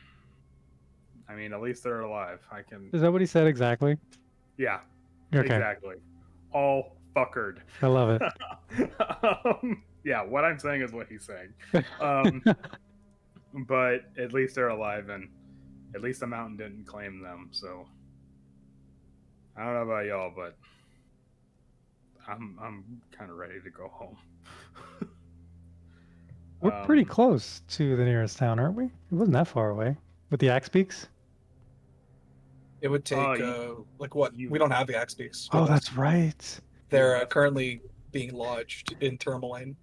I mean, at least they're alive. I can.
Is that what he said exactly?
Yeah.
Okay.
Exactly. All fuckered.
I love it.
Yeah, what I'm saying is what he's saying. But at least they're alive, and at least the mountain didn't claim them. So I don't know about y'all, but I'm kind of ready to go home.
We're pretty close to the nearest town, aren't we? It wasn't that far away. With the axe beaks?
It would take like what? We don't have the axe beaks.
Oh, that's right.
They're currently being lodged in Tourmaline.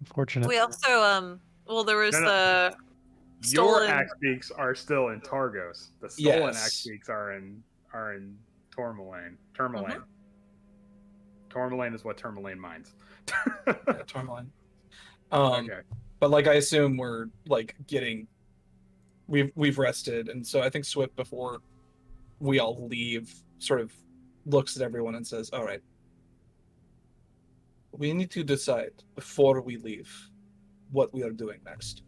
Unfortunate.
We also well, there was
No, no.
the
Your
stolen.
axe beaks are still in Targos. The stolen
Yes.
axe beaks are in Tourmaline. Tourmaline.
Mhm.
Tourmaline is what Tourmaline mines.
Yeah, Tourmaline.
Okay.
But like I assume we're like getting we've rested, and so I think Swift, before we all leave, sort of looks at everyone and says, all right, we need to decide before we leave what we are doing next.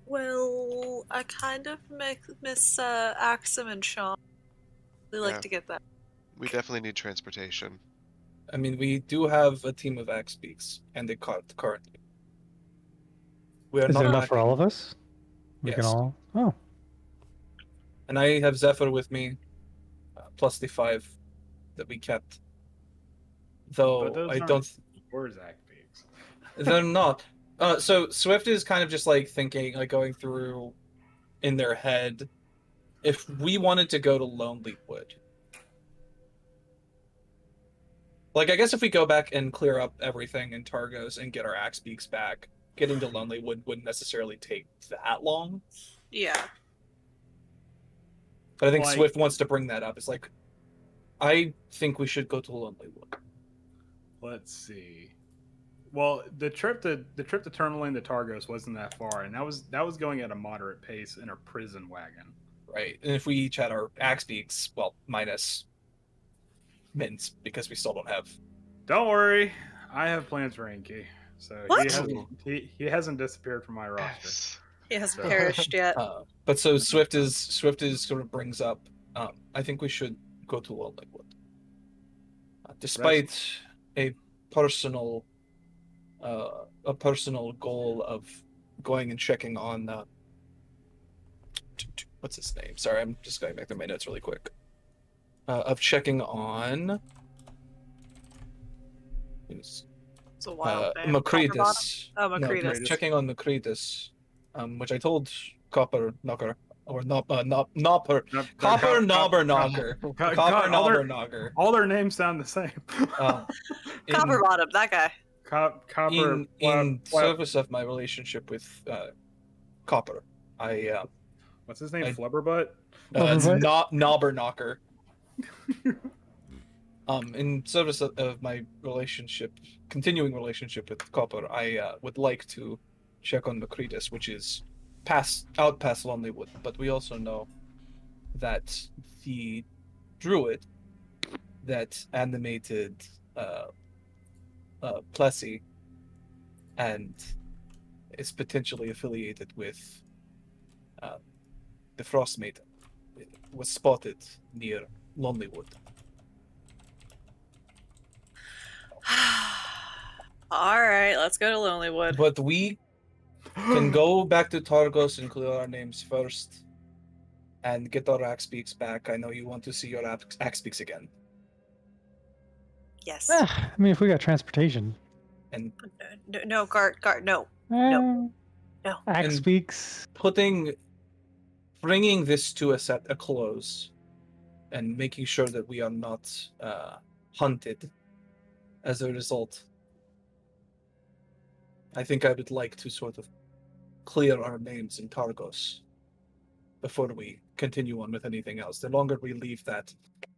Well, I kind of miss Axum and Sean. We like
Yeah.
to get that.
We definitely need transportation.
I mean, we do have a team of axe beaks and a cart currently. We are
Is
not
it enough for
lacking-
all of us? We can
Yes.
all. Oh,
And I have Zephyr with me, plus the 5 that we kept.
But
Though
those
I
aren't
don't.
yours axe beaks.
They're not. So Swift is kind of just like thinking, like going through in their head, if we wanted to go to Lonely Wood. Like, I guess if we go back and clear up everything in Targos and get our axe beaks back, getting to Lonely Wood wouldn't necessarily take that long.
Yeah.
But I think
Like-
Swift wants to bring that up. It's like, I think we should go to Lonely Wood.
Let's see. Well, the trip to Tourmaline to Targos wasn't that far, and that was going at a moderate pace in a prison wagon.
Right. And if we each had our axe beaks, well, minus Mittens, because we still don't have.
Don't worry, I have plans for Inky, so
What?
he hasn't disappeared from my roster.
Yes.
He hasn't
So-
perished yet.
But so Swift is sort of brings up. I think we should go to Lonely Wood, despite a personal goal of going and checking on. What's his name? Sorry, I'm just going back to my notes really quick. Of checking on.
It's a wild name.
Macretus.
Oh,
No,
Macretus.
checking on Macretus, which I told Copper Knocker or Nopper Copper Knobber Knocker. Copper Knobber Knocker.
All their names sound the same.
Copper Bottom, that guy.
Copper.
In service of my relationship with Copper, I
What's his name?
I-
Flubberbutt.
it's
Flubberbutt?
Knobber Knocker. In service of my continuing relationship with Copper, I would like to check on Macretus, which is past Lonely Wood. But we also know that the druid that animated Plessy, and is potentially affiliated with the Frostmaiden. It was spotted near Lonelywood.
All right, let's go to Lonelywood.
But we can go back to Targos and clear our names first and get our axe beaks back. I know you want to see your axe beaks again.
Yes.
I mean, if we got transportation.
And
No, Gart, no.
No. Axe
And-
speaks.
bringing this to a close and making sure that we are not hunted as a result. I think I would like to sort of clear our names in Targos before we continue on with anything else. The longer we leave that,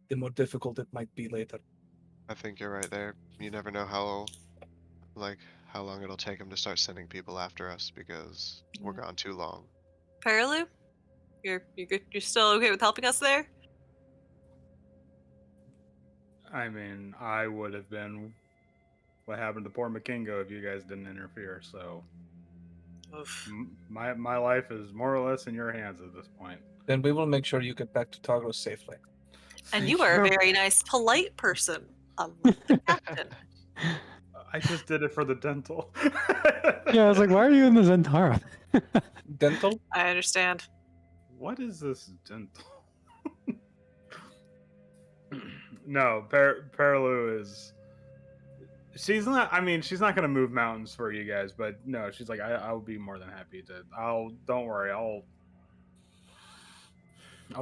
the more difficult it might be later.
I think you're right there. You never know how long it'll take them to start sending people after us because we're gone too long.
Paralu, you're good. You're still okay with helping us there?
I mean, I would have been what happened to poor Makingo if you guys didn't interfere. So
Oof.
my life is more or less in your hands at this point.
Then we will make sure you get back to Targos safely.
And you are a very nice, polite person. Unlike the captain.
I just did it for the dental.
Yeah, I was like, why are you in the Zentara?
Dental?
I understand.
What is this dental? No, Paralu is. She's not. I mean, she's not gonna move mountains for you guys, but no, she's like, I'll be more than happy to. Don't worry. I'll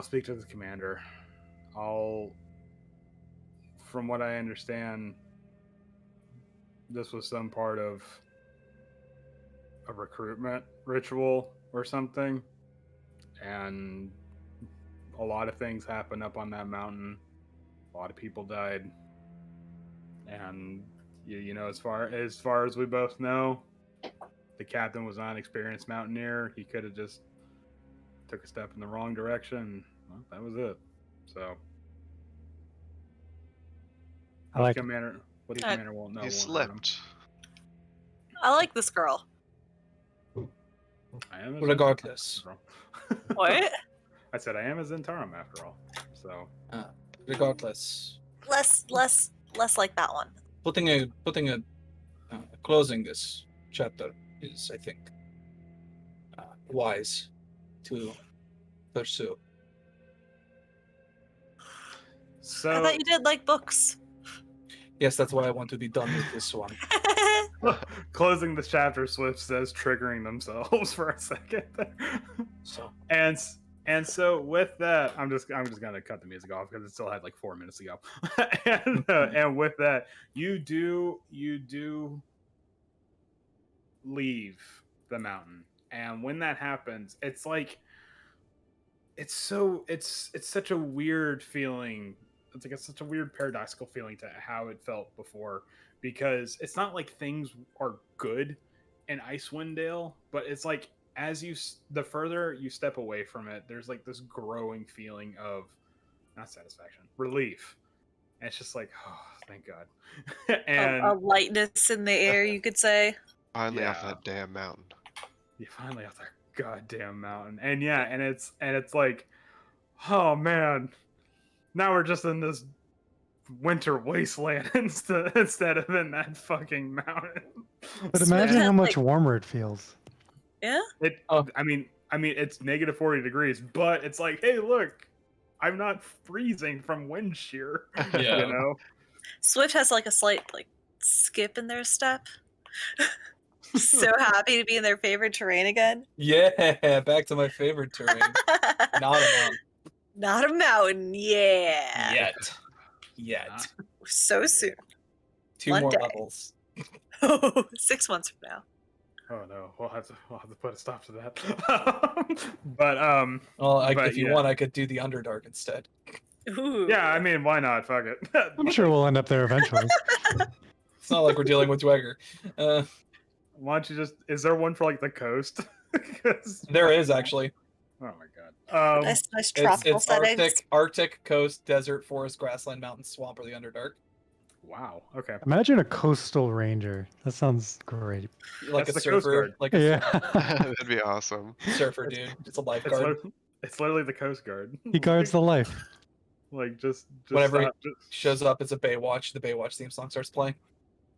speak to the commander. From what I understand, this was some part of a recruitment ritual or something, and a lot of things happened up on that mountain. A lot of people died, and you know, as far as we both know, the captain was not an experienced mountaineer. He could have just took a step in the wrong direction. Well, that was it. So,
I like it.
commander. What do you commander won't know?
He
won't hurt him.
slipped.
I like this girl.
I am a
Regardless.
Zentarum.
What?
I said I am a Zentarum after all. So
Regardless.
Less like that one.
Closing this chapter is, I think, wise to pursue.
so
I thought you did like books.
Yes, that's why I want to be done with this one.
closing the chapter, Swift says, triggering themselves for a second.
So
And so with that, I'm just gonna cut the music off because it still had like 4 minutes to go. And with that, you do leave the mountain, and when that happens, it's like it's such a weird feeling. It's like such a weird paradoxical feeling to how it felt before, because it's not like things are good in Icewind Dale, but it's like the further you step away from it, there's like this growing feeling of not satisfaction, relief. And it's just like, oh, thank God. And
a lightness in the air, you could say.
Finally off
Yeah.
that damn mountain.
you finally off that goddamn mountain. And yeah, and it's like, oh man, now we're just in this winter wasteland instead of in that fucking mountain.
But
So
imagine
that's
how much
like-
warmer it feels.
Yeah?
I mean, it's negative 40 degrees, but it's like, hey, look, I'm not freezing from wind shear.
Yeah.
You know?
Swift has like a slight like skip in their step. So happy to be in their favorite terrain again.
yeah, back to my favorite terrain. Not a mountain.
Not a mountain, yeah.
Yet.
So soon.
2
One
more
day.
levels.
6 months from now.
Oh no, we'll have to put a stop to that. But
Well,
But,
if you
yeah.
want, I could do the Underdark instead.
Ooh.
yeah, I mean, why not? Fuck it.
I'm sure we'll end up there eventually.
It's not like we're dealing with Dweger.
Why don't you just? Is there one for like the coast? 'Cause-
There is actually.
Oh my god.
Nice tropical
It's
settings.
Arctic coast, desert, forest, grassland, mountain, swamp, or the Underdark.
Wow. Okay.
Imagine a coastal ranger. That sounds great.
Like
That's
a
the Coast
surfer,
Guard.
like a
Yeah.
That'd be awesome.
surfer dude. It's a lifeguard.
It's literally the Coast Guard.
He guards the life.
Like just
Whenever he
stop.
shows up, it's a Baywatch. The Baywatch theme song starts playing.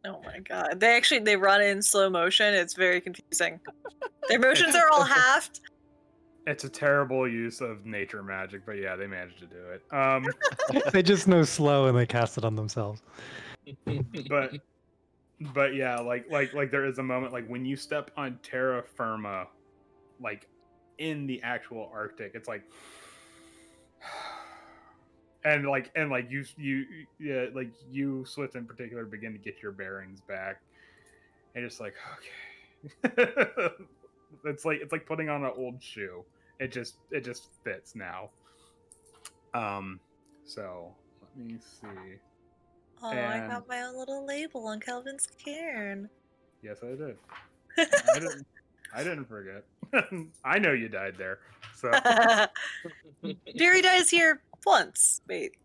Oh my god. They run in slow motion. It's very confusing. Their motions are all halved.
It's a terrible use of nature magic, but yeah, they managed to do it.
They just know slow and they cast it on themselves.
But yeah, like there is a moment like when you step on terra firma, like in the actual Arctic, it's like, and like yeah, like you Swift in particular begin to get your bearings back, and it's like okay, it's like putting on an old shoe. It just fits now. So let me see.
Oh, I got my own little label on Kelvin's cairn.
Yes, I did. I didn't forget. I know you died there. So
Fury dies here once. Wait.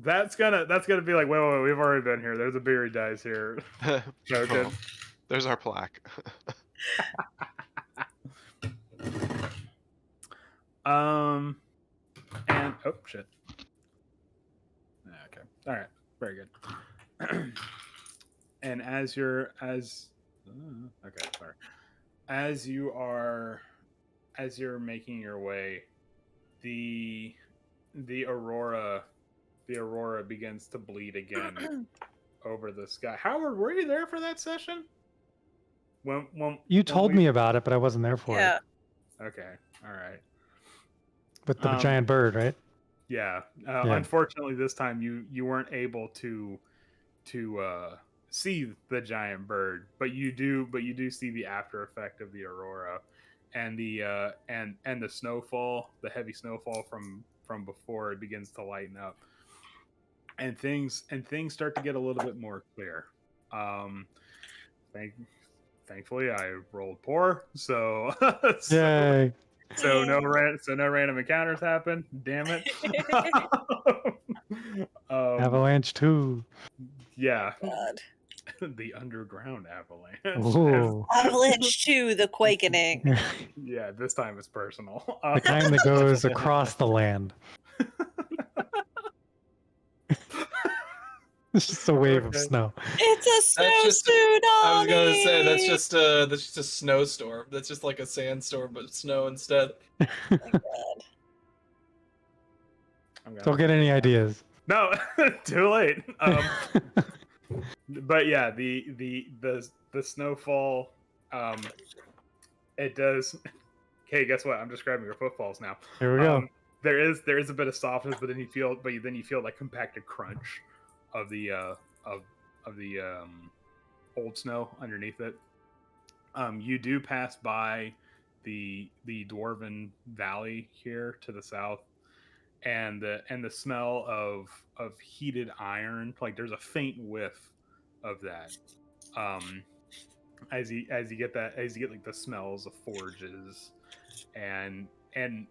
that's gonna be like, wait, we've already been here. There's a Beery dies here. Okay.
Oh, there's our plaque.
And oh shit. Okay. All right. Very good. And okay, sorry. As you're making your way, the aurora begins to bleed again over the sky. Howard, were you there for that session?
You told me about it, but I wasn't there for
Yeah.
it.
Okay. All right.
With the giant bird, right?
Yeah.
Yeah.
Unfortunately, this time you weren't able to see the giant bird, but you do see the after effect of the aurora, and the and the snowfall, the heavy snowfall from before it begins to lighten up, and things start to get a little bit more clear. Thankfully, I rolled poor, so
Yay.
so no random encounters happen. Damn it.
Avalanche 2.
Yeah.
God.
The Underground Avalanche.
Ooh.
Avalanche 2, the Quakening.
Yeah, this time it's personal.
The kind that goes across the land. It's just a wave of
Okay.
snow.
It's a
That's just-
snowsuit
I was gonna say
on
that's just a snowstorm. That's just like a sandstorm, but snow instead.
Oh my God.
Don't get any ideas.
No, too late. But yeah, the snowfall, it does. Okay, guess what? I'm just grabbing your footfalls now.
Here we go.
There is a bit of softness, but then you feel like compacted crunch of the old snow underneath it. You do pass by the dwarven valley here to the south, and the smell of heated iron, like there's a faint whiff of that. As you get like the smells of forges, and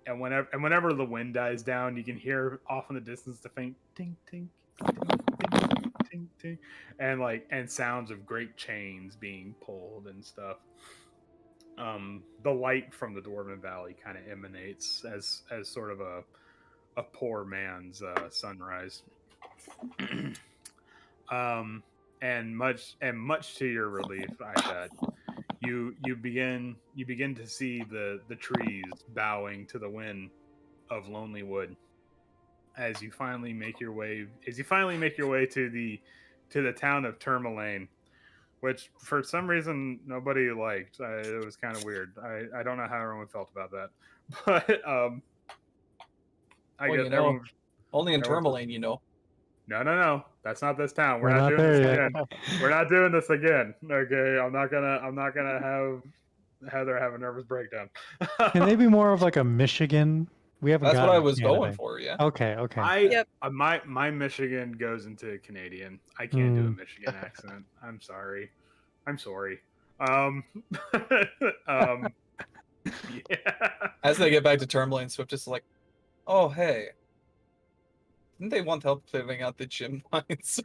whenever the wind dies down, you can hear off in the distance the faint ting ting ting ting ting ting, and sounds of great chains being pulled and stuff. The light from the Dwarven Valley kind of emanates as sort of a poor man's sunrise. And much to your relief, I bet you begin to see the trees bowing to the wind of Lonely Wood as you finally make your way to the town of Tourmaline, which for some reason nobody liked. It was kind of weird. I don't know how everyone felt about that, but I
Well,
guess
you know,
everyone.
only in
everyone-
Tourmaline, you know.
No. That's not this town. We're
We're
not
not
doing this
there
again.
yet.
We're not doing this again. Okay, I'm not gonna have Heather have a nervous breakdown.
Can they be more of like a Michigan? We haven't
That's what
gotten
I was
Canada.
going for, yeah.
Okay.
Yep.
My Michigan goes into Canadian. I can't do a
Hmm.
Michigan accent. I'm sorry. Yeah.
As they get back to Tourmaline, Swift is like, oh, hey. Didn't they want help clearing out the gym mines?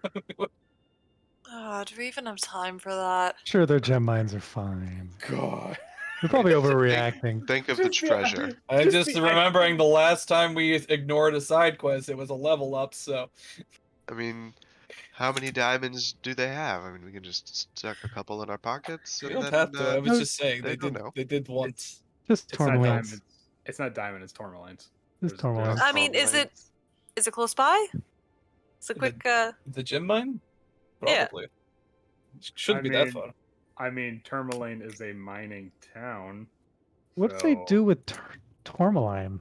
Oh, do we even have time for that?
Sure, their gem mines are fine.
God.
They're probably
Just
overreacting.
Think of the
Just the-
treasure.
I'm
Just
just
the-
remembering the last time we ignored a side quest, it was a level up, so
I mean, how many diamonds do they have? I mean, we can just stuck a couple in our pockets.
we
And
don't
then,
have to. I was
no,
just saying
they don't know.
they did once.
Just
It's not
tourmalines.
diamonds. It's not diamond. It's tourmalines.
Just
There's-
tourmalines.
I mean, is it close by? It's a quick.
The gym mine?
Yeah.
Probably. Shouldn't
I
be that
mean,
far.
I mean, Tourmaline is a mining town.
What do they
so
do with tourmaline?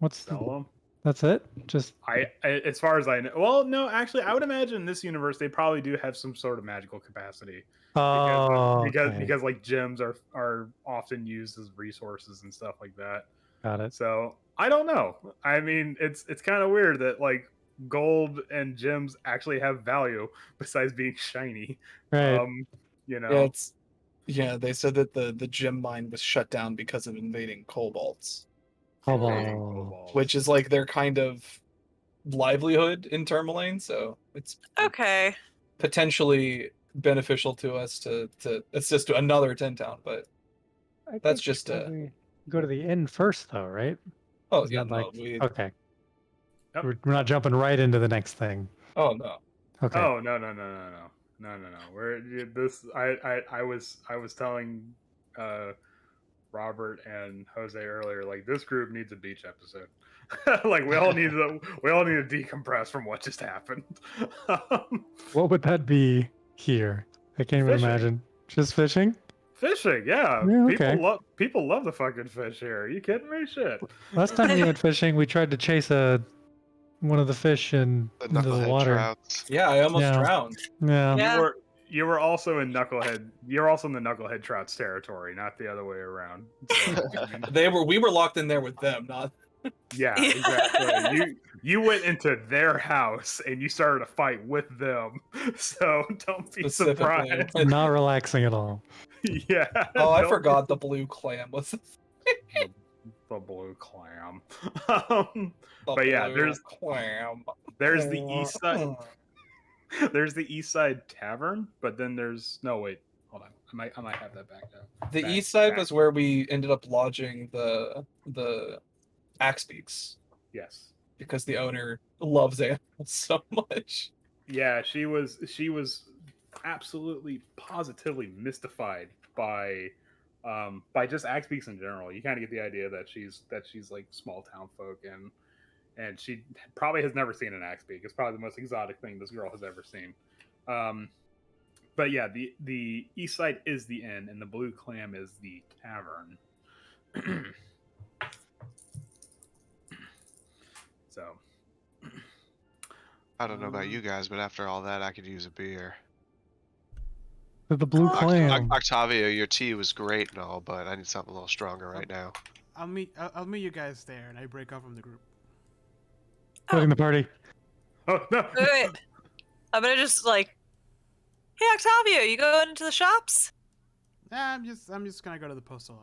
What's
Sell them.
That's it? Just
I, as far as I know, well, no, actually, I would imagine in this universe they probably do have some sort of magical capacity because like gems are often used as resources and stuff like that.
got it.
So I don't know. I mean, it's kind of weird that like gold and gems actually have value besides being shiny.
Right.
You know,
Yeah, they said that the gem mine was shut down because of invading kobolds,
Cobalt.
which is like their kind of livelihood in Tourmaline, so it's
Okay.
potentially beneficial to us to assist to another 10 town, but
I
that's
think
just
we go to the inn first, though, right?
oh
Is
yeah,
that
no,
like okay?
Yep.
We're not jumping right into the next thing.
oh no.
Okay.
Oh no. We're this. I was telling Robert and Jose earlier. Like this group needs a beach episode. Like we all need to decompress from what just happened.
What would that be here? I can't even
Fishing.
imagine. Just fishing?
Fishing, yeah.
Yeah, okay.
People love the fucking fish here. Are you kidding me? Shit.
Last time we went fishing, we tried to chase one of the fish
The
into the
knucklehead
water.
trouts.
Yeah, I almost
Yeah.
drowned.
Yeah.
Yeah.
You were also in Knucklehead. You're also in the Knucklehead Trout's territory, not the other way around. So,
We were locked in there with them, not
yeah, exactly. You went into their house and you started a fight with them. So don't be
specifically.
surprised.
Not relaxing at all.
Yeah.
Oh, I
don't-
forgot the blue clam was
the blue clam.
the
But yeah,
blue clam.
there's the east side. There's the East Side Tavern, but then there's no wait. Hold on, I might have that back now.
The
Back-
east side
back.
was where we ended up lodging the axe beaks
Yes.
because the owner loves animals so much.
Yeah, she was absolutely positively mystified by just axe beaks in general. You kind of get the idea that she's like small town folk and she probably has never seen an axe beak. It's probably the most exotic thing this girl has ever seen. But yeah, the east side is the inn and the blue clam is the tavern. So
I don't know about you guys, but after all that, I could use a beer.
The blue
Oh.
clam.
Octavio, your tea was great and all, but I need something a little stronger right now.
I'll meet you guys there, and I break off from the group.
Quitting the party.
oh no.
Wait. I'm gonna just like, hey Octavio, you going into the shops?
Nah, I'm just gonna go to the postal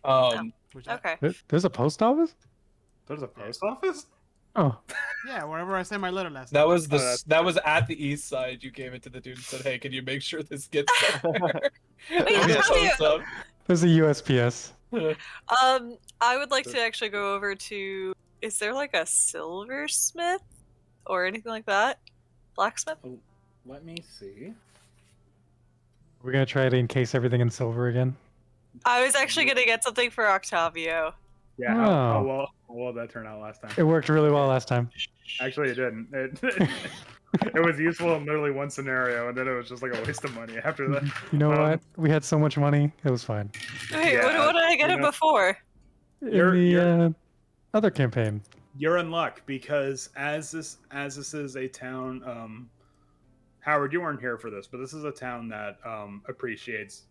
office. Which
Okay.
There's a post office?
There's a post office?
Oh.
yeah, wherever I sent my letter last.
That was
that's-
that was at the east side. You gave it to the dude and said, "Hey, can you make sure this gets there?"
Wait,
It shows up.
There's a USPS.
I would like to actually go over to. Is there like a silversmith or anything like that? Blacksmith?
Let me see.
We're gonna try to encase everything in silver again.
I was actually gonna get something for Octavio.
Yeah, how well did that turn out last time?
It worked really well last time.
Actually, it didn't. It was useful in literally one scenario, and then it was just like a waste of money after that.
You know
Um,
what? We had so much money. It was fine.
Wait,
Yeah,
what did I get
you
him
know-
before?
In
You're-
the other campaign.
You're in luck because as this is a town, Howard, you weren't here for this, but this is a town that appreciates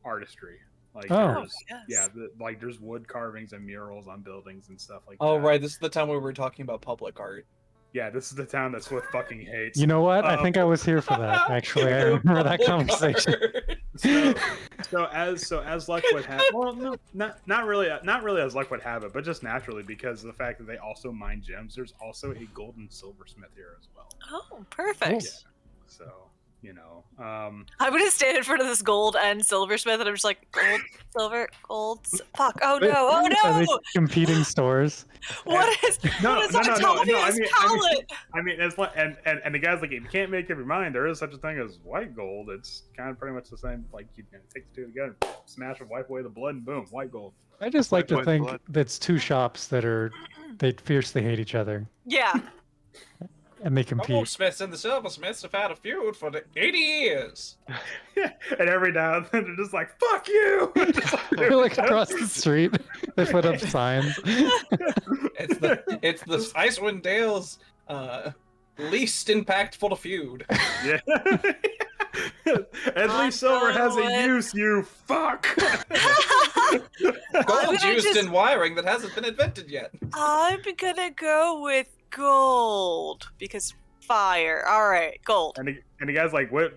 artistry. Like,
Oh.
there's,
yes.
yeah, like there's wood carvings and murals on buildings and stuff like
Oh
that.
right, this is the time where we were talking about public art.
Yeah, this is the town that Swift fucking hates.
You know what? I
Um,
think I was here for that. Actually, I remember that
Public
conversation.
art.
So, as luck would have, well, no, not really as luck would have it, but just naturally because of the fact that they also mine gems. There's also a gold and silversmith here as well.
Oh, perfect.
Yeah. So
I'm gonna stand in front of this gold and silversmith, and I'm just like, gold, silver, gold. Fuck! Oh no! Oh
Are they
no!
competing stores?
What is on top of his pallet?
I mean, it's like, and the guy's like, if you can't make up your mind, there is such a thing as white gold. It's kind of pretty much the same. Like you can take the two together, smash and wipe away the blood, and boom, white gold.
I just like to
White
think
blood.
that's two shops that they fiercely hate each other
Yeah.
and they
The
compete.
goldsmiths and the silversmiths have had a feud for 80 years.
And every now and then they're just like, fuck you!
They're like across the street. They put up signs.
It's the Icewind Dale's least impactful feud.
Yeah. At least silver has a use, you fuck!
Gold's used in wiring that hasn't been invented yet.
I'm gonna go with gold because fire. All right, gold.
And the guy's like, which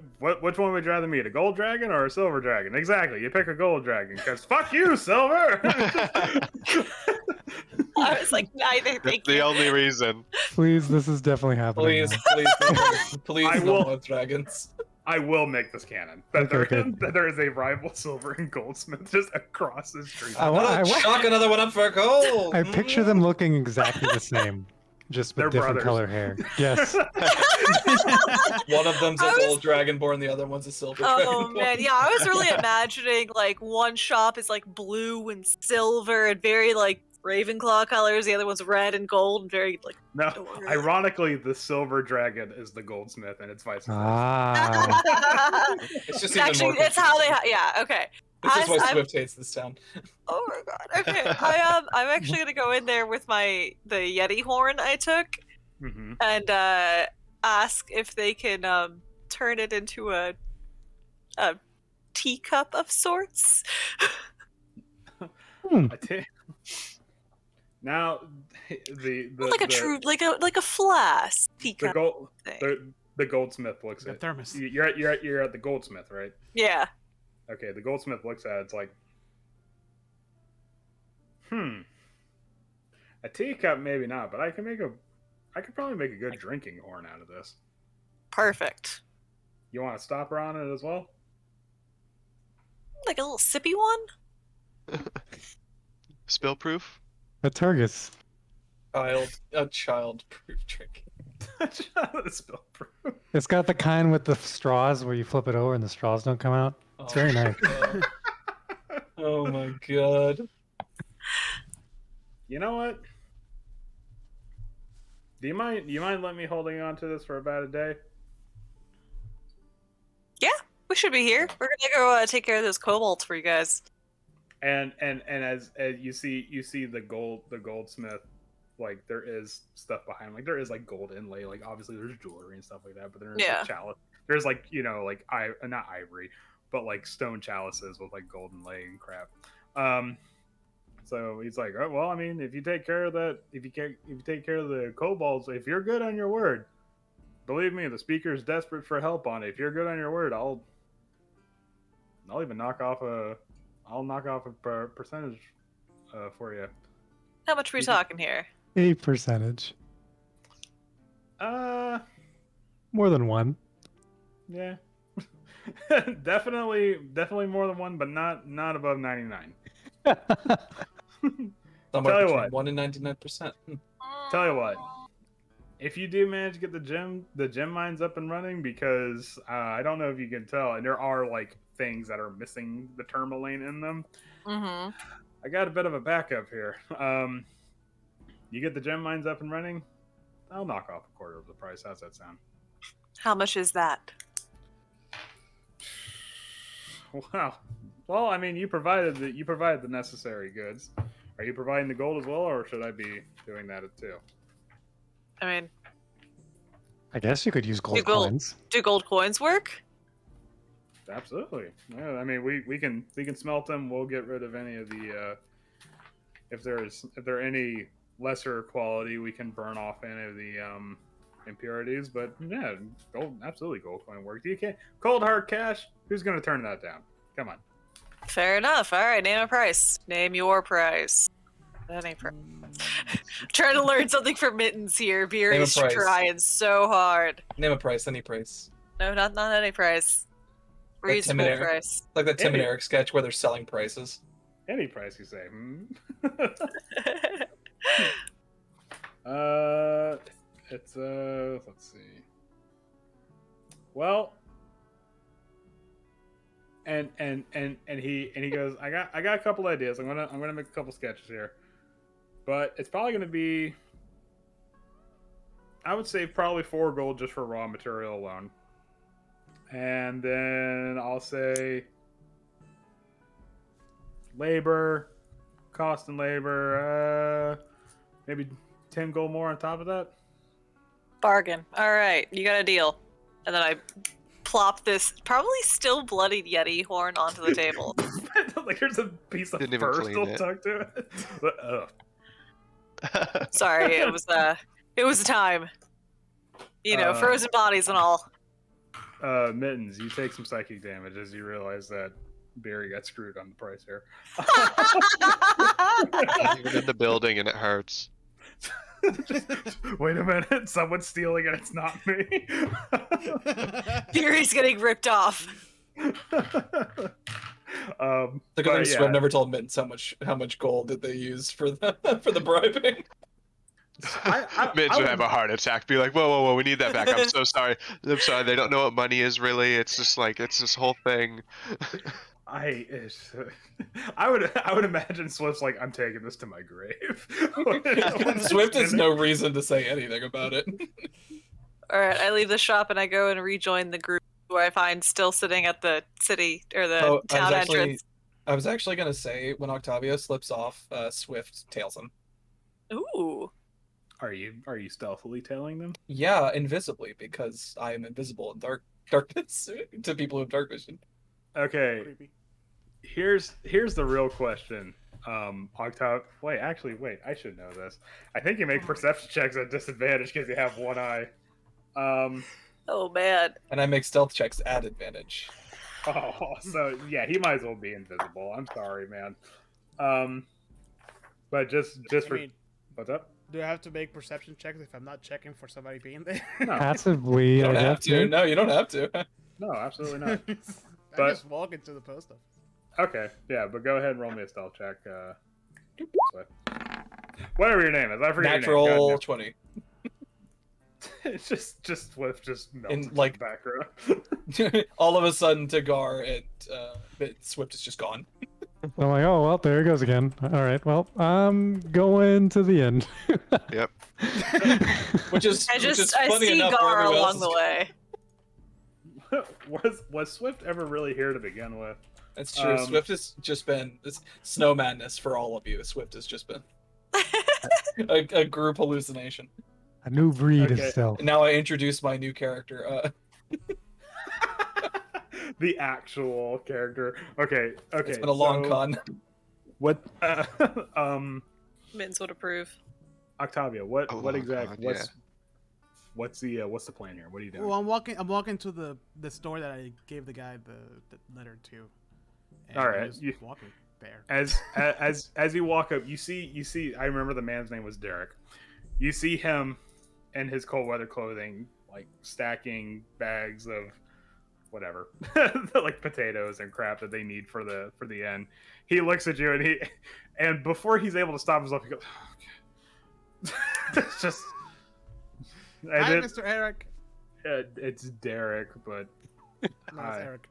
one would you rather meet, a gold dragon or a silver dragon? Exactly, you pick a gold dragon, because fuck you, silver!
I was like, neither.
That's
Thank
the
you.
only reason.
Please, this is definitely happening.
Please,
I
no
will-
more dragons.
I will make this canon. That,
Okay,
that there is a rival silver and goldsmith just across the street.
Chalk another one up for gold.
I picture them looking exactly the same, just with
They're
different
brothers.
color hair. Yes.
One of them's a
I was-
gold dragonborn, the other one's a silver
Oh
dragonborn.
man, yeah, I was really imagining like one shop is like blue and silver and very like Ravenclaw colors, the other one's red and gold and very like
No,
adorable.
ironically, the silver dragon is the goldsmith, and it's vice versa.
Ah.
It's just even
Actually,
more
it's how they yeah, okay.
This is why
I'm-
Swift hates this town.
Oh my god. Okay. I'm actually gonna go in there with the Yeti horn I took
Mm-hmm.
and ask if they can turn it into a teacup of sorts.
Now, the
like a true like a flask
the
teacup
gold
thing.
the goldsmith looks
The
at
thermos.
you're at the goldsmith, right?
Yeah.
Okay, the goldsmith looks at it, it's like, a teacup maybe not, but I could probably make a good drinking horn out of this.
Perfect.
You want a stopper on it as well?
Like a little sippy one?
Spill proof?
A Turgis.
Child-proof drinking.
Spill proof.
It's got the kind with the straws where you flip it over and the straws don't come out. It's very nice.
God. Oh my god.
You know what? Do you mind letting me holding on to this for about a day?
We should be here. We're gonna go take care of those kobolds for you guys.
And as you see the goldsmith, like there is stuff behind, like there is like gold inlay, like obviously there's jewelry and stuff like that, but there's
Yeah.
like chalice. There's like, like not ivory, but like stone chalices with like gold inlay and crap. So he's like, oh well, I mean, if you take care of that, if you take care of the kobolds, if you're good on your word, believe me, the speaker's desperate for help on it. If you're good on your word, I'll even knock off a percentage for you.
How much are we talking here?
A percentage. More than one.
Yeah. definitely more than one, but not above 99.
Somewhere
Tell you
between
what.
1 and 99%.
Tell you what, if you do manage to get the gem mines up and running, because I don't know if you can tell, and there are like things that are missing the tourmaline in them.
Mm-hmm.
I got a bit of a backup here. You get the gem mines up and running, I'll knock off a quarter of the price. How's that sound?
How much is that?
Wow. Well, I mean, you provided the necessary goods. Are you providing the gold as well, or should I be doing that too?
I mean,
I guess you could use gold
gold.
coins.
do gold coins work?
Absolutely. Yeah, I mean, we can smelt them. We'll get rid of any of the if there are any lesser quality, we can burn off any of the impurities. But yeah, gold, absolutely, gold coin work. You can't cold hard cash. Who's gonna turn that down? Come on.
Fair enough. All right, name a price. Name your price. Any price. Trying to learn something from Mittens here. Beer
Name a
is
price.
trying so hard.
Name a price, any price.
No, not any price.
Like
Reasonable
Tim and Eric.
price.
Like that Tim and
Any-
Eric sketch where they're selling prices.
Any price you say. It's let's see. Well, and he goes, I got a couple ideas. I'm gonna make a couple sketches here, but it's probably gonna be, I would say probably 4 gold just for raw material alone, and then I'll say labor, cost and labor, maybe 10 gold more on top of that.
Bargain. All right, you got a deal. And then I plop this probably still bloodied Yeti horn onto the table.
Like there's a piece of
Didn't even
fur
clean
still
it.
tucked to it. But,
Sorry, it was a time. You know, frozen bodies and all.
Mittens, you take some psychic damage as you realize that Barry got screwed on the price here.
Even in the building, and it hurts.
Wait a minute, someone's stealing and it's not me.
Fury's getting ripped off.
The
but
good thing
yeah.
I've never told Mittens how much gold did they use for the for the bribing.
Midge would have a heart attack, be like, whoa, we need that back. I'm so sorry. They don't know what money is really. It's just like, it's this whole thing.
I would imagine Swift's like, I'm taking this to my grave.
Swift has no reason to say anything about it.
All right, I leave the shop and I go and rejoin the group who I find still sitting at the city or the town entrance.
I was actually gonna say when Octavio slips off, Swift tails him.
Ooh.
Are you stealthily tailing them?
Yeah, invisibly, because I am invisible in darkness to people who have dark vision.
Okay.
Creepy.
Here's the real question. Octav. Wait, I should know this. I think you make perception checks at disadvantage because you have one eye.
Oh man.
And I make stealth checks at advantage.
Oh, so yeah, he might as well be invisible. I'm sorry, man. But just for what's up?
Do I have to make perception checks if I'm not checking for somebody being there?
No,
Passively,
You don't
I
have
guess.
to. No, you don't have to.
no, absolutely not.
I
But-
just walk into the post office.
Okay, yeah, but go ahead and roll me a stealth check. Swift. Whatever your name is, I forget your
Natural
name.
20.
It's just Swift just melts
In,
into
like-
the background.
All of a sudden, Tagar and Swift is just gone.
I'm like, oh well, there it goes again. All right, well, I'm going to the end.
Yep.
Which is
I
funny
see
enough.
Gar
everyone else
along the
is-
way.
was Swift ever really here to begin with?
That's true. Swift has just been this snow madness for all of you. Swift has just been a group hallucination.
A new breed
Okay.
of stealth.
And now I introduce my new character.
The actual character. Okay.
It's been a long
so
con.
What?
Mittens would approve.
Octavia, what
long
exact?
con,
What's the plan here? What are you doing?
Well, I'm walking to the store that I gave the guy the letter to. And
All
I'm
right,
just
you-
walking there.
As you walk up, you see. I remember the man's name was Derek. You see him in his cold weather clothing, like stacking bags of whatever, like potatoes and crap that they need for the end. He looks at you and before he's able to stop himself, he goes, oh, okay. It's just. And
Hi,
it-
Mr. Eric.
It's Derek, but
No, it's
Hi.
Eric.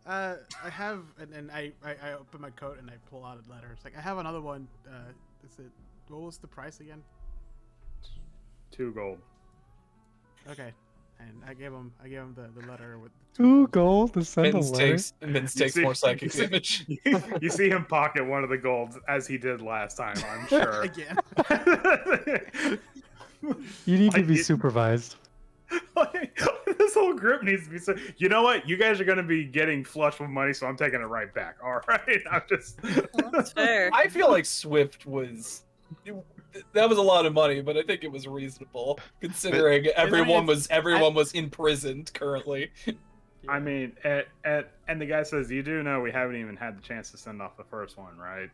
I have, and I open my coat and I pull out a letter. It's like I have another one. What was the price again?
2 gold.
Okay, and I gave him the letter with the
2 gold to send a
Mittens
letter.
takes
see-
more psychic
you see-
damage.
You see him pocket one of the golds as he did last time, I'm sure.
again.
You need to
Like,
be
it-
supervised.
Like, this whole group needs to be so. You know what? You guys are going to be getting flush with money, so I'm taking it right back. All right, I'm just.
That's fair.
I feel like Swift was. That was a lot of money, but I think it was reasonable considering everyone was imprisoned currently.
I mean, and the guy says, "You do know we haven't even had the chance to send off the first one, right?"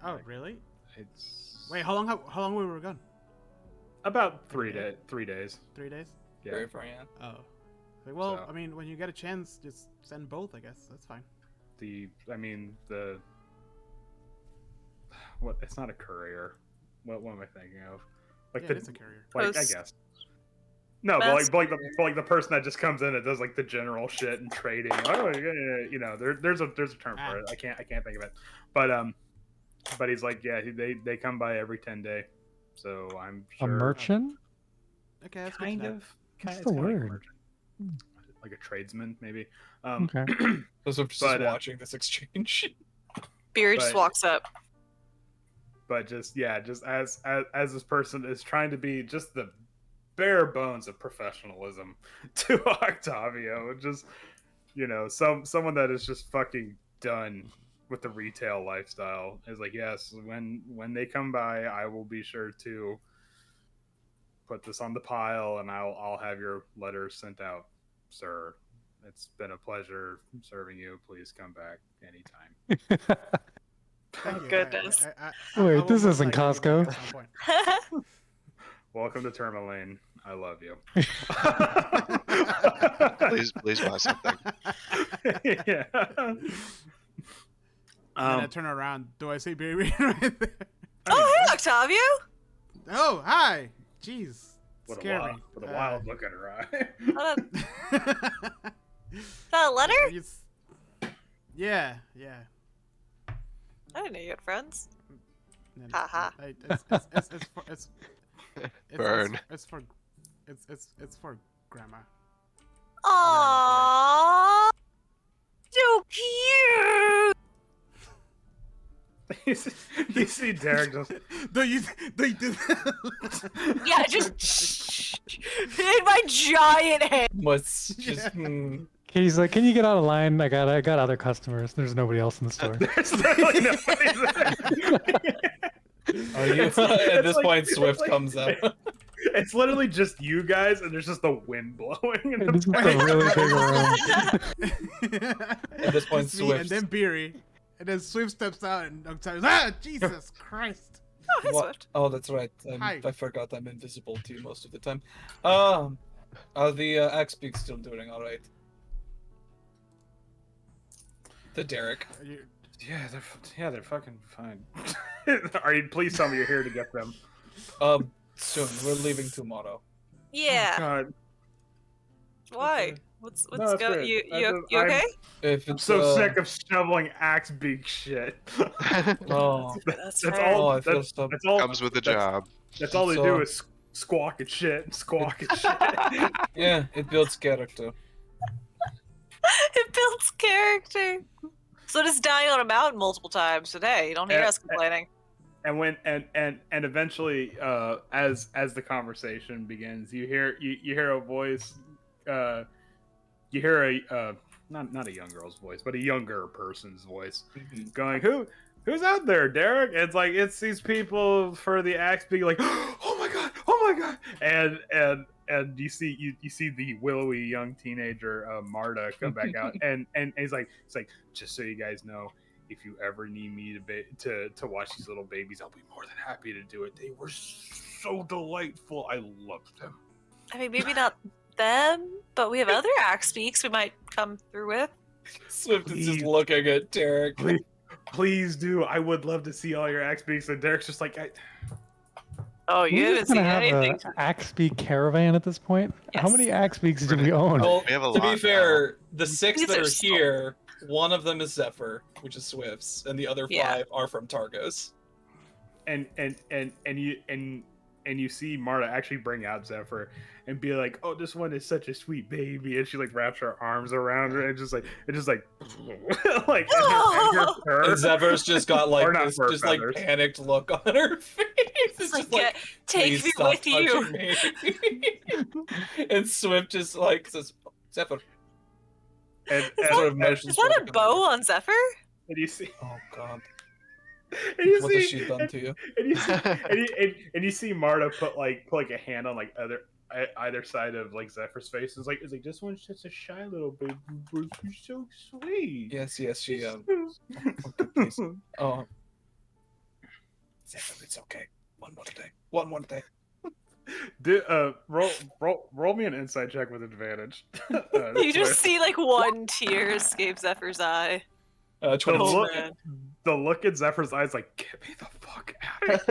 Oh, really?
It's
Wait, how long we were gone?
about 3 days. 3 days.
3 days?
Yeah.
Very far, yeah.
Oh. Like, well,
So-
I mean, when you get a chance, just send both. I guess that's fine.
What? It's not a courier. What am I thinking of? Like
Yeah, it's a courier.
like I
Post-
guess. No,
Mass-
but like the person that just comes in and does like the general shit and trading. Oh, yeah, you know, there's a term for it. I can't think of it. But he's like, yeah, they come by every 10 day. So I'm
A
sure
merchant?
Okay, that's good to
kind
know.
of.
What's
It's
the
kinda like a
word?
merchant. Like a tradesman, maybe.
Okay.
So I'm just
But,
watching this exchange.
Beery just
But-
walks up.
But just as this person is trying to be just the bare bones of professionalism to Octavio, just someone that is just fucking done with the retail lifestyle is like, yes, when they come by, I will be sure to put this on the pile and I'll have your letters sent out, sir. It's been a pleasure serving you. Please come back anytime.
Thank you.
Goodness.
Wait,
will
this
most
isn't
likely be
Costco.
back at some point.
Welcome to Tourmaline. I love you.
Please buy something.
Yeah.
And I turn around. Do I see baby right there?
Oh, hey, Octavio.
Oh, hi. Jeez.
What
Scare
a
me.
wild, what a wild look at her eye.
What a- Is that a letter?
Yeah.
I didn't know you had friends.
No,
Haha.
It's
Burn.
It's for grandma.
Aww. So cute.
You see Derek just.
do you do
Yeah, just in my giant head.
What's just
Yeah.
He's like, can you get out of line? I got other customers. There's nobody else in the store.
There's literally nobody there.
Are you?
It's
At this
like-
point,
it's
Swift
like-
comes out.
It's literally just you guys, and there's just the wind blowing. In
And this is
the
a really big room.
At this point,
It's me, and
Swift.
then Beery, and then Swift steps out, and Octavius, Jesus Christ!
Oh, hey,
What?
Swift.
Oh, that's right.
Hi.
I forgot I'm invisible to you most of the time. Are the axe beaks still doing all right? The Derek.
they're fucking fine. Are you? Please tell me you're here to get them.
Soon. We're leaving tomorrow.
Yeah.
God,
Why? What's
No, that's
go?
good.
You
I'm-
okay?
If
I'm
it's
so sick of shoveling axe beak shit.
Oh,
That's
That's
fair.
all.
I feel
That's,
so.
that's all.
Comes with the
that's-
job.
That's all they
So-
do is squawk and shit, squawk and shit.
Yeah, it builds character.
It builds character. So does dying on a mountain multiple times today. You don't hear
Yeah.
us complaining.
And when and eventually, as the conversation begins, you hear a voice. You hear a not a young girl's voice, but a younger person's voice going, Who's out there, Derek? It's like it's these people for the axe being like, oh my god, and you see the willowy young teenager Marta come back out, and he's like, just so you guys know, if you ever need me to watch these little babies, I'll be more than happy to do it. They were so delightful. I loved them.
I mean, maybe not them, but we have other axe speaks we might come through with.
Swift is just
Please.
looking at Derek.
Please do. I would love to see all your axe beaks. And Derek's just like,
Oh, you
We're
haven't
just gonna
seen
have
anything.
an axe beak caravan at this point. How
Yes.
many axe beaks do we own?
Well,
We have a
to be
lot
fair, the 6
These
that
are
are
so-
here, one of them is Zephyr, which is Swift's, and the other 5
Yeah.
are from Targos.
and you see Marta actually bring out Zephyr and be like, "Oh, this one is such a sweet baby," and she like wraps her arms around her and just like like and her fur.
And Zephyr's just got like
Or not
this
fur
just like
feathers.
panicked look on her face. It's
Like,
just like,
take
"Please
me
stop
with you.
touching me." And Swift just like says, Zephyr.
and,
Is
and,
sort of
and,
motions
Is that
toward
a
the
bow on Zephyr?
and you see
Oh god.
and you
What
see
has she done to you?
and you see and you see Marta put like a hand on like either side of like Zephyr's face. It's like this one's just a shy little baby, but she's so sweet.
Yes, she Oh, Zephyr, it's okay. One more day.
Roll me an insight check with advantage.
You just see like one tear escape Zephyr's eye.
20.
The look in Zephyr's eyes, like, get me the fuck out of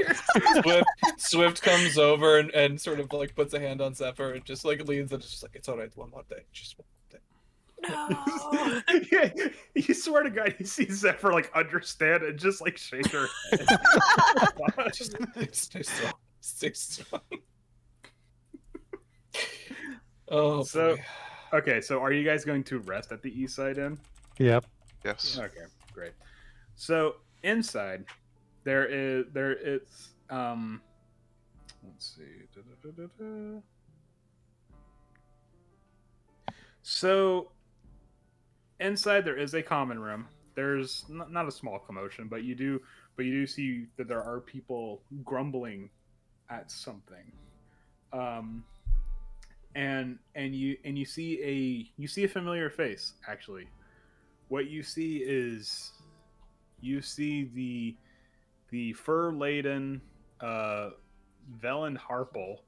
here.
Swift comes over and sort of like puts a hand on Zephyr and just like leans and just like, it's all right, one more day, just one more day.
No.
Yeah, you swear to God, you see Zephyr like understand and just like shake her head.
Just stay strong. Stay strong. Oh,
So,
boy.
okay, so are you guys going to rest at the East Side Inn?
Yep.
Yes.
Okay, great. So inside, it's let's see. So inside there is a common room. There's not a small commotion, but you do see that there are people grumbling at something. And you see a familiar face actually. What you see is the fur-laden Velen Harple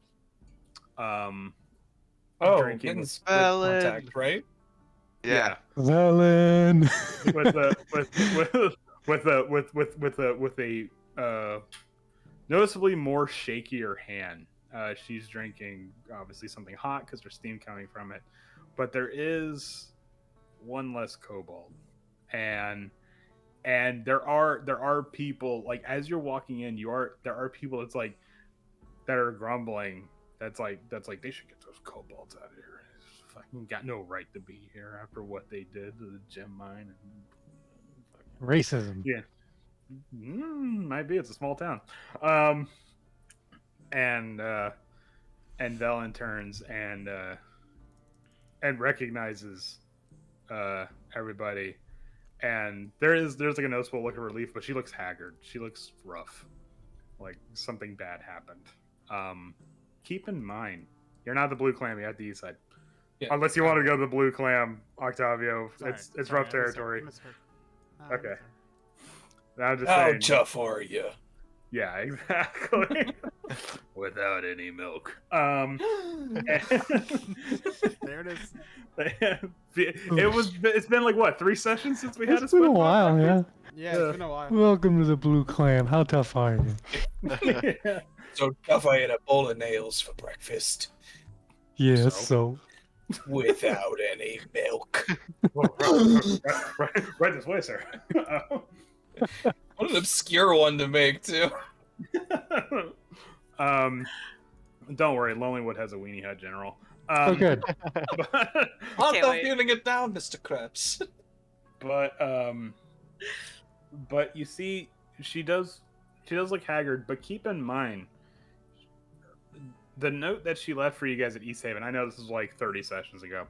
drinking
Mittens
Velen.
contact, right?
Yeah.
Velen.
with a noticeably more shakier hand. She's drinking obviously something hot because there's steam coming from it, but there is one less kobold, and there are people like as you're walking in, there are people that are grumbling. That's like they should get those kobolds out of here. It's fucking got no right to be here after what they did to the gem mine and
Racism.
yeah. Might be. It's a small town. And Velen turns and recognizes everybody, and there's like a noticeable look of relief, but she looks haggard. She looks rough, like something bad happened. Keep in mind, you're not the Blue Clam. You're at the East Side, unless you want to go to the Blue Clam, Octavio.
Sorry,
It's
sorry,
rough territory.
I misheard.
Okay. I'm just
How
saying.
tough are you?
Yeah, exactly. Without any milk.
There it is.
It's been like what, 3 sessions since we had
It's been a while, yeah.
Yeah, it's been a while.
Welcome to the Blue Clam. How tough are you?
Yeah.
So tough I ate a bowl of nails for breakfast
Yes,
So?
without any milk.
Right this way, sir.
What an obscure one to make, too.
Don't worry, Lonelywood has a weenie hut general.
Oh, good.
But,
I'm
Can't
not
wait.
feeling it down, Mr. Krabs.
but you see, she does look haggard. But keep in mind, the note that she left for you guys at East Haven. I know this was like 30 sessions ago.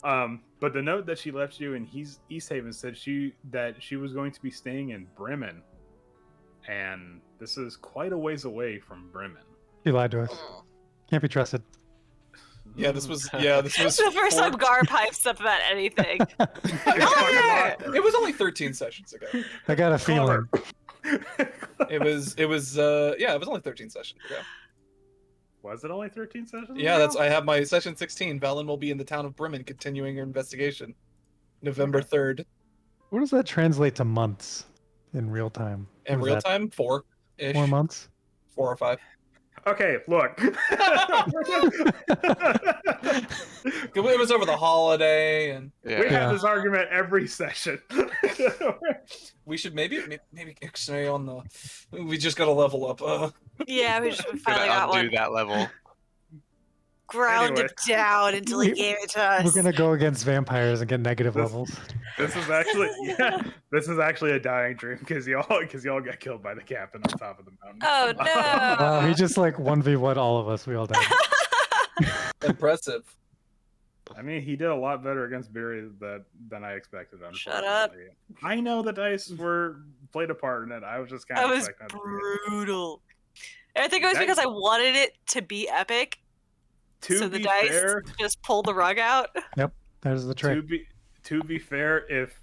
But the note that she left you in East Haven said she was going to be staying in Bremen, and this is quite a ways away from Bremen.
He lied to us. Can't be trusted.
Yeah, this was
It's the first time Gar pipes up about anything.
It was only 13 sessions ago.
I got a feeling.
It was only 13 sessions ago.
Was it only 13 sessions?
Yeah,
ago?
I have my session 16. Velen will be in the town of Bremen continuing her investigation. November 3rd.
What does that translate to months in real time?
In
What is
real
that,
time, 4-ish.
4 months?
4 or 5.
Okay, look.
It was over the holiday, and
We
Yeah.
have this argument every session.
we should maybe X-ray on the. We just gotta level up.
Yeah, we just finally
Gonna
got
undo
one.
that level.
Ground
Anyway.
him down until he
We-
gave it to us.
We're gonna go against vampires and get negative
This-
levels.
This is actually a dying dream because y'all got killed by the captain on top of the mountain.
Oh no!
Wow, he just like 1v1 all of us. We all died.
Impressive.
I mean, he did a lot better against Beery than I expected.
Shut up.
Unfortunately. I know the dice were played a part in it. I was just kind
That
of
was
expecting that to be it.
brutal. And I think it was
That-
because I wanted it to be epic,
To
so the
be
dice
fair,
just pull the rug out.
There's the trick.
to be fair, if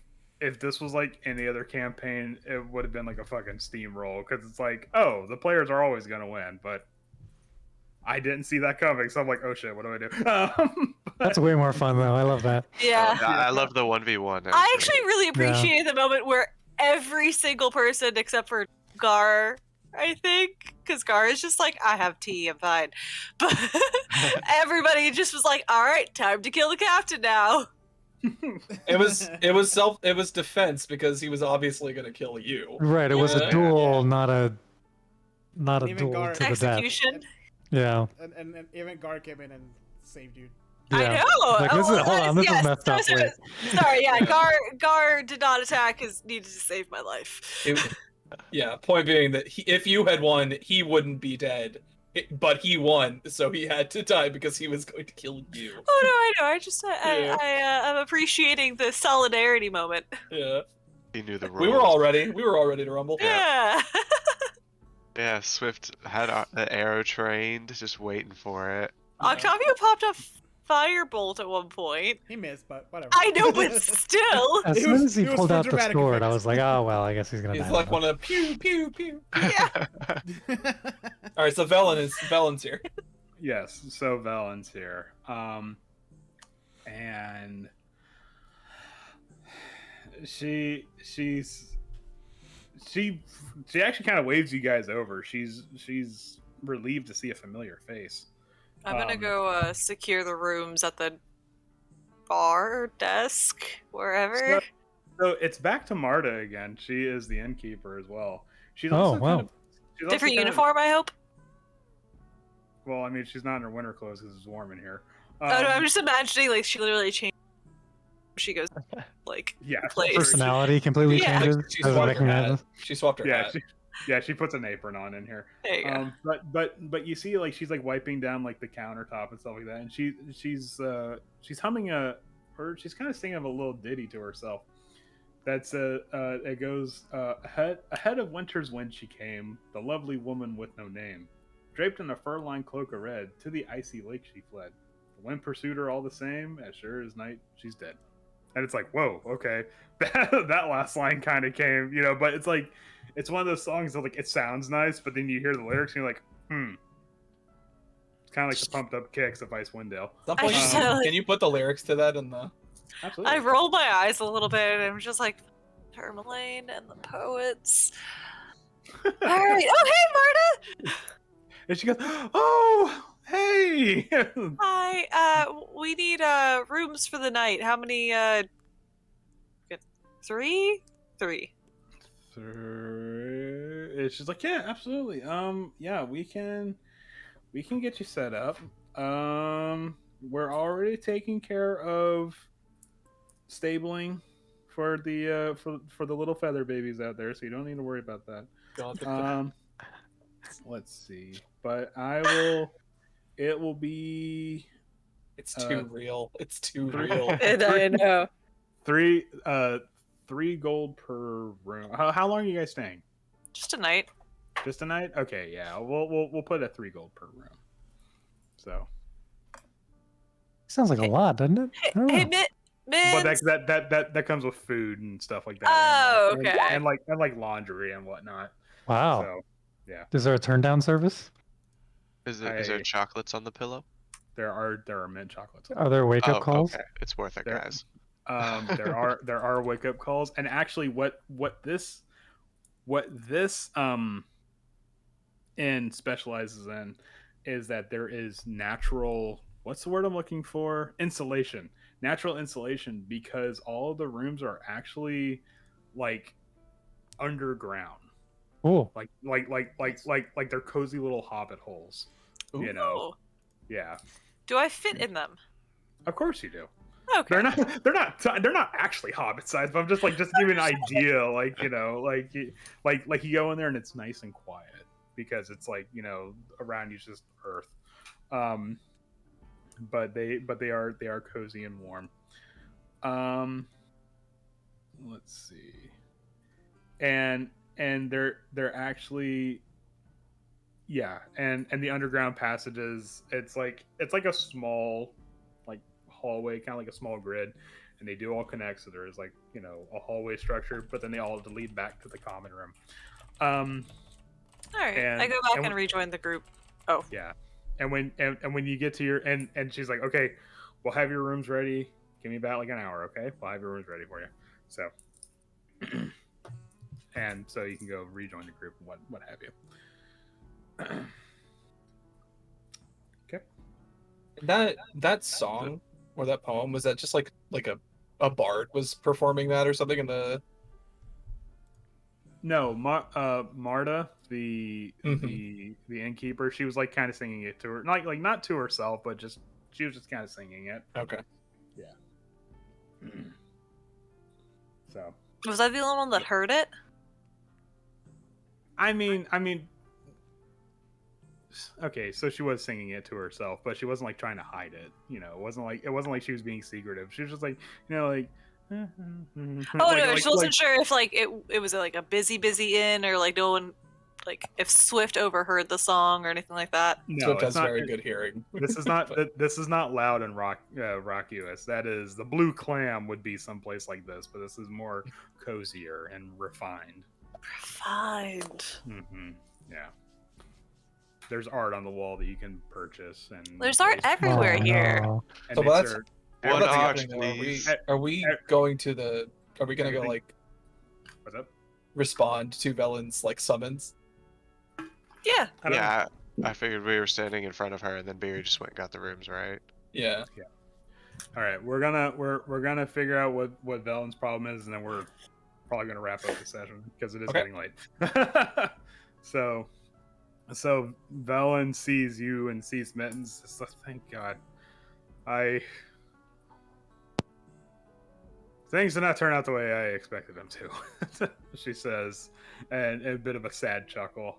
this was like any other campaign, it would have been like a fucking steamroll because it's like, oh, the players are always gonna win, but I didn't see that coming, so I'm like, oh shit, what do I do?
That's way more fun though. I love that.
Yeah.
I love the 1v1.
I actually really appreciated the moment where every single person except for Gar, I think, because Gar is just like, I have tea, I'm fine. But everybody just was like, all right, time to kill the captain now.
It was defense because he was obviously gonna kill you.
Right. It was a
Yeah.
duel,
Yeah.
not a
And even
duel
Gar-
to the death.
Execution.
Yeah.
And even Gar came in and saved you.
Yeah.
I know.
Like, this is, hold on, this
yes,
is messed up.
sorry,
Wait.
sorry, yeah, Gar did not attack because needed to save my life.
Yeah. Point being that if you had won, he wouldn't be dead. But he won, so he had to die because he was going to kill you.
Oh no, I know. I just
Yeah.
I'm appreciating the solidarity moment.
Yeah.
He knew the rules.
We were all ready. We were all ready to rumble.
Yeah.
Yeah, Swift had the arrow trained, just waiting for it.
Octavio popped a firebolt at one point.
He missed, but whatever.
I know, but still.
As
It
soon
was-
as he
it was
pulled
for
out the
dramatic
sword, I
effect.
was like, oh well, I guess he's gonna
He's
die.
like
now.
one of the pew pew pew.
Yeah.
All right, so Velen's here.
Yes, so Valen's here. And she actually kind of waves you guys over. She's relieved to see a familiar face.
I'm gonna go secure the rooms at the bar, desk, wherever.
So it's back to Marta again. She is the innkeeper as well. She's
Oh,
also
wow.
she's also
Different
kind of-
uniform, I hope.
well, I mean, she's not in her winter clothes because it's warm in here.
Oh no, I'm just imagining like she literally changed. She goes like
yeah,
place.
Personality completely
Yeah.
changes.
She
Doesn't
swapped her
recognize
hat.
us.
She swapped her hat.
she puts an apron on in here.
There you go.
But you see, like, she's like wiping down like the countertop and stuff like that, and she's humming or she's kind of singing a little ditty to herself. That's it goes ahead of winter's wind she came, the lovely woman with no name, draped in a fur-lined cloak of red, to the icy lake she fled. The wind pursued her all the same, as sure as night she's dead. And it's like, whoa, okay, that last line kind of came, but it's like, it's one of those songs that like it sounds nice, but then you hear the lyrics and you're like, It's kind of like the pumped up kicks of Icewind
Some
I
point,
just
can you put the lyrics to that in the?
Absolutely.
I rolled my eyes a little bit and I'm just like, Tourmaline and the poets. All right. Oh, hey, Marta.
And she goes, oh, hey.
Hi. We need rooms for the night. How many? Three.
And she's like, yeah, absolutely. Yeah, we can get you set up. We're already taking care of stabling for the for the little feather babies out there, so you don't need to worry about that.
God,
Let's see, but it will be
it's too real. It's too
three-
real.
I know.
3 gold per room. How long are you guys staying?
Just a night.
Just a night? Okay, yeah. We'll put at 3 gold per room. So,
Sounds like a lot, doesn't it? I don't
Hey,
know.
but
Mittens.
that comes with food and stuff like that.
Oh,
and,
okay.
And like laundry and whatnot.
Wow.
So, yeah.
Is there a turn down service?
Is there chocolates on the pillow?
There are mint chocolates.
Are there wake up calls?
Okay. It's worth it,
There-
guys.
There are wake up calls, and actually, what this inn specializes in is that there is natural. What's the word I'm looking for? Insulation. Natural insulation, because all of the rooms are actually like underground,
Cool.
like they're cozy little hobbit holes. You know?
Oh.
Yeah.
Do I fit in them?
Of course you do.
Okay.
They're not actually hobbit size, but I'm just to give you an idea, like you go in there and it's nice and quiet because it's around you is just earth. But they are cozy and warm. Let's see. And they're actually Yeah, and the underground passages, it's like a small like hallway, kind of like a small grid, and they do all connect. So there is like a hallway structure, but then they all lead back to the common room.
All right,
And
I go back
and
and rejoin the group. Oh,
yeah, and when you get to your and she's like, okay, we'll have your rooms ready. Give me about like an hour, okay? We'll have your rooms ready for you. So, and so you can go rejoin the group, what have you. Okay.
That song or that poem, was that just like a bard was performing that or something in the?
No, Marta, the
Mhm.
the innkeeper, she was like kind of singing it to her, not to herself, but just she was just kind of singing it.
Okay.
So,
was I the only one that heard it?
I mean, okay, so she was singing it to herself, but she wasn't like trying to hide it. It wasn't like she was being secretive. She was just like like.
Oh
like,
no, I
like,
just wasn't sure if like it was like a busy inn or like no one, like if Swift overheard the song or anything like that.
no,
Swift
it's
has
not.
very good hearing.
This is not
But-
this is not loud and rock US. That is the Blue Clam would be someplace like this, but this is more cozier and refined.
Refined.
Yeah. There's art on the wall that you can purchase, and
There's art everywhere
Oh,
here.
no.
And
So
they
that's-
serve-
One
What's
ox,
happening, though?
please.
Are we going to the? Are we gonna go
Everything-
like
What's up?
respond to Velen's like summons?
Yeah.
I don't know.
Yeah, I figured we were standing in front of her, and then Beery just went and got the rooms, right?
Yeah.
All right, we're gonna figure out what Velen's problem is, and then we're probably gonna wrap up the session because it is
Okay.
getting late. so Velen sees you and sees Mittens. It's like, thank God. Things did not turn out the way I expected them to. She says, and a bit of a sad chuckle.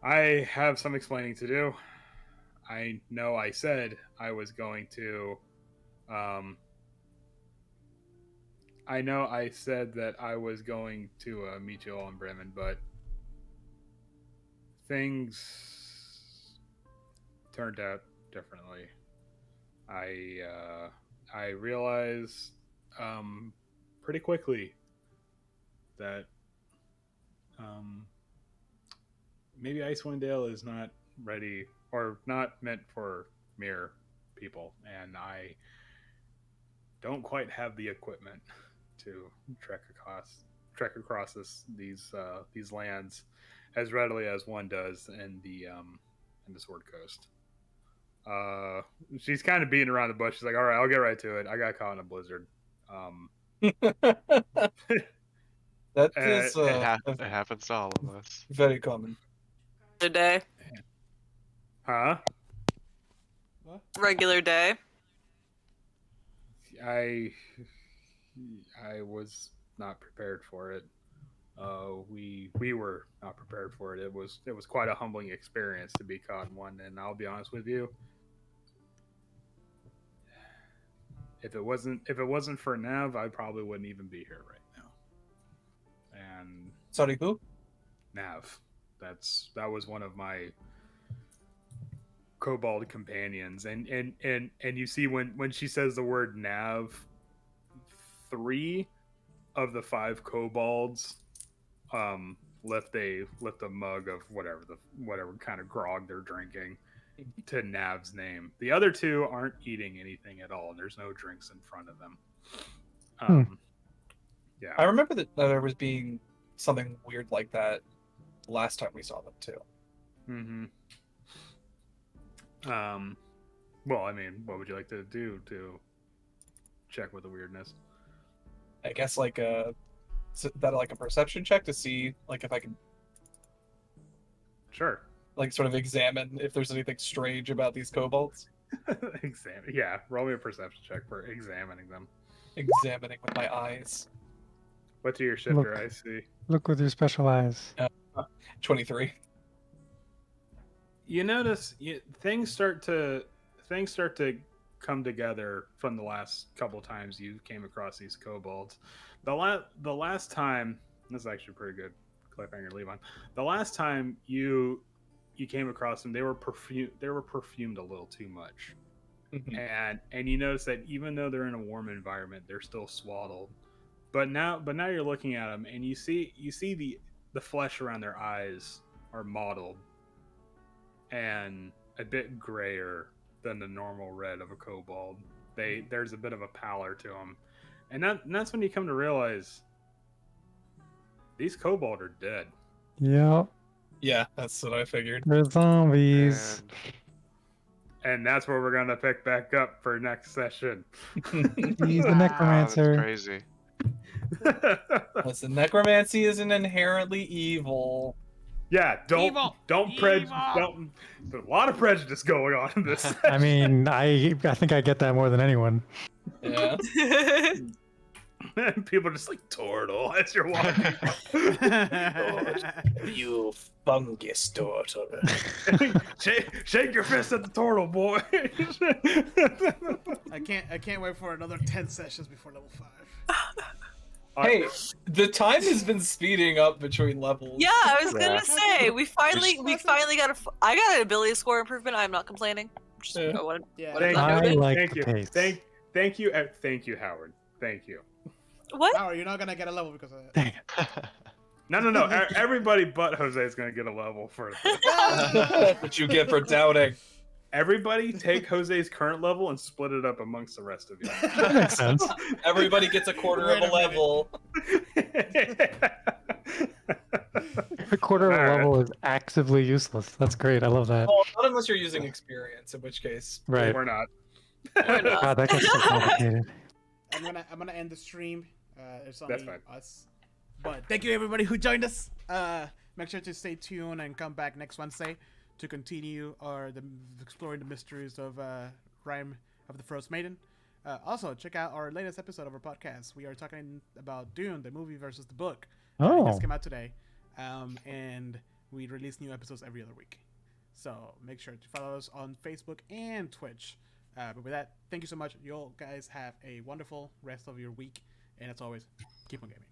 I have some explaining to do. I know I said I was going to. I know I said that I was going to meet you all in Bremen, but things turned out differently. I realized pretty quickly that maybe Icewind Dale is not ready or not meant for mere people, and I don't quite have the equipment to trek across these lands as readily as one does in the Sword Coast. She's kind of beating around the bush. She's like, "All right, I'll get right to it. I got caught in a blizzard."
That is
It happens to all of us.
very common.
Day.
Huh?
Regular day.
I was not prepared for it. We were not prepared for it. It was quite a humbling experience to be caught in one. And I'll be honest with you, if it wasn't for Nav, I probably wouldn't even be here right now. And
Sorry, who?
Nav, that was one of my kobold companions, and you see when she says the word Nav, 3 of the 5 kobolds lift a mug of whatever kind of grog they're drinking to Nav's name. The other 2 aren't eating anything at all. There's no drinks in front of them. Yeah,
I remember that there was being something weird like that last time we saw them too.
Mm-hmm. Well, I mean, what would you like to do to check with the weirdness?
I guess like a perception check to see like if I can
Sure.
like sort of examine if there's anything strange about these kobolds.
Examine. Yeah, roll me a perception check for examining them.
Examining with my eyes.
What do your shifter
Look.
eyes see?
Look with your special eyes.
23.
You notice things start to come together from the last couple times you came across these kobolds. The last time, this is actually pretty good. cliffhanger to leave on. The last time you came across them, they were perfumed a little too much. And you notice that even though they're in a warm environment, they're still swaddled. But now you're looking at them and you see the flesh around their eyes are mottled and a bit grayer than the normal red of a kobold. There's a bit of a pallor to them, and that's when you come to realize these kobold are dead.
Yep.
Yeah, that's what I figured.
They're zombies.
And
And that's where we're gonna pick back up for next session.
He's the
wow,
necromancer.
that's crazy.
Listen, necromancy isn't inherently evil.
Yeah,
Evil!
don't prejudice. There's a lot of prejudice going on in this.
I mean, I think I get that more than anyone.
Yeah.
People are just like turtle as you're walking.
You fungus daughter.
shake your fist at the turtle, boy.
I can't wait for another 10 sessions before level 5.
Hey, the time has been speeding up between levels.
Yeah, I was
Yeah.
gonna say we finally got I got an ability score improvement. I'm not complaining. Just
Yeah.
I wanted,
Yeah.
wanted to
Thank
let
I
you know.
like
thank
the
you,
pace.
thank you, Howard. Thank you.
What?
Howard, you're not gonna get a level because of that.
No. Everybody but Jose is gonna get a level for this.
That's what you get for doubting.
Everybody take Jose's current level and split it up amongst the rest of you.
That makes sense.
Everybody gets a quarter
Wait
of
a
a level.
A quarter of a
Alright.
level is actively useless. That's great. I love that.
Well, not unless you're using experience, in which case.
Right.
We're not.
We're not.
God, that gets so complicated.
I'm gonna end the stream. It's
That's
only
fine.
us. But thank you everybody who joined us. Make sure to stay tuned and come back next Wednesday to continue exploring the mysteries of Rime of the Frostmaiden. Also, check out our latest episode of our podcast. We are talking about Dune, the movie versus the book. It
Oh,
just came out today, and we release new episodes every other week. So make sure to follow us on Facebook and Twitch. But with that, thank you so much. You all guys have a wonderful rest of your week. And as always, keep on gaming.